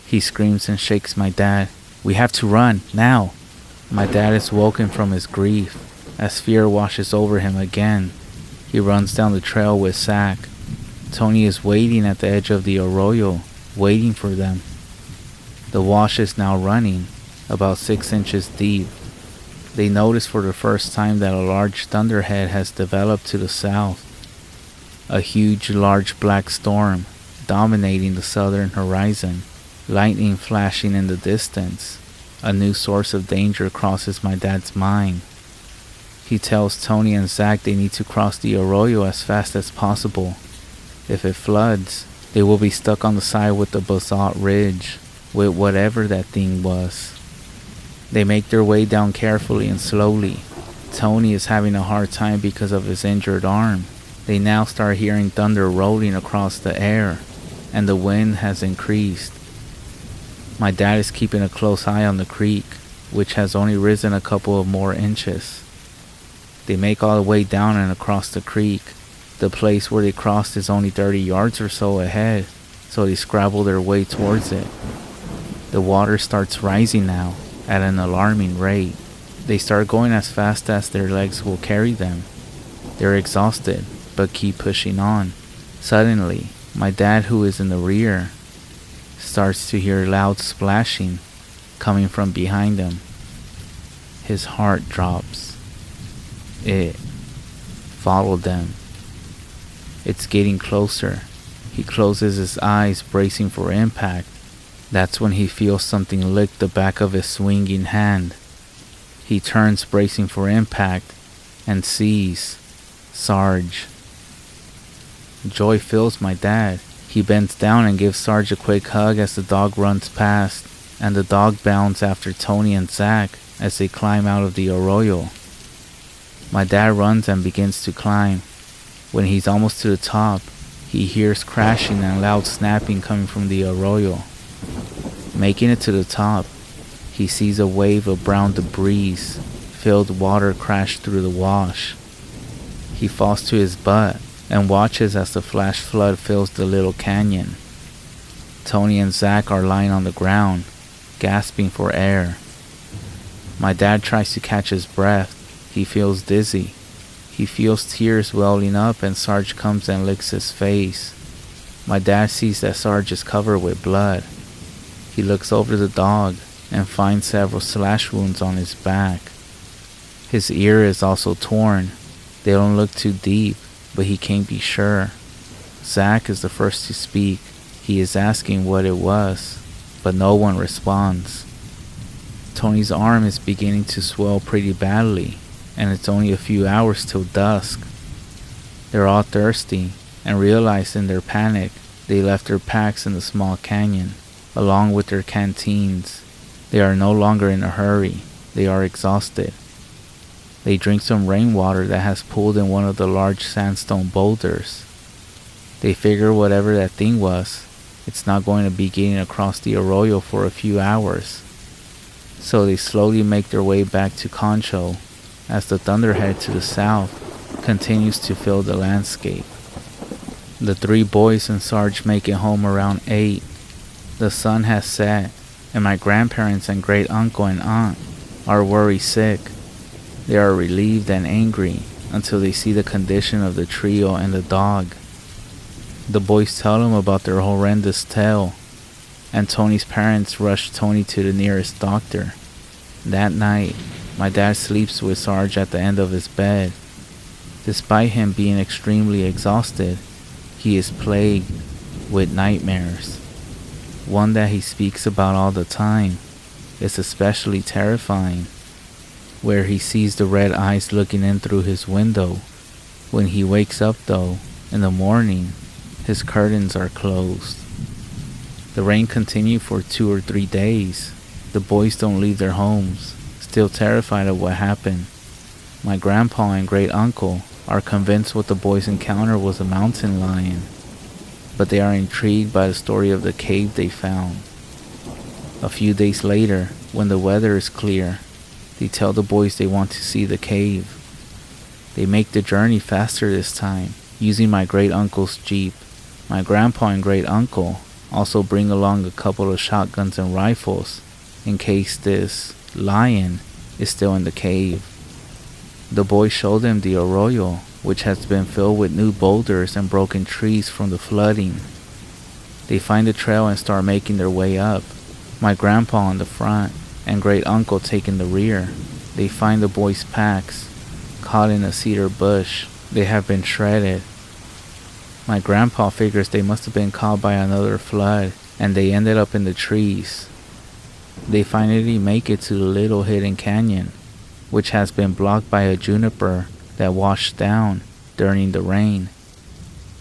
He screams and shakes my dad. "We have to run, now." My dad is woken from his grief. as fear washes over him again. He runs down the trail with Zach. Tony is waiting at the edge of the arroyo, waiting for them. The wash is now running, about 6 inches deep. They notice for the first time that a large thunderhead has developed to the south. A huge, large black storm dominating the southern horizon, lightning flashing in the distance. A new source of danger crosses my dad's mind. He tells Tony and Zach they need to cross the arroyo as fast as possible. If it floods, they will be stuck on the side with the basalt ridge, with whatever that thing was. They make their way down carefully and slowly. Tony is having a hard time because of his injured arm. They now start hearing thunder rolling across the air, and the wind has increased. My dad is keeping a close eye on the creek, which has only risen a couple of more inches. They make all the way down and across the creek. The place where they crossed is only 30 yards or so ahead, so they scrabble their way towards it. The water starts rising now at an alarming rate. They start going as fast as their legs will carry them. They're exhausted, but keep pushing on. Suddenly, my dad, who is in the rear, starts to hear loud splashing coming from behind him. His heart drops. It followed them. It's getting closer. He closes his eyes, bracing for impact. That's when he feels something lick the back of his swinging hand. He turns, bracing for impact, and sees Sarge. Joy fills my dad. He bends down and gives Sarge a quick hug as the dog runs past, and the dog bounds after Tony and Zach as they climb out of the arroyo. My dad runs and begins to climb. When he's almost to the top, he hears crashing and loud snapping coming from the arroyo. Making it to the top, he sees a wave of brown debris filled water crash through the wash. He falls to his butt and watches as the flash flood fills the little canyon. Tony and Zach are lying on the ground, gasping for air. My dad tries to catch his breath. He feels dizzy. He feels tears welling up, and Sarge comes and licks his face. My dad sees that Sarge is covered with blood. He looks over the dog and finds several slash wounds on his back. His ear is also torn. They don't look too deep, but he can't be sure. Zach is the first to speak. He is asking what it was, but no one responds. Tony's arm is beginning to swell pretty badly, and it's only a few hours till dusk. They're all thirsty and realize in their panic they left their packs in the small canyon, along with their canteens. They are no longer in a hurry. They are exhausted. They drink some rainwater that has pooled in one of the large sandstone boulders. They figure whatever that thing was, it's not going to be getting across the arroyo for a few hours. So they slowly make their way back to Concho as the thunderhead to the south continues to fill the landscape. The three boys and Sarge make it home around 8. The sun has set, and my grandparents and great uncle and aunt are worry sick. They are relieved and angry until they see the condition of the trio and the dog. The boys tell them about their horrendous tale, and Tony's parents rush Tony to the nearest doctor. That night, my dad sleeps with Sarge at the end of his bed. Despite him being extremely exhausted, he is plagued with nightmares. One that he speaks about all the time is especially terrifying, where he sees the red eyes looking in through his window. When he wakes up though, in the morning, his curtains are closed. The rain continued for 2 or 3 days. The boys don't leave their homes, still terrified of what happened. My grandpa and great uncle are convinced what the boys encountered was a mountain lion, but they are intrigued by the story of the cave they found. A few days later, when the weather is clear, they tell the boys they want to see the cave. They make the journey faster this time, using my great uncle's Jeep. My grandpa and great uncle also bring along a couple of shotguns and rifles in case this lion is still in the cave. The boy showed them the arroyo, which has been filled with new boulders and broken trees from the flooding. They find the trail and start making their way up, my grandpa on the front and great uncle taking the rear. They find the boys' packs, caught in a cedar bush. They have been shredded. My grandpa figures they must have been caught by another flood, and they ended up in the trees. They finally make it to the little hidden canyon, which has been blocked by a juniper that washed down during the rain.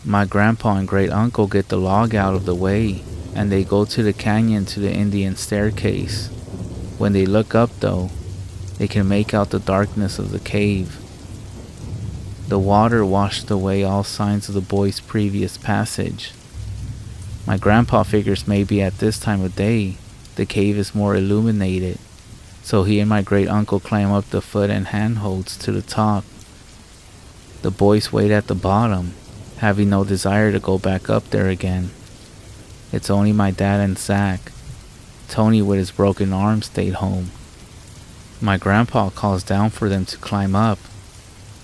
My grandpa and great uncle get the log out of the way, and they go to the canyon to the Indian staircase. When they look up though, they can make out the darkness of the cave. The water washed away all signs of the boys' previous passage. My grandpa figures maybe at this time of day, the cave is more illuminated, so he and my great uncle climb up the foot and handholds to the top. The boys wait at the bottom, having no desire to go back up there again. It's only my dad and Zach. Tony with his broken arm stayed home. My grandpa calls down for them to climb up.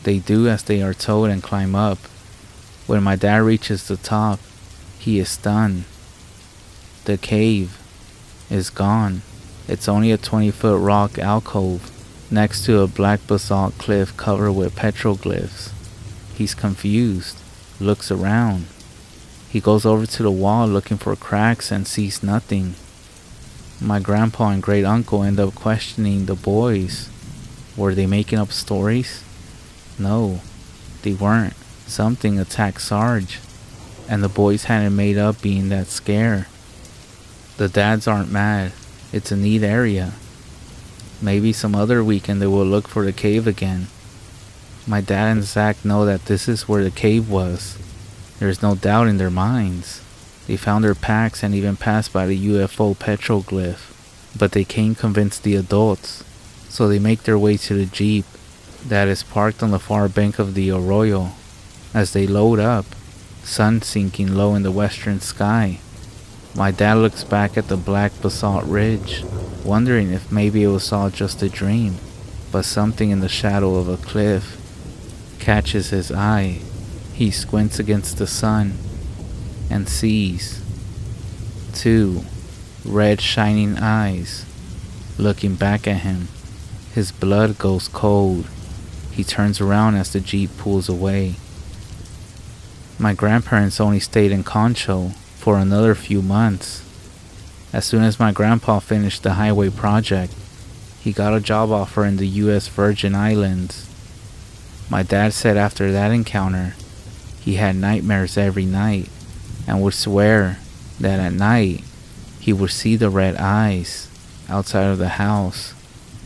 They do as they are told and climb up. When my dad reaches the top, he is stunned. The cave is gone. It's only a 20-foot rock alcove next to a black basalt cliff covered with petroglyphs. He's confused, looks around. He goes over to the wall looking for cracks and sees nothing. My grandpa and great uncle end up questioning the boys. Were they making up stories? No, they weren't. Something attacked Sarge, and the boys hadn't made up being that scared. The dads aren't mad. It's a neat area. Maybe some other weekend they will look for the cave again. My dad and Zach know that this is where the cave was. There's no doubt in their minds. They found their packs and even passed by the UFO petroglyph, but they can't convince the adults, so they make their way to the Jeep that is parked on the far bank of the arroyo. As they load up, sun sinking low in the western sky, my dad looks back at the black basalt ridge, wondering if maybe it was all just a dream, but something in the shadow of a cliff catches his eye. He squints against the sun and sees two red shining eyes looking back at him. His blood goes cold. He turns around as the Jeep pulls away. My grandparents only stayed in Concho for another few months. As soon as my grandpa finished the highway project, he got a job offer in the U.S. Virgin Islands. My dad said after that encounter, he had nightmares every night and would swear that at night he would see the red eyes outside of the house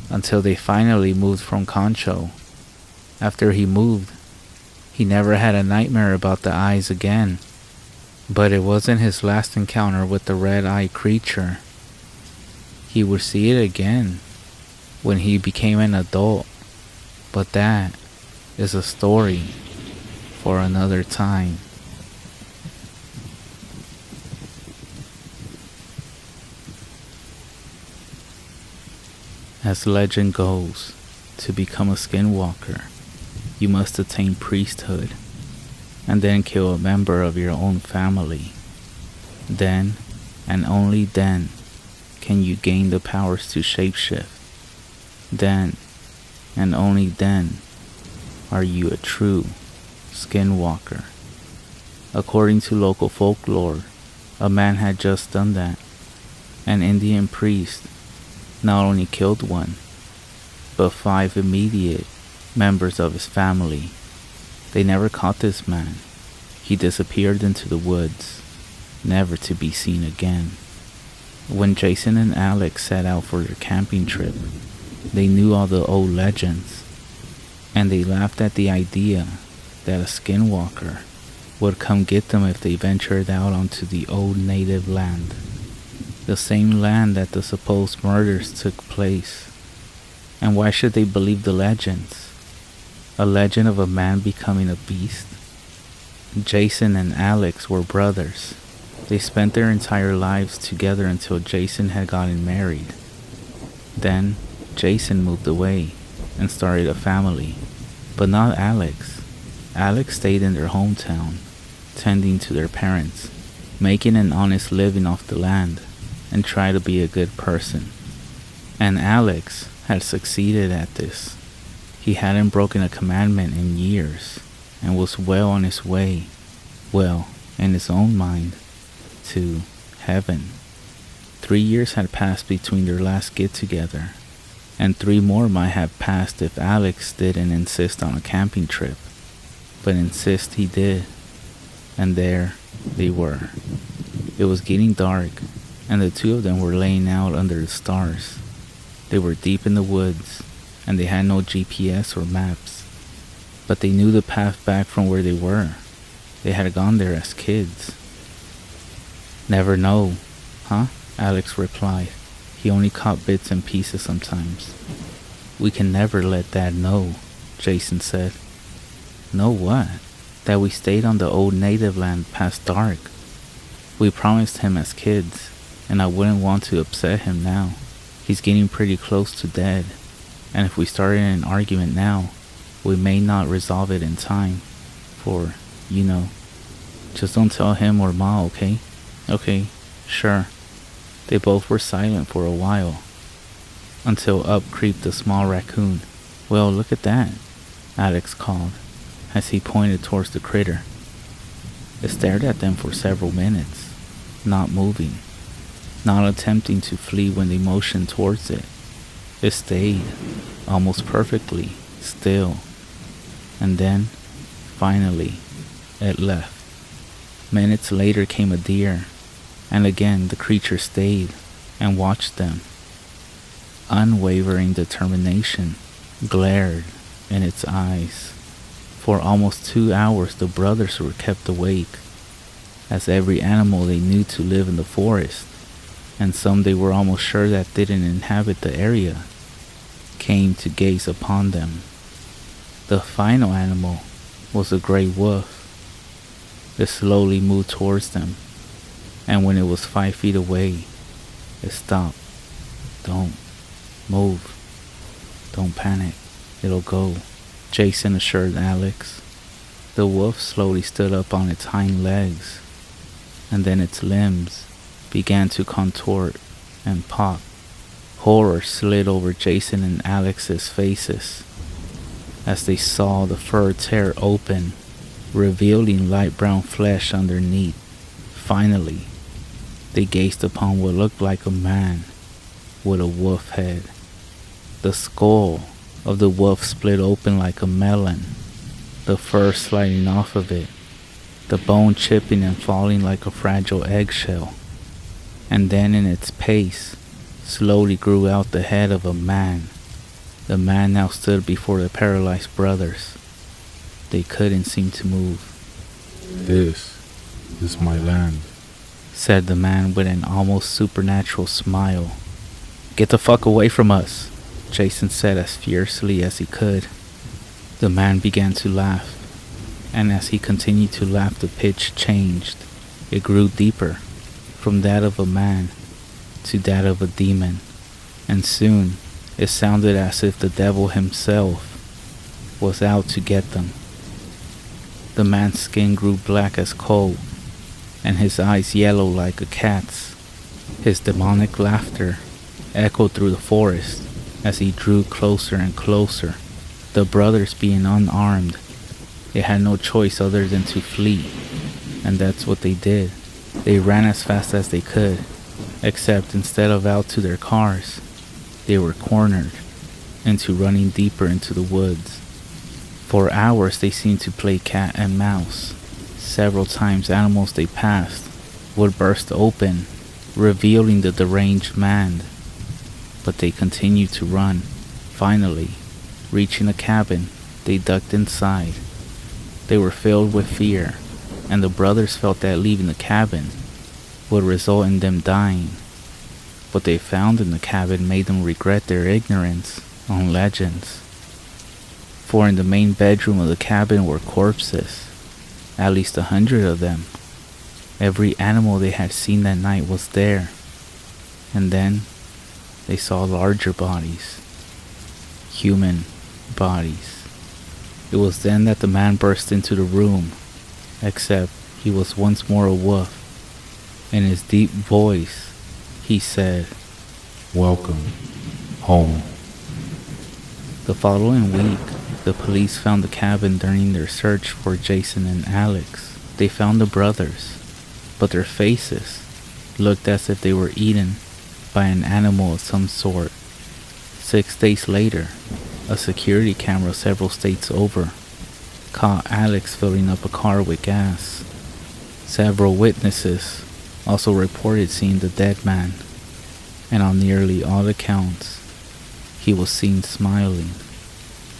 until they finally moved from Concho. After he moved, he never had a nightmare about the eyes again. But it wasn't his last encounter with the red-eyed creature. He would see it again when he became an adult. But that is a story for another time. As legend goes, to become a skinwalker, you must attain priesthood, and then kill a member of your own family. Then, and only then, can you gain the powers to shapeshift. Then, and only then, are you a true skinwalker. According to local folklore, a man had just done that. An Indian priest not only killed one, but 5 immediate members of his family. They never caught this man. He disappeared into the woods, never to be seen again. When Jason and Alex set out for their camping trip, they knew all the old legends, and they laughed at the idea that a skinwalker would come get them if they ventured out onto the old native land, the same land that the supposed murders took place. And why should they believe the legends? A legend of a man becoming a beast? Jason and Alex were brothers. They spent their entire lives together until Jason had gotten married. Then, Jason moved away and started a family. But not Alex. Alex stayed in their hometown, tending to their parents, making an honest living off the land, and try to be a good person. And Alex had succeeded at this. He hadn't broken a commandment in years, and was well on his way, well, in his own mind, to heaven. 3 years had passed between their last get-together, and 3 more might have passed if Alex didn't insist on a camping trip. But insist he did, and there they were. It was getting dark, and the two of them were laying out under the stars. They were deep in the woods, and they had no GPS or maps, but they knew the path back from where they were. They had gone there as kids. Never know, huh? Alex replied. He only caught bits and pieces sometimes. We can never let Dad know, Jason said. Know what? That we stayed on the old native land past dark. We promised him as kids, and I wouldn't want to upset him now. He's getting pretty close to dead, and if we started an argument now, we may not resolve it in time for, just don't tell him or Ma, okay? Okay, sure. They both were silent for a while, until up creeped a small raccoon. Well, look at that, Alex called, as he pointed towards the critter. It stared at them for several minutes, not moving, not attempting to flee when they motioned towards it. It stayed, almost perfectly, still. And then, finally, it left. Minutes later came a deer, and again the creature stayed and watched them. Unwavering determination glared in its eyes. For almost 2 hours the brothers were kept awake, as every animal they knew to live in the forest, and some they were almost sure that didn't inhabit the area, came to gaze upon them. The final animal was a gray wolf. It slowly moved towards them, and when it was 5 feet away, it stopped. Don't move. Don't panic. It'll go, Jason assured Alex. The wolf slowly stood up on its hind legs, and then its limbs began to contort and pop. Horror slid over Jason and Alex's faces as they saw the fur tear open, revealing light brown flesh underneath. Finally, they gazed upon what looked like a man with a wolf head. The skull of the wolf split open like a melon, the fur sliding off of it, the bone chipping and falling like a fragile eggshell. And then in its pace, slowly grew out the head of a man. The man now stood before the paralyzed brothers. They couldn't seem to move. This is my land, said the man with an almost supernatural smile. Get the fuck away from us, Jason said as fiercely as he could. The man began to laugh, and as he continued to laugh the pitch changed. It grew deeper, from that of a man to that of a demon, and soon it sounded as if the devil himself was out to get them. The man's skin grew black as coal, and his eyes yellow like a cat's. His demonic laughter echoed through the forest as he drew closer and closer. The brothers being unarmed, they had no choice other than to flee, and that's what they did. They ran as fast as they could, except instead of out to their cars, they were cornered into running deeper into the woods. For hours they seemed to play cat and mouse. Several times animals they passed would burst open, revealing the deranged man, but they continued to run. Finally, reaching a cabin, they ducked inside. They were filled with fear, and the brothers felt that leaving the cabin would result in them dying. What they found in the cabin made them regret their ignorance on legends. For in the main bedroom of the cabin were corpses, at least 100 of them. Every animal they had seen that night was there. And then they saw larger bodies, human bodies. It was then that the man burst into the room, except he was once more a wolf. In his deep voice, he said, Welcome home. The following week, the police found the cabin during their search for Jason and Alex. They found the brothers, but their faces looked as if they were eaten by an animal of some sort. 6 days later, a security camera several states over caught Alex filling up a car with gas. Several witnesses also reported seeing the dead man, and on nearly all accounts, he was seen smiling,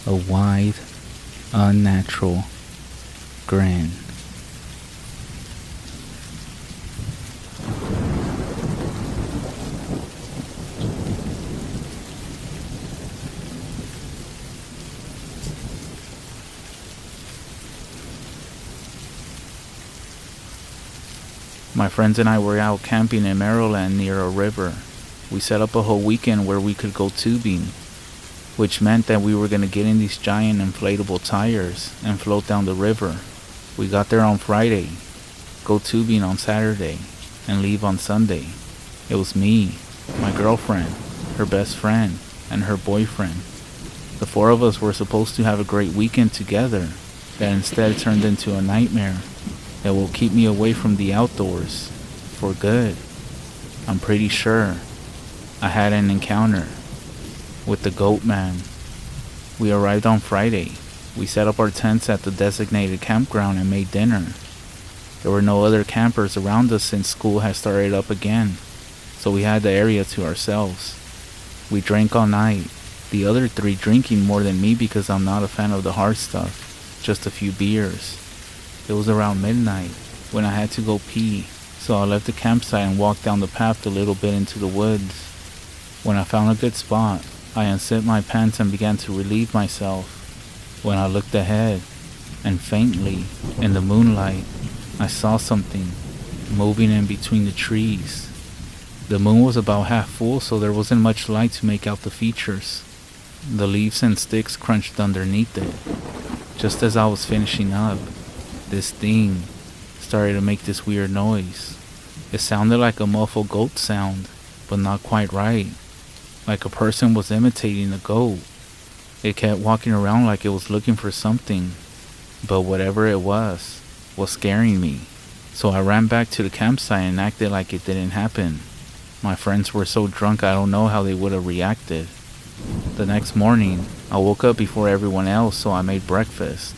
a wide, unnatural grin. My friends and I were out camping in Maryland near a river. We set up a whole weekend where we could go tubing, which meant that we were going to get in these giant inflatable tires and float down the river. We got there on Friday, go tubing on Saturday, and leave on Sunday. It was me, my girlfriend, her best friend, and her boyfriend. The four of us were supposed to have a great weekend together that instead turned into a nightmare that will keep me away from the outdoors for good. I'm pretty sure I had an encounter with the goat man. We arrived on Friday. We set up our tents at the designated campground and made dinner. There were no other campers around us since school had started up again, so we had the area to ourselves. We drank all night, the other three drinking more than me because I'm not a fan of the hard stuff, just a few beers. It was around midnight when I had to go pee, so I left the campsite and walked down the path a little bit into the woods. When I found a good spot, I unzipped my pants and began to relieve myself. When I looked ahead, and faintly, in the moonlight, I saw something moving in between the trees. The moon was about half full, so there wasn't much light to make out the features. The leaves and sticks crunched underneath it. Just as I was finishing up, this thing started to make this weird noise. It sounded like a muffled goat sound, but not quite right. Like a person was imitating a goat. It kept walking around like it was looking for something, but whatever it was scaring me. So I ran back to the campsite and acted like it didn't happen. My friends were so drunk I don't know how they would have reacted. The next morning, I woke up before everyone else, so I made breakfast.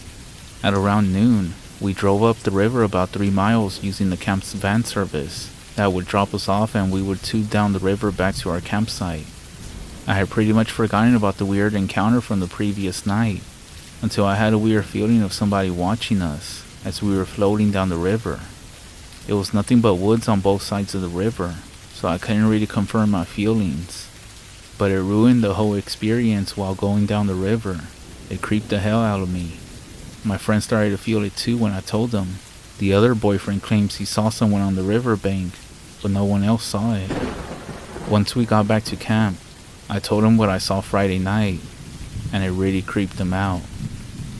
At around noon, we drove up the river about 3 miles using the camp's van service that would drop us off, and we would tube down the river back to our campsite. I had pretty much forgotten about the weird encounter from the previous night until I had a weird feeling of somebody watching us as we were floating down the river. It was nothing but woods on both sides of the river, so I couldn't really confirm my feelings. But it ruined the whole experience while going down the river. It creeped the hell out of me. My friend started to feel it too when I told him. The other boyfriend claims he saw someone on the riverbank, but no one else saw it. Once we got back to camp, I told him what I saw Friday night, and it really creeped him out.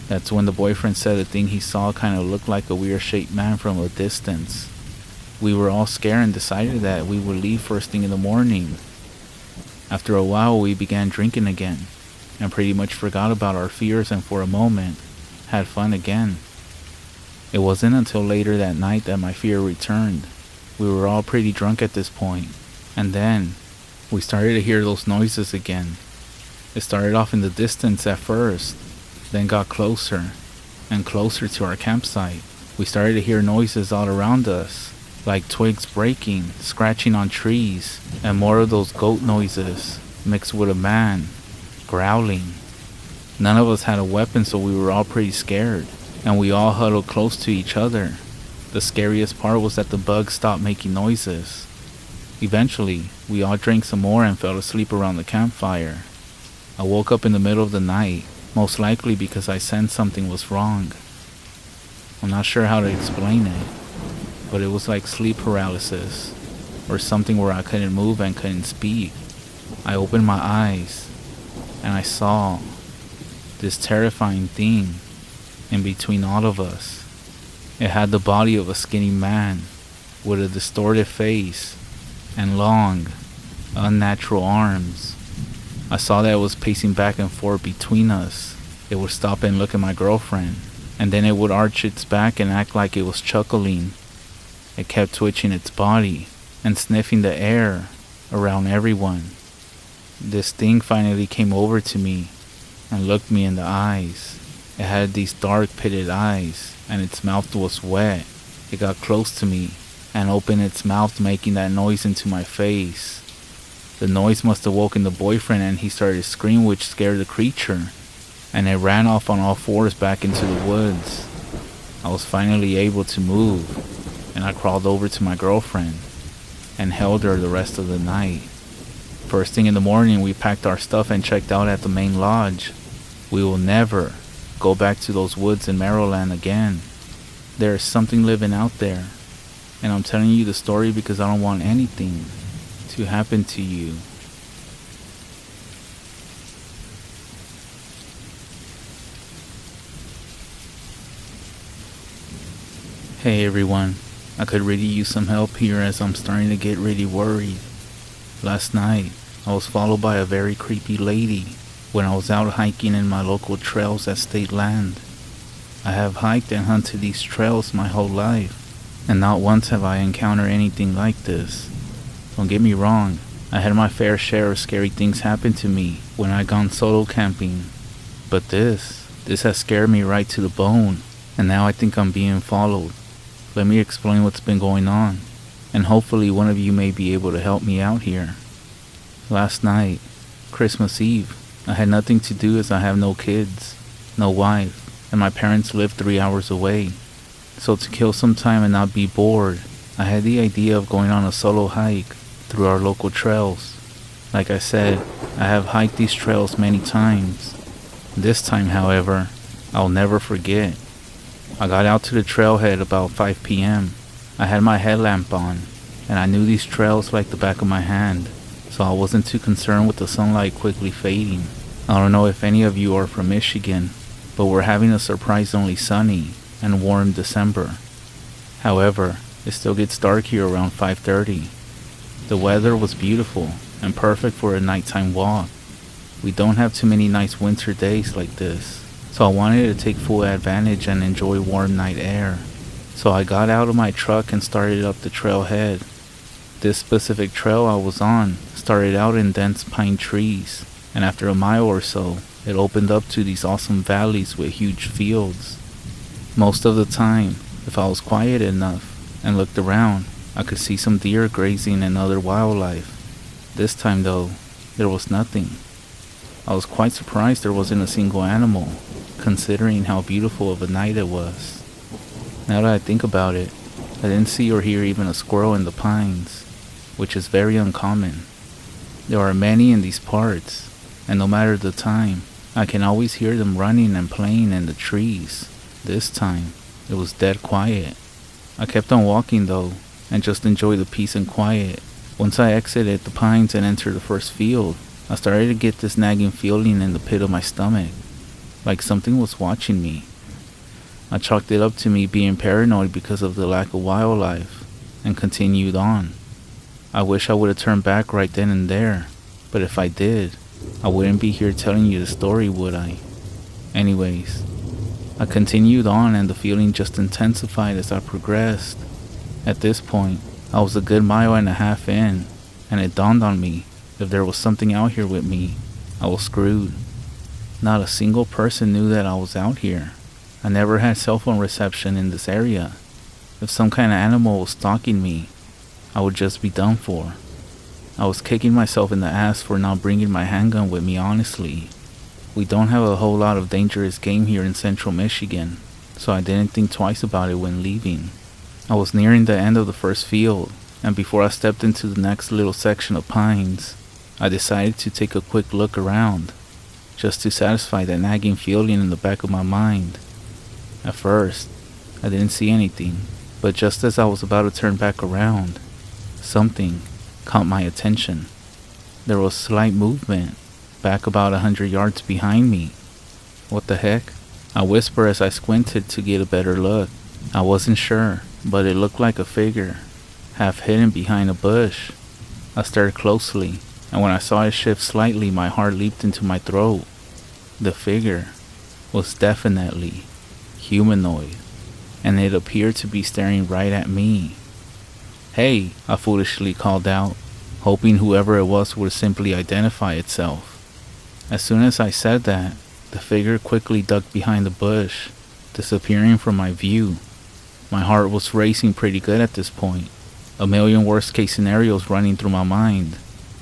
That's when the boyfriend said the thing he saw kind of looked like a weird-shaped man from a distance. We were all scared and decided that we would leave first thing in the morning. After a while, we began drinking again, and pretty much forgot about our fears, and for a moment, had fun again. It wasn't until later that night that my fear returned. We were all pretty drunk at this point, and then we started to hear those noises again. It started off in the distance at first, then got closer and closer to our campsite. We started to hear noises all around us, like twigs breaking, scratching on trees, and more of those goat noises mixed with a man growling. None of us had a weapon, so we were all pretty scared, and we all huddled close to each other. The scariest part was that the bugs stopped making noises. Eventually, we all drank some more and fell asleep around the campfire. I woke up in the middle of the night, most likely because I sensed something was wrong. I'm not sure how to explain it, but it was like sleep paralysis, or something where I couldn't move and couldn't speak. I opened my eyes, and I saw this terrifying thing in between all of us. It had the body of a skinny man with a distorted face and long, unnatural arms. I saw that it was pacing back and forth between us. It would stop and look at my girlfriend, and then it would arch its back and act like it was chuckling. It kept twitching its body and sniffing the air around everyone. This thing finally came over to me and looked me in the eyes. It had these dark pitted eyes and its mouth was wet. It got close to me and opened its mouth, making that noise into my face. The noise must have woken the boyfriend and he started screaming, which scared the creature, and it ran off on all fours back into the woods. I was finally able to move, and I crawled over to my girlfriend and held her the rest of the night. First thing in the morning, we packed our stuff and checked out at the main lodge. We will never go back to those woods in Maryland again. There is something living out there, and I'm telling you the story because I don't want anything to happen to you. Hey everyone, I could really use some help here as I'm starting to get really worried. Last night, I was followed by a very creepy lady when I was out hiking in my local trails at state land. I have hiked and hunted these trails my whole life, and not once have I encountered anything like this. Don't get me wrong, I had my fair share of scary things happen to me when I gone solo camping, but this has scared me right to the bone, and now I think I'm being followed. Let me explain what's been going on, and hopefully one of you may be able to help me out here. Last night, Christmas Eve, I had nothing to do as I have no kids, no wife, and my parents live 3 hours away. So to kill some time and not be bored, I had the idea of going on a solo hike through our local trails. Like I said, I have hiked these trails many times. This time, however, I'll never forget. I got out to the trailhead about 5 p.m. I had my headlamp on, and I knew these trails like the back of my hand, so I wasn't too concerned with the sunlight quickly fading. I don't know if any of you are from Michigan, but we're having a surprisingly sunny and warm December. However, it still gets dark here around 5:30. The weather was beautiful and perfect for a nighttime walk. We don't have too many nice winter days like this, so I wanted to take full advantage and enjoy warm night air. So I got out of my truck and started up the trailhead. This specific trail I was on started out in dense pine trees, and after a mile or so, it opened up to these awesome valleys with huge fields. Most of the time, if I was quiet enough and looked around, I could see some deer grazing and other wildlife. This time though, there was nothing. I was quite surprised there wasn't a single animal, considering how beautiful of a night it was. Now that I think about it, I didn't see or hear even a squirrel in the pines, which is very uncommon. There are many in these parts, and no matter the time, I can always hear them running and playing in the trees. This time, it was dead quiet. I kept on walking though, and just enjoyed the peace and quiet. Once I exited the pines and entered the first field, I started to get this nagging feeling in the pit of my stomach, like something was watching me. I chalked it up to me being paranoid because of the lack of wildlife, and continued on. I wish I would have turned back right then and there, but if I did, I wouldn't be here telling you the story, would I? Anyways, I continued on and the feeling just intensified as I progressed. At this point, I was a good mile and a half in, and it dawned on me, if there was something out here with me, I was screwed. Not a single person knew that I was out here. I never had cell phone reception in this area. If some kind of animal was stalking me, I would just be done for. I was kicking myself in the ass for not bringing my handgun with me, honestly. We don't have a whole lot of dangerous game here in central Michigan, so I didn't think twice about it when leaving. I was nearing the end of the first field, and before I stepped into the next little section of pines, I decided to take a quick look around, just to satisfy that nagging feeling in the back of my mind. At first, I didn't see anything, but just as I was about to turn back around, something caught my attention. There was slight movement, back about 100 yards behind me. What the heck? I whispered as I squinted to get a better look. I wasn't sure, but it looked like a figure, half hidden behind a bush. I stared closely, and when I saw it shift slightly, my heart leaped into my throat. The figure was definitely humanoid, and it appeared to be staring right at me. "Hey," I foolishly called out, hoping whoever it was would simply identify itself. As soon as I said that, the figure quickly ducked behind the bush, disappearing from my view. My heart was racing pretty good at this point, a million worst-case scenarios running through my mind.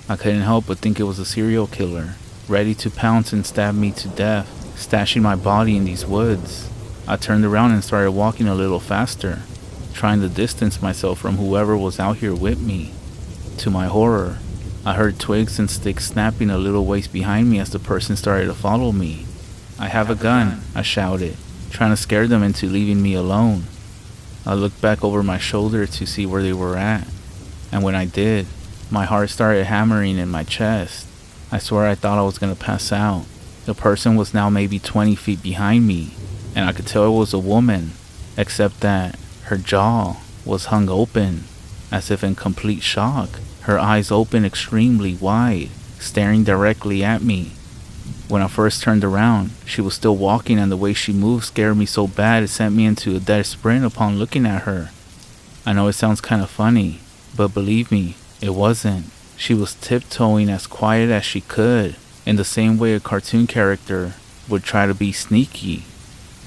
I couldn't help but think it was a serial killer, ready to pounce and stab me to death, stashing my body in these woods. I turned around and started walking a little faster, trying to distance myself from whoever was out here with me. To my horror, I heard twigs and sticks snapping a little ways behind me as the person started to follow me. "I have a gun," I shouted, trying to scare them into leaving me alone. I looked back over my shoulder to see where they were at, and when I did, my heart started hammering in my chest. I swear I thought I was gonna pass out. The person was now maybe 20 feet behind me, and I could tell it was a woman, except that her jaw was hung open, as if in complete shock, her eyes open extremely wide, staring directly at me. When I first turned around, she was still walking, and the way she moved scared me so bad it sent me into a dead sprint upon looking at her. I know it sounds kind of funny, but believe me, it wasn't. She was tiptoeing as quiet as she could, in the same way a cartoon character would try to be sneaky.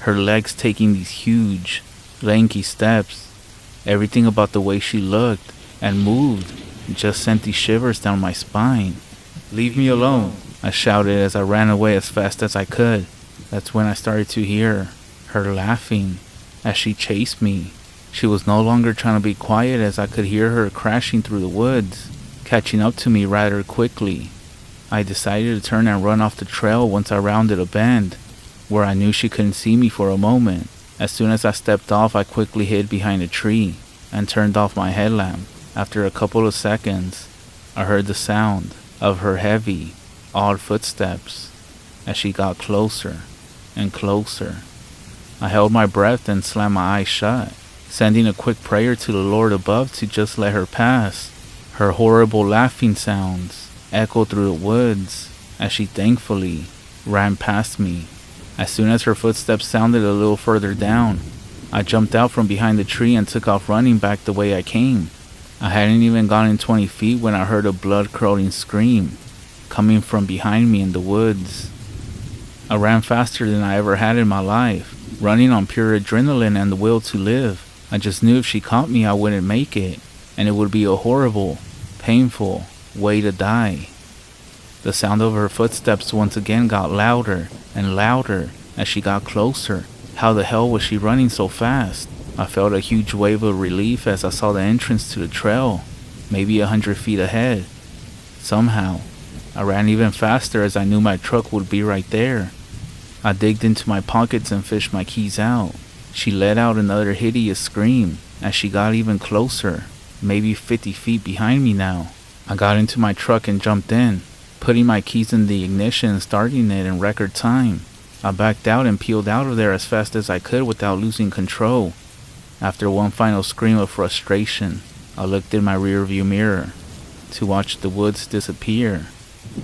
Her legs taking these huge, lanky steps. Everything about the way she looked and moved just sent these shivers down my spine. "Leave me alone," I shouted as I ran away as fast as I could. That's when I started to hear her laughing as she chased me. She was no longer trying to be quiet, as I could hear her crashing through the woods, catching up to me rather quickly. I decided to turn and run off the trail once I rounded a bend, where I knew she couldn't see me for a moment. As soon as I stepped off, I quickly hid behind a tree and turned off my headlamp. After a couple of seconds, I heard the sound of her heavy, odd footsteps as she got closer and closer. I held my breath and slammed my eyes shut, sending a quick prayer to the Lord above to just let her pass. Her horrible laughing sounds echoed through the woods as she thankfully ran past me. As soon as her footsteps sounded a little further down, I jumped out from behind the tree and took off running back the way I came. I hadn't even gotten 20 feet when I heard a blood-curdling scream coming from behind me in the woods. I ran faster than I ever had in my life, running on pure adrenaline and the will to live. I just knew if she caught me, I wouldn't make it, and it would be a horrible, painful way to die. The sound of her footsteps once again got louder and louder as she got closer. How the hell was she running so fast? I felt a huge wave of relief as I saw the entrance to the trail, maybe 100 feet ahead. Somehow, I ran even faster as I knew my truck would be right there. I digged into my pockets and fished my keys out. She let out another hideous scream as she got even closer, maybe 50 feet behind me now. I got into my truck and jumped in, putting my keys in the ignition and starting it in record time. I backed out and peeled out of there as fast as I could without losing control. After one final scream of frustration, I looked in my rearview mirror to watch the woods disappear.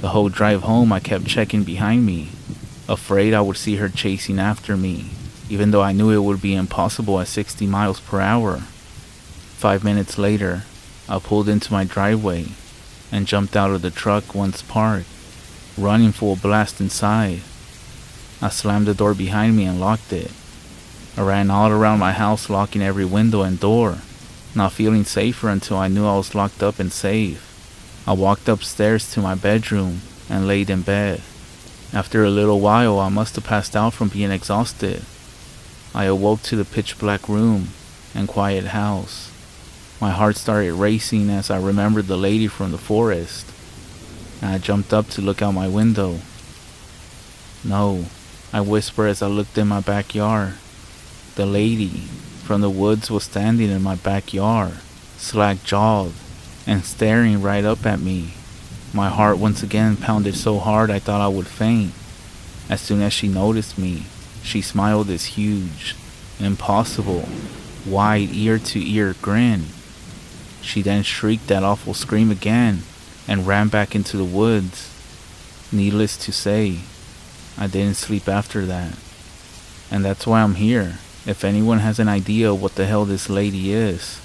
The whole drive home I kept checking behind me, afraid I would see her chasing after me, even though I knew it would be impossible at 60 miles per hour. 5 minutes later, I pulled into my driveway and jumped out of the truck once parked, running full blast inside. I slammed the door behind me and locked it. I ran all around my house, locking every window and door, not feeling safer until I knew I was locked up and safe. I walked upstairs to my bedroom and laid in bed. After a little while, I must have passed out from being exhausted. I awoke to the pitch-black room and quiet house. My heart started racing as I remembered the lady from the forest, and I jumped up to look out my window. "No," I whispered as I looked in my backyard. The lady from the woods was standing in my backyard, slack-jawed and staring right up at me. My heart once again pounded so hard I thought I would faint. As soon as she noticed me, She smiled this huge, impossible, wide ear-to-ear grin. She then shrieked that awful scream again and ran back into the woods. Needless to say, I didn't sleep after that. And that's why I'm here. If anyone has an idea what the hell this lady is,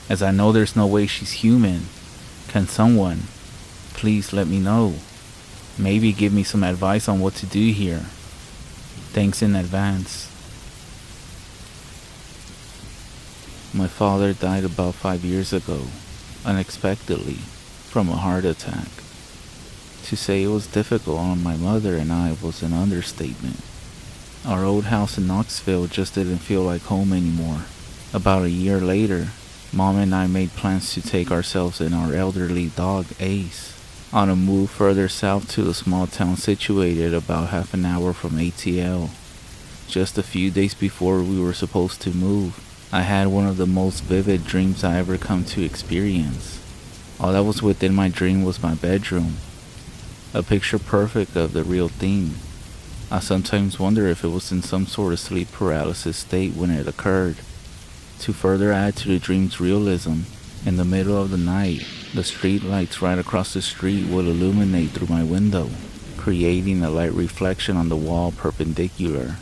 as I know there's no way she's human, can someone please let me know? Maybe give me some advice on what to do here. Thanks in advance. My father died about 5 years ago, unexpectedly, from a heart attack. To say it was difficult on my mother and I was an understatement. Our old house in Knoxville just didn't feel like home anymore. About a year later, Mom and I made plans to take ourselves and our elderly dog, Ace, on a move further south to a small town situated about half an hour from ATL. Just a few days before we were supposed to move, I had one of the most vivid dreams I ever come to experience. All that was within my dream was my bedroom, a picture perfect of the real thing. I sometimes wonder if it was in some sort of sleep paralysis state when it occurred. To further add to the dream's realism, in the middle of the night, the street lights right across the street would illuminate through my window, creating a light reflection on the wall perpendicular.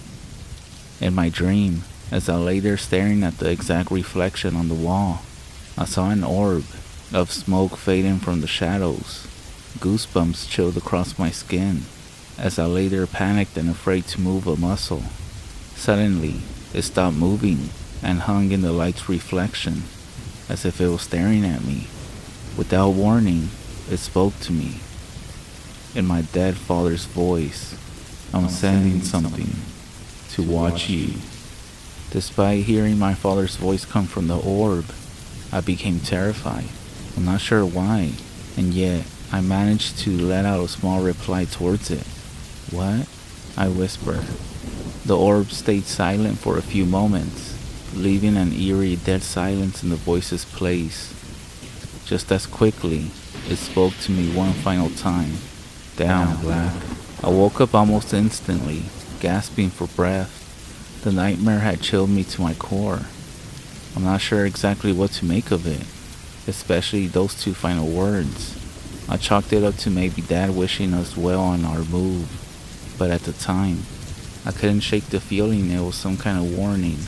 In my dream, as I lay there staring at the exact reflection on the wall, I saw an orb of smoke fading from the shadows. Goosebumps chilled across my skin as I lay there panicked and afraid to move a muscle. Suddenly, it stopped moving and hung in the light's reflection, as if it was staring at me. Without warning, it spoke to me. In my dead father's voice, I'm sending something to watch you. Despite hearing my father's voice come from the orb, I became terrified. I'm not sure why, and yet I managed to let out a small reply towards it. "What?" I whispered. The orb stayed silent for a few moments, leaving an eerie dead silence in the voice's place. Just as quickly, it spoke to me one final time. "Down, Black." I woke up almost instantly, gasping for breath. The nightmare had chilled me to my core. I'm not sure exactly what to make of it, especially those two final words. I chalked it up to maybe Dad wishing us well on our move, but at the time, I couldn't shake the feeling it was some kind of warning.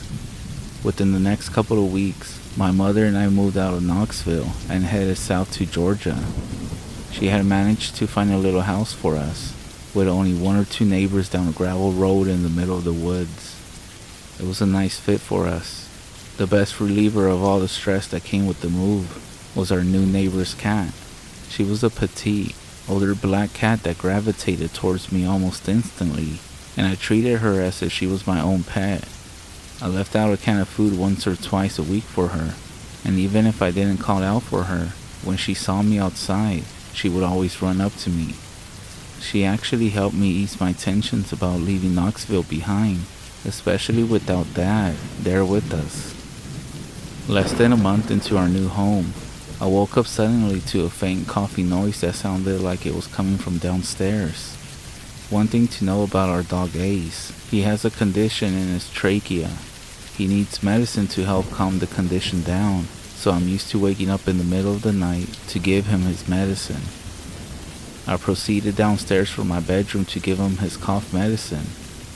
Within the next couple of weeks, my mother and I moved out of Knoxville and headed south to Georgia. She had managed to find a little house for us, with only one or two neighbors down a gravel road in the middle of the woods. It was a nice fit for us. The best reliever of all the stress that came with the move was our new neighbor's cat. She was a petite, older black cat that gravitated towards me almost instantly, and I treated her as if she was my own pet. I left out a can of food once or twice a week for her, and even if I didn't call out for her, when she saw me outside, she would always run up to me. She actually helped me ease my tensions about leaving Knoxville behind, especially without Dad there with us. Less than a month into our new home, I woke up suddenly to a faint coughing noise that sounded like it was coming from downstairs. One thing to know about our dog Ace, he has a condition in his trachea. He needs medicine to help calm the condition down, so I'm used to waking up in the middle of the night to give him his medicine. I proceeded downstairs from my bedroom to give him his cough medicine,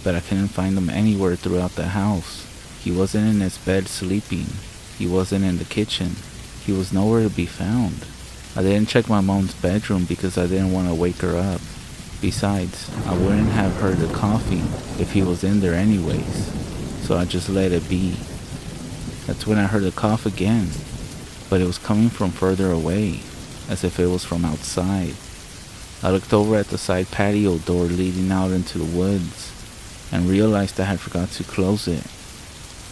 but I couldn't find him anywhere throughout the house. He wasn't in his bed sleeping. He wasn't in the kitchen. He was nowhere to be found. I didn't check my mom's bedroom because I didn't want to wake her up. Besides, I wouldn't have heard the coughing if he was in there anyways, so I just let it be. That's when I heard the cough again, but it was coming from further away, as if it was from outside. I looked over at the side patio door leading out into the woods, and realized I had forgot to close it.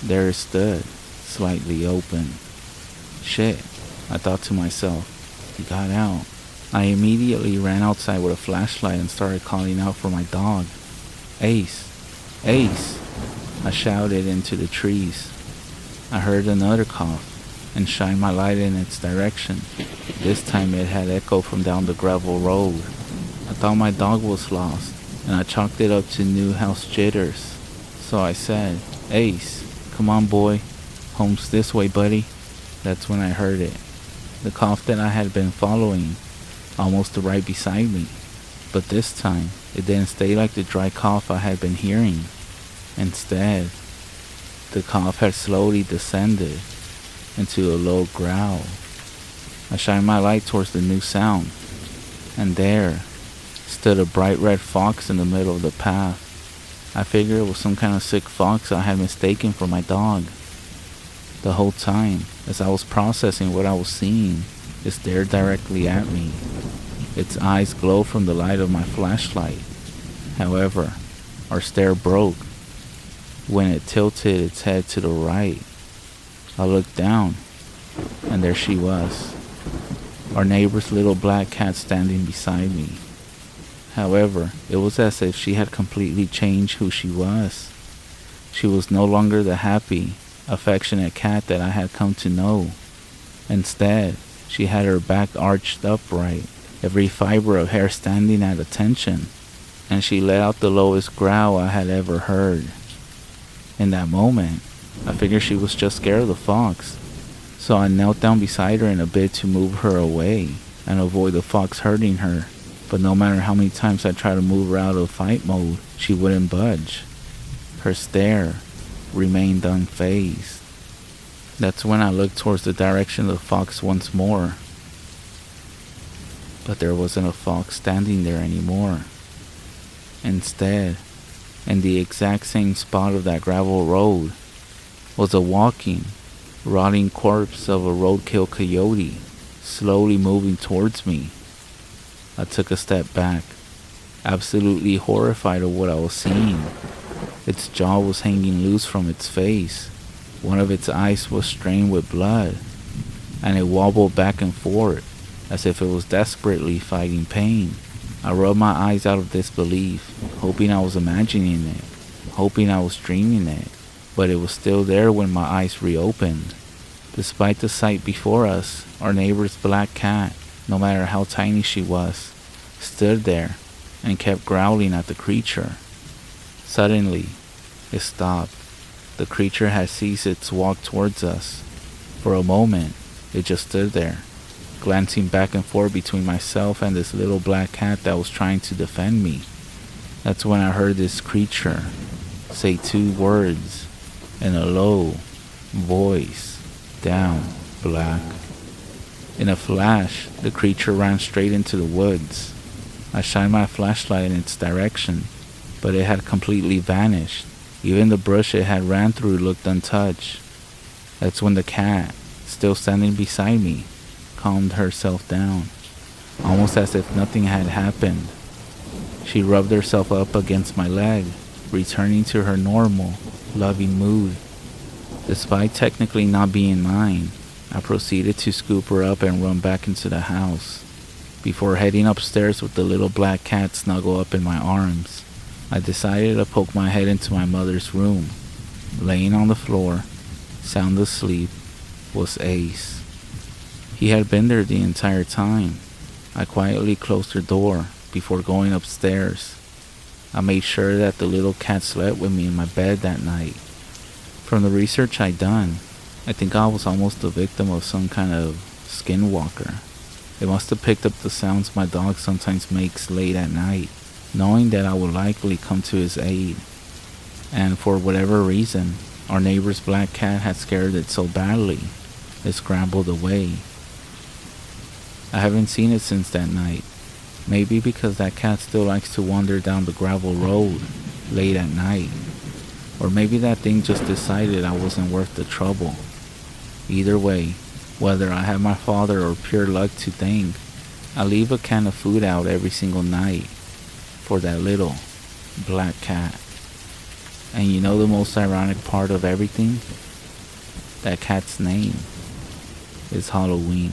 There it stood, slightly open. Shit, I thought to myself, he got out. I immediately ran outside with a flashlight and started calling out for my dog. "Ace! Ace!" I shouted into the trees. I heard another cough and shined my light in its direction. This time it had echoed from down the gravel road. I thought my dog was lost, and I chalked it up to new house jitters. So I said, "Ace, come on boy, home's this way buddy." That's when I heard it. The cough that I had been following, almost right beside me. But this time, it didn't stay like the dry cough I had been hearing. Instead, the cough had slowly descended into a low growl. I shined my light towards the new sound, and there stood a bright red fox in the middle of the path. I figured it was some kind of sick fox I had mistaken for my dog. The whole time, as I was processing what I was seeing, it stared directly at me. Its eyes glowed from the light of my flashlight. However, our stare broke when it tilted its head to the right. I looked down, and there she was, our neighbor's little black cat standing beside me. However, it was as if she had completely changed who she was. She was no longer the happy, affectionate cat that I had come to know. Instead, she had her back arched upright, every fiber of hair standing at attention, and she let out the lowest growl I had ever heard. In that moment, I figured she was just scared of the fox, so I knelt down beside her in a bid to move her away and avoid the fox hurting her. But no matter how many times I tried to move her out of fight mode, she wouldn't budge. Her stare remained unfazed. That's when I looked towards the direction of the fox once more. But there wasn't a fox standing there anymore. Instead, in the exact same spot of that gravel road, was a walking, rotting corpse of a roadkill coyote, slowly moving towards me. I took a step back, absolutely horrified of what I was seeing. Its jaw was hanging loose from its face. One of its eyes was strained with blood, and it wobbled back and forth as if it was desperately fighting pain. I rubbed my eyes out of disbelief, hoping I was imagining it, hoping I was dreaming it, but it was still there when my eyes reopened. Despite the sight before us, our neighbor's black cat, no matter how tiny she was, stood there and kept growling at the creature. Suddenly, it stopped. The creature had ceased its walk towards us. For a moment, it just stood there, glancing back and forth between myself and this little black cat that was trying to defend me. That's when I heard this creature say two words in a low voice: "Down, Black." In a flash, the creature ran straight into the woods. I shined my flashlight in its direction, but it had completely vanished. Even the brush it had ran through looked untouched. That's when the cat, still standing beside me, calmed herself down, almost as if nothing had happened. She rubbed herself up against my leg, returning to her normal, loving mood. Despite technically not being mine, I proceeded to scoop her up and run back into the house. Before heading upstairs with the little black cat snuggled up in my arms, I decided to poke my head into my mother's room. Laying on the floor, sound asleep, was Ace. He had been there the entire time. I quietly closed her door before going upstairs. I made sure that the little cat slept with me in my bed that night. From the research I'd done, I think I was almost a victim of some kind of skinwalker. It must have picked up the sounds my dog sometimes makes late at night, knowing that I would likely come to his aid. And for whatever reason, our neighbor's black cat had scared it so badly, it scrambled away. I haven't seen it since that night. Maybe because that cat still likes to wander down the gravel road late at night. Or maybe that thing just decided I wasn't worth the trouble. Either way, whether I have my father or pure luck to thank, I leave a can of food out every single night for that little black cat. And you know the most ironic part of everything? That cat's name is Halloween.